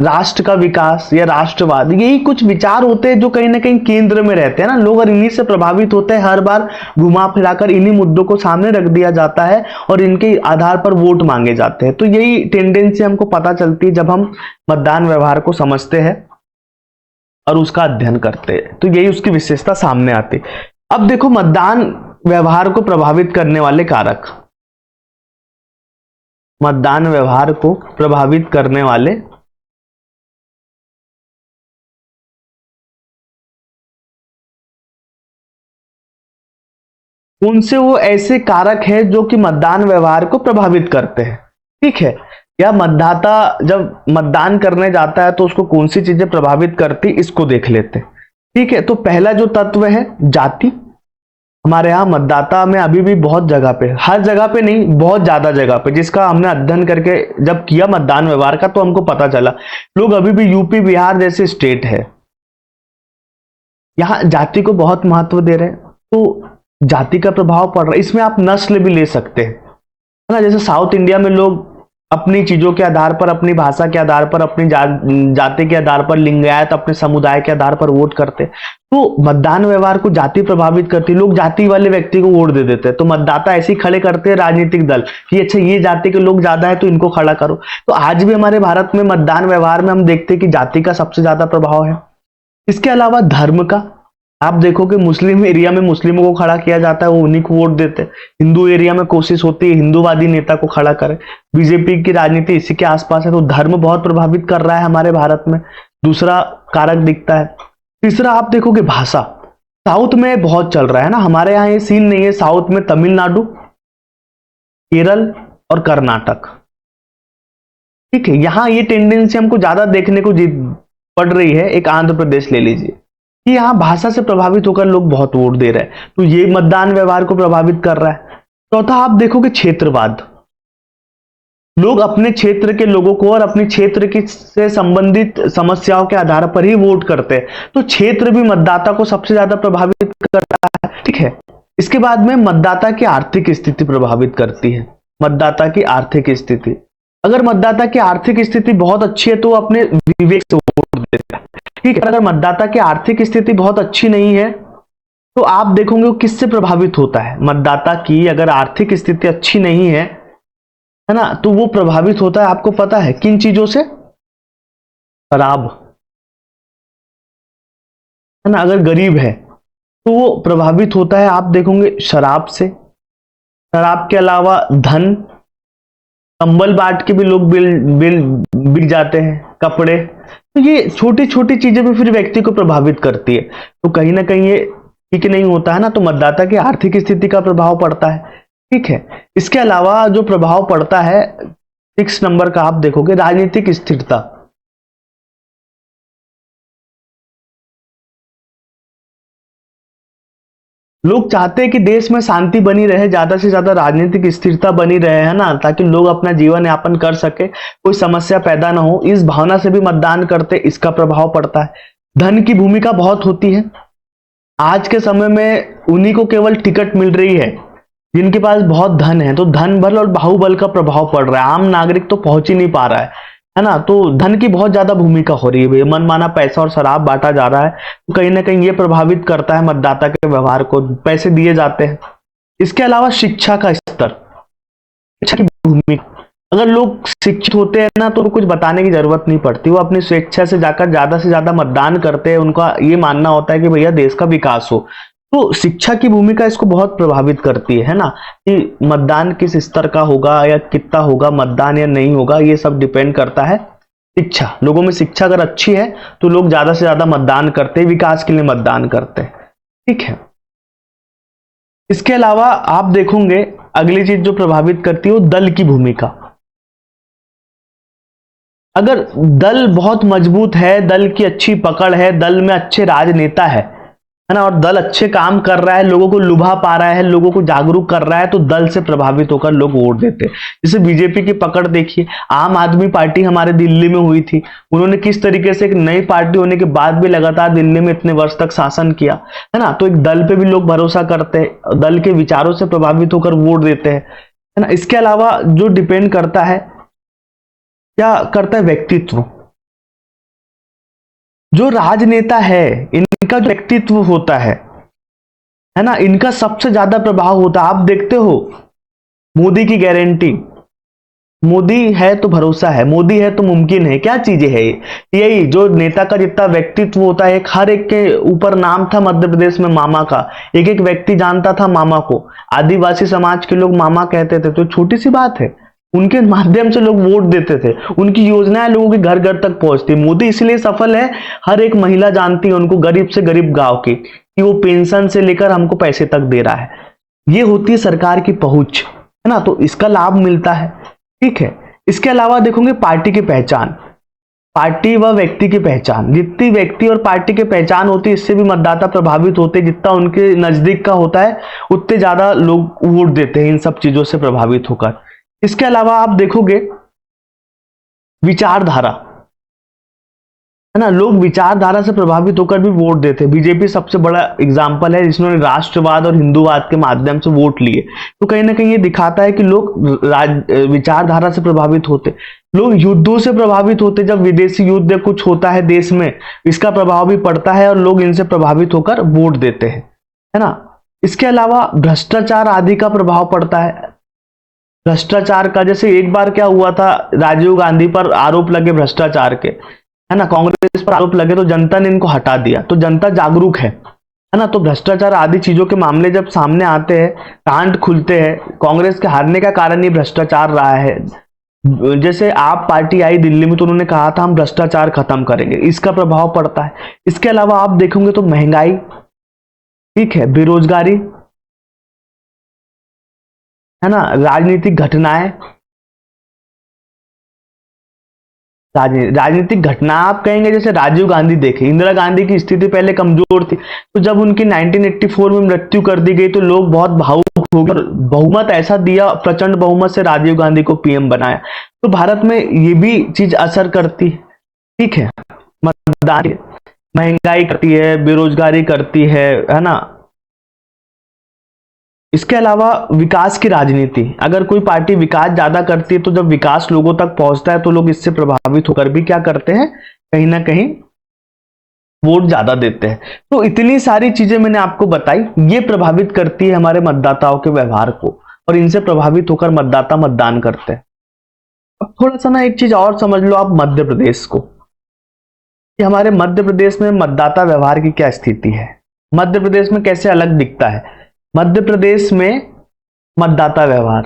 S1: राष्ट्र का विकास या राष्ट्रवाद, यही कुछ विचार होते हैं जो कहीं ना कहीं केंद्र में रहते हैं ना। लोग और इन्हीं से प्रभावित होते हैं, हर बार घुमा फिराकर इन्हीं मुद्दों को सामने रख दिया जाता है और इनके आधार पर वोट मांगे जाते हैं। तो यही टेंडेंसी हमको पता चलती है जब हम मतदान व्यवहार को समझते हैं और उसका अध्ययन करते हैं, तो यही उसकी विशेषता सामने आती है। अब देखो मतदान व्यवहार को प्रभावित करने वाले कारक, मतदान व्यवहार को प्रभावित करने वाले कौन से वो ऐसे कारक हैं जो कि मतदान व्यवहार को प्रभावित करते हैं। ठीक है, या मतदाता जब मतदान करने जाता है तो उसको कौन सी चीजें प्रभावित करती, इसको देख लेते हैं। ठीक है, तो पहला जो तत्व है जाति। हमारे यहाँ मतदाता में अभी भी बहुत जगह पे, हर जगह पे नहीं, बहुत ज्यादा जगह पे, जिसका हमने अध्ययन करके जब किया मतदान व्यवहार का, तो हमको पता चला लोग अभी भी यूपी बिहार जैसे स्टेट है, यहाँ जाति को बहुत महत्व दे रहे हैं। तो जाति का प्रभाव पड़ रहा है। इसमें आप नस्ल भी ले सकते हैं, है ना। जैसे साउथ इंडिया में लोग अपनी चीजों के आधार पर, अपनी भाषा के आधार पर, अपनी जाति के आधार पर, लिंगायत अपने समुदाय के आधार पर वोट करते, तो मतदान व्यवहार को जाति प्रभावित करती है। लोग जाति वाले व्यक्ति को वोट दे देते हैं, तो मतदाता ऐसे ही खड़े करते हैं राजनीतिक दल कि अच्छा ये जाति के लोग ज्यादा है तो इनको खड़ा करो। तो आज भी हमारे भारत में मतदान व्यवहार में हम देखते हैं कि जाति का सबसे ज्यादा प्रभाव है। इसके अलावा धर्म का आप देखोगे, मुस्लिम एरिया में मुस्लिमों को खड़ा किया जाता है, वो उन्हीं को वोट देते हैं। हिंदू एरिया में कोशिश होती है हिंदूवादी नेता को खड़ा करे। बीजेपी की राजनीति इसी के आसपास है। तो धर्म बहुत प्रभावित कर रहा है हमारे भारत में, दूसरा कारक दिखता है। तीसरा आप देखोगे भाषा, साउथ में बहुत चल रहा है ना, हमारे यहाँ ये सीन नहीं है। साउथ में तमिलनाडु, केरल और कर्नाटक, ठीक है, यहां ये टेंडेंसी हमको ज्यादा देखने को पड़ रही है। एक आंध्र प्रदेश ले लीजिए कि यहाँ भाषा से प्रभावित होकर लोग बहुत वोट दे रहे हैं, तो ये मतदान व्यवहार को प्रभावित कर रहा है। चौथा आप देखोगे क्षेत्रवाद, लोग अपने क्षेत्र के लोगों को और अपने क्षेत्र की से संबंधित समस्याओं के आधार पर ही वोट करते हैं, तो क्षेत्र भी मतदाता को सबसे ज्यादा प्रभावित करता है, ठीक है। इसके बाद में मतदाता की आर्थिक स्थिति प्रभावित करती है। मतदाता की आर्थिक स्थिति, अगर मतदाता की आर्थिक स्थिति बहुत अच्छी है तो वो अपने विवेक से वोट देता है, ठीक है। अगर मतदाता की आर्थिक स्थिति बहुत अच्छी नहीं है तो आप देखोगे वो किससे प्रभावित होता है। मतदाता की अगर आर्थिक स्थिति अच्छी नहीं है ना, तो वो प्रभावित होता है, आपको पता है किन चीजों से? शराब, है ना। अगर गरीब है तो वो प्रभावित होता है, आप देखोगे शराब से। शराब के अलावा धन, कंबल बांट के भी लोग बिक जाते हैं, कपड़े। तो ये छोटी छोटी चीजें भी फिर व्यक्ति को प्रभावित करती है। तो कहीं ना कहीं ये ठीक नहीं होता है ना, तो मतदाता की आर्थिक स्थिति का प्रभाव पड़ता है, ठीक है। इसके अलावा जो प्रभाव पड़ता है 6 नंबर का आप देखोगे राजनीतिक स्थिरता। लोग चाहते हैं कि देश में शांति बनी रहे, ज्यादा से ज्यादा राजनीतिक स्थिरता बनी रहे, है ना, ताकि लोग अपना जीवन यापन कर सके, कोई समस्या पैदा ना हो। इस भावना से भी मतदान करते, इसका प्रभाव पड़ता है। धन की भूमिका बहुत होती है। आज के समय में उन्हीं को केवल टिकट मिल रही है जिनके पास बहुत धन है, तो धन बल और बाहुबल का प्रभाव पड़ रहा है। आम नागरिक तो पहुंच ही नहीं पा रहा है ना। तो धन की बहुत ज्यादा भूमिका हो रही है, मनमाना पैसा और शराब बांटा जा रहा है, तो कहीं ना कहीं ये प्रभावित करता है मतदाता के व्यवहार को, पैसे दिए जाते हैं। इसके अलावा शिक्षा का स्तर, शिक्षा की भूमिका, अगर लोग शिक्षित होते हैं ना तो कुछ बताने की जरूरत नहीं पड़ती, वो अपनी स्वेच्छा से जाकर ज्यादा से ज्यादा मतदान करते हैं। उनका ये मानना होता है कि भैया देश का विकास हो। तो शिक्षा की भूमिका इसको बहुत प्रभावित करती है ना, कि मतदान किस स्तर का होगा या कितना होगा मतदान या नहीं होगा, ये सब डिपेंड करता है शिक्षा। लोगों में शिक्षा अगर अच्छी है तो लोग ज्यादा से ज्यादा मतदान करते हैं, विकास के लिए मतदान करते हैं, ठीक है। इसके अलावा आप देखोगे अगली चीज जो प्रभावित करती है वो दल की भूमिका। अगर दल बहुत मजबूत है, दल की अच्छी पकड़ है, दल में अच्छे राजनेता है ना, और दल अच्छे काम कर रहा है, लोगों को लुभा पा रहा है, लोगों को जागरूक कर रहा है, तो दल से प्रभावित होकर लोग वोट देते हैं। जैसे बीजेपी की पकड़ देखिए, आम आदमी पार्टी हमारे दिल्ली में हुई थी, उन्होंने किस तरीके से एक नई पार्टी होने के बाद भी लगातार दिल्ली में इतने वर्ष तक शासन किया, है ना। तो एक दल पे भी लोग भरोसा करते हैं, दल के विचारों से प्रभावित होकर वोट देते हैं, है ना। इसके अलावा जो डिपेंड करता है, क्या करता है, व्यक्तित्व। जो राजनेता है इनका जो व्यक्तित्व होता है ना, इनका सबसे ज्यादा प्रभाव होता है। आप देखते हो मोदी की गारंटी, मोदी है तो भरोसा है, मोदी है तो मुमकिन है, क्या चीजें है यही जो नेता का जितना व्यक्तित्व होता है। हर एक के ऊपर नाम था मध्य प्रदेश में मामा का, एक एक व्यक्ति जानता था मामा को, आदिवासी समाज के लोग मामा कहते थे। तो छोटी सी बात है, उनके माध्यम से लोग वोट देते थे, उनकी योजनाएं लोगों के घर घर तक पहुंचती। मोदी इसलिए सफल है, हर एक महिला जानती है उनको, गरीब से गरीब गांव की, कि वो पेंशन से लेकर हमको पैसे तक दे रहा है। ये होती है सरकार की पहुंच, है ना, तो इसका लाभ मिलता है, ठीक है। इसके अलावा देखोगे पार्टी की पहचान, पार्टी व व्यक्ति की पहचान। जितनी व्यक्ति और पार्टी की पहचान होती है इससे भी मतदाता प्रभावित होते हैं। जितना उनके नजदीक का होता है उतने ज्यादा लोग वोट देते हैं इन सब चीजों से प्रभावित होकर। इसके अलावा आप देखोगे विचारधारा, है ना। लोग विचारधारा से प्रभावित होकर भी वोट देते हैं। बीजेपी सबसे बड़ा एग्जाम्पल है जिन्होंने राष्ट्रवाद और हिंदूवाद के माध्यम से वोट लिए। तो कहीं ना कहीं ये दिखाता है कि लोग विचारधारा से प्रभावित होते, लोग युद्धों से प्रभावित होते। जब विदेशी युद्ध या कुछ होता है देश में, इसका प्रभाव भी पड़ता है और लोग इनसे प्रभावित होकर वोट देते हैं, है ना। इसके अलावा भ्रष्टाचार आदि का प्रभाव पड़ता है। भ्रष्टाचार का, जैसे एक बार क्या हुआ था, राजीव गांधी पर आरोप लगे भ्रष्टाचार के, है ना, कांग्रेस पर आरोप लगे तो जनता ने इनको हटा दिया। तो जनता जागरूक है ना। तो भ्रष्टाचार आदि चीजों के मामले जब सामने आते हैं, कांड खुलते हैं, कांग्रेस के हारने का कारण ये भ्रष्टाचार रहा है। जैसे आप पार्टी आई दिल्ली में तो उन्होंने कहा था हम भ्रष्टाचार खत्म करेंगे, इसका प्रभाव पड़ता है। इसके अलावा आप देखोगे तो महंगाई, ठीक है, बेरोजगारी, है ना, राजनीतिक घटनाएं, राजनीतिक घटना आप कहेंगे जैसे राजीव गांधी देखे, इंदिरा गांधी की स्थिति पहले कमजोर थी, तो जब उनकी 1984 में मृत्यु कर दी गई तो लोग बहुत भावुक हो गए, बहुमत ऐसा दिया, प्रचंड बहुमत से राजीव गांधी को पीएम बनाया। तो भारत में ये भी चीज असर करती है, ठीक है, मतदान, महंगाई करती है, बेरोजगारी करती है ना। इसके अलावा विकास की राजनीति, अगर कोई पार्टी विकास ज्यादा करती है तो जब विकास लोगों तक पहुंचता है तो लोग इससे प्रभावित होकर भी क्या करते हैं, कहीं ना कहीं वोट ज्यादा देते हैं। तो इतनी सारी चीजें मैंने आपको बताई, ये प्रभावित करती है हमारे मतदाताओं के व्यवहार को और इनसे प्रभावित होकर मतदाता मतदान करते हैं। अब थोड़ा सा ना एक चीज और समझ लो आप मध्य प्रदेश को, कि हमारे मध्य प्रदेश में मतदाता व्यवहार की क्या स्थिति है, मध्य प्रदेश में कैसे अलग दिखता है। मध्य प्रदेश में मतदाता व्यवहार,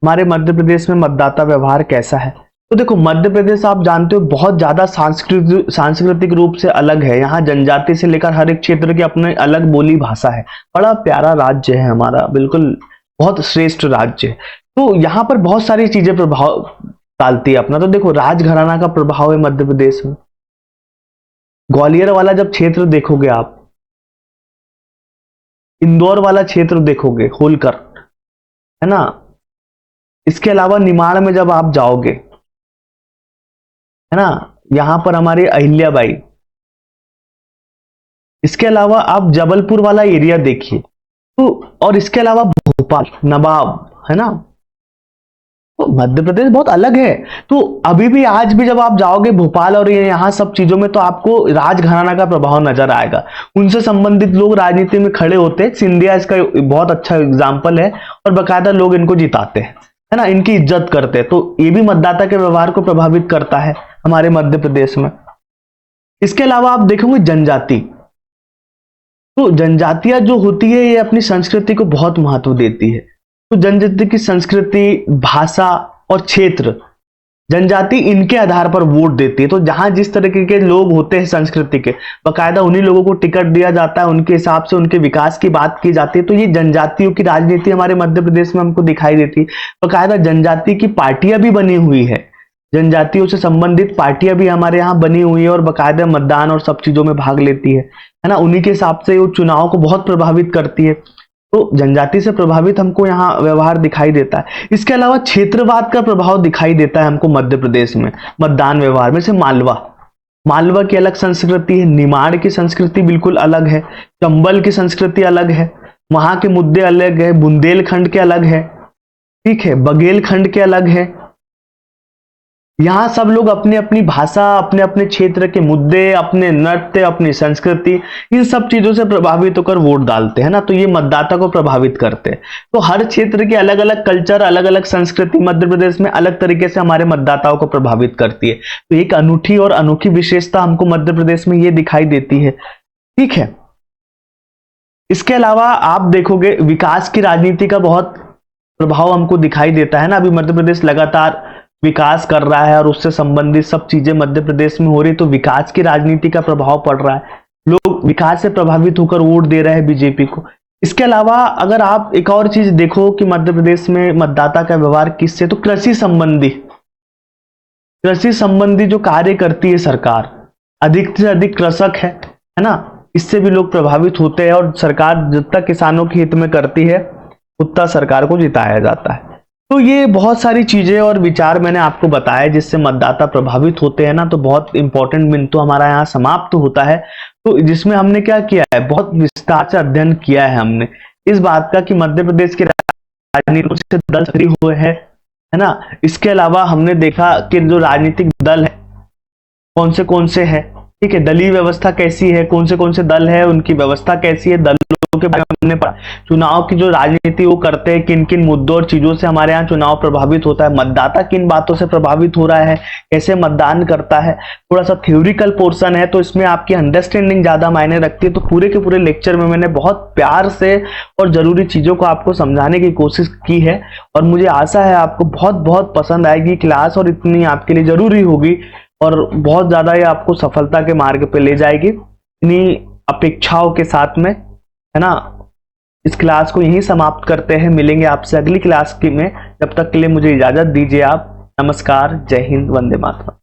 S1: हमारे मध्य प्रदेश में मतदाता व्यवहार कैसा है। तो देखो मध्य प्रदेश आप जानते हो बहुत ज्यादा सांस्कृतिक रूप से अलग है। यहाँ जनजाति से लेकर हर एक क्षेत्र की अपने अलग बोली भाषा है। बड़ा प्यारा राज्य है हमारा, बिल्कुल बहुत श्रेष्ठ राज्य है। तो यहाँ पर बहुत सारी चीजें प्रभाव डालती है अपना। तो देखो राजघराना का प्रभाव है मध्य प्रदेश में। ग्वालियर वाला जब क्षेत्र देखोगे आप, इंदौर वाला क्षेत्र देखोगे होलकर, है ना, इसके अलावा निमाड़ में जब आप जाओगे, है ना, यहां पर हमारी अहिल्याबाई, इसके अलावा आप जबलपुर वाला एरिया देखिए, तो और इसके अलावा भोपाल, नवाब, है ना। तो मध्य प्रदेश बहुत अलग है। तो अभी भी आज भी जब आप जाओगे भोपाल और यहाँ सब चीजों में, तो आपको राजघराना का प्रभाव नजर आएगा। उनसे संबंधित लोग राजनीति में खड़े होते हैं। सिंधिया इसका बहुत अच्छा एग्जाम्पल है और बाकायदा लोग इनको जिताते हैं, है ना, इनकी इज्जत करते हैं। तो ये भी मतदाता के व्यवहार को प्रभावित करता है हमारे मध्य प्रदेश में। इसके अलावा आप देखोगे जनजाति, तो जनजातियां जो होती है ये अपनी संस्कृति को बहुत महत्व देती है। तो जनजाति की संस्कृति, भाषा और क्षेत्र, जनजाति इनके आधार पर वोट देती है। तो जहां जिस तरीके के लोग होते हैं संस्कृति के, बाकायदा उन्हीं लोगों को टिकट दिया जाता है, उनके हिसाब से उनके विकास की बात की जाती है। तो ये जनजातियों की राजनीति हमारे मध्य प्रदेश में हमको दिखाई देती है। बाकायदा जनजाति की पार्टियां भी बनी हुई है, जनजातियों से संबंधित पार्टियां भी हमारे यहाँ बनी हुई है और बाकायदा मतदान और सब चीजों में भाग लेती है ना। उन्हीं के हिसाब से वो चुनाव को बहुत प्रभावित करती है। तो जनजाति से प्रभावित हमको यहाँ व्यवहार दिखाई देता है। इसके अलावा क्षेत्रवाद का प्रभाव दिखाई देता है हमको मध्य प्रदेश में मतदान व्यवहार में। से मालवा की अलग संस्कृति है, निमाड़ की संस्कृति बिल्कुल अलग है, चंबल की संस्कृति अलग है, वहां के मुद्दे अलग है, बुंदेलखंड के अलग है, ठीक है, बघेलखंड के अलग है। यहाँ सब लोग अपनी अपनी भाषा, अपने अपने क्षेत्र के मुद्दे, अपने नृत्य, अपनी संस्कृति, इन सब चीजों से प्रभावित होकर वोट डालते हैं ना। तो ये मतदाता को प्रभावित करते हैं। तो हर क्षेत्र की अलग अलग कल्चर, अलग अलग संस्कृति मध्य प्रदेश में अलग तरीके से हमारे मतदाताओं को प्रभावित करती है। तो एक अनूठी और अनोखी विशेषता हमको मध्य प्रदेश में ये दिखाई देती है, ठीक है। इसके अलावा आप देखोगे विकास की राजनीति का बहुत प्रभाव हमको दिखाई देता है ना। अभी मध्य प्रदेश लगातार विकास कर रहा है और उससे संबंधित सब चीजें मध्य प्रदेश में हो रही, तो विकास की राजनीति का प्रभाव पड़ रहा है। लोग विकास से प्रभावित होकर वोट दे रहे हैं बीजेपी को। इसके अलावा अगर आप एक और चीज देखो कि मध्य प्रदेश में मतदाता का व्यवहार किससे, तो कृषि संबंधी जो कार्य करती है सरकार, अधिक से अधिक कृषक है ना, इससे भी लोग प्रभावित होते हैं। और सरकार जितना किसानों के हित में करती है उतना सरकार को जिताया जाता है। तो ये बहुत सारी चीजें और विचार मैंने आपको बताया जिससे मतदाता प्रभावित होते हैं ना, तो बहुत इंपॉर्टेंट बिंदु हमारा यहाँ समाप्त होता है। तो जिसमें हमने क्या किया है, बहुत विस्तार से अध्ययन किया है हमने इस बात का कि मध्य प्रदेश के राजनीतिक से दल सक्रिय हुए हैं, है ना। इसके अलावा हमने देखा कि जो राजनीतिक दल है कौन से है, ठीक है, दलीय व्यवस्था कैसी है, कौन से दल है, उनकी व्यवस्था कैसी है, दलों के बारे में हमने पढ़ा, चुनाव की जो राजनीति वो करते हैं, किन किन मुद्दों और चीजों से हमारे यहाँ चुनाव प्रभावित होता है, मतदाता किन बातों से प्रभावित हो रहा है, कैसे मतदान करता है। थोड़ा सा थ्योरिकल पोर्शन है तो इसमें आपकी अंडरस्टैंडिंग ज्यादा मायने रखती है। तो पूरे के पूरे लेक्चर में मैंने बहुत प्यार से और जरूरी चीजों को आपको समझाने की कोशिश की है और मुझे आशा है आपको बहुत बहुत पसंद आएगी क्लास और इतनी आपके लिए जरूरी होगी और बहुत ज्यादा ये आपको सफलता के मार्ग पे ले जाएगी। इन्हीं अपेक्षाओं के साथ में, है ना, इस क्लास को यहीं समाप्त करते हैं। मिलेंगे आपसे अगली क्लास में, जब तक के लिए मुझे इजाजत दीजिए आप। नमस्कार, जय हिंद, वंदे मातरम।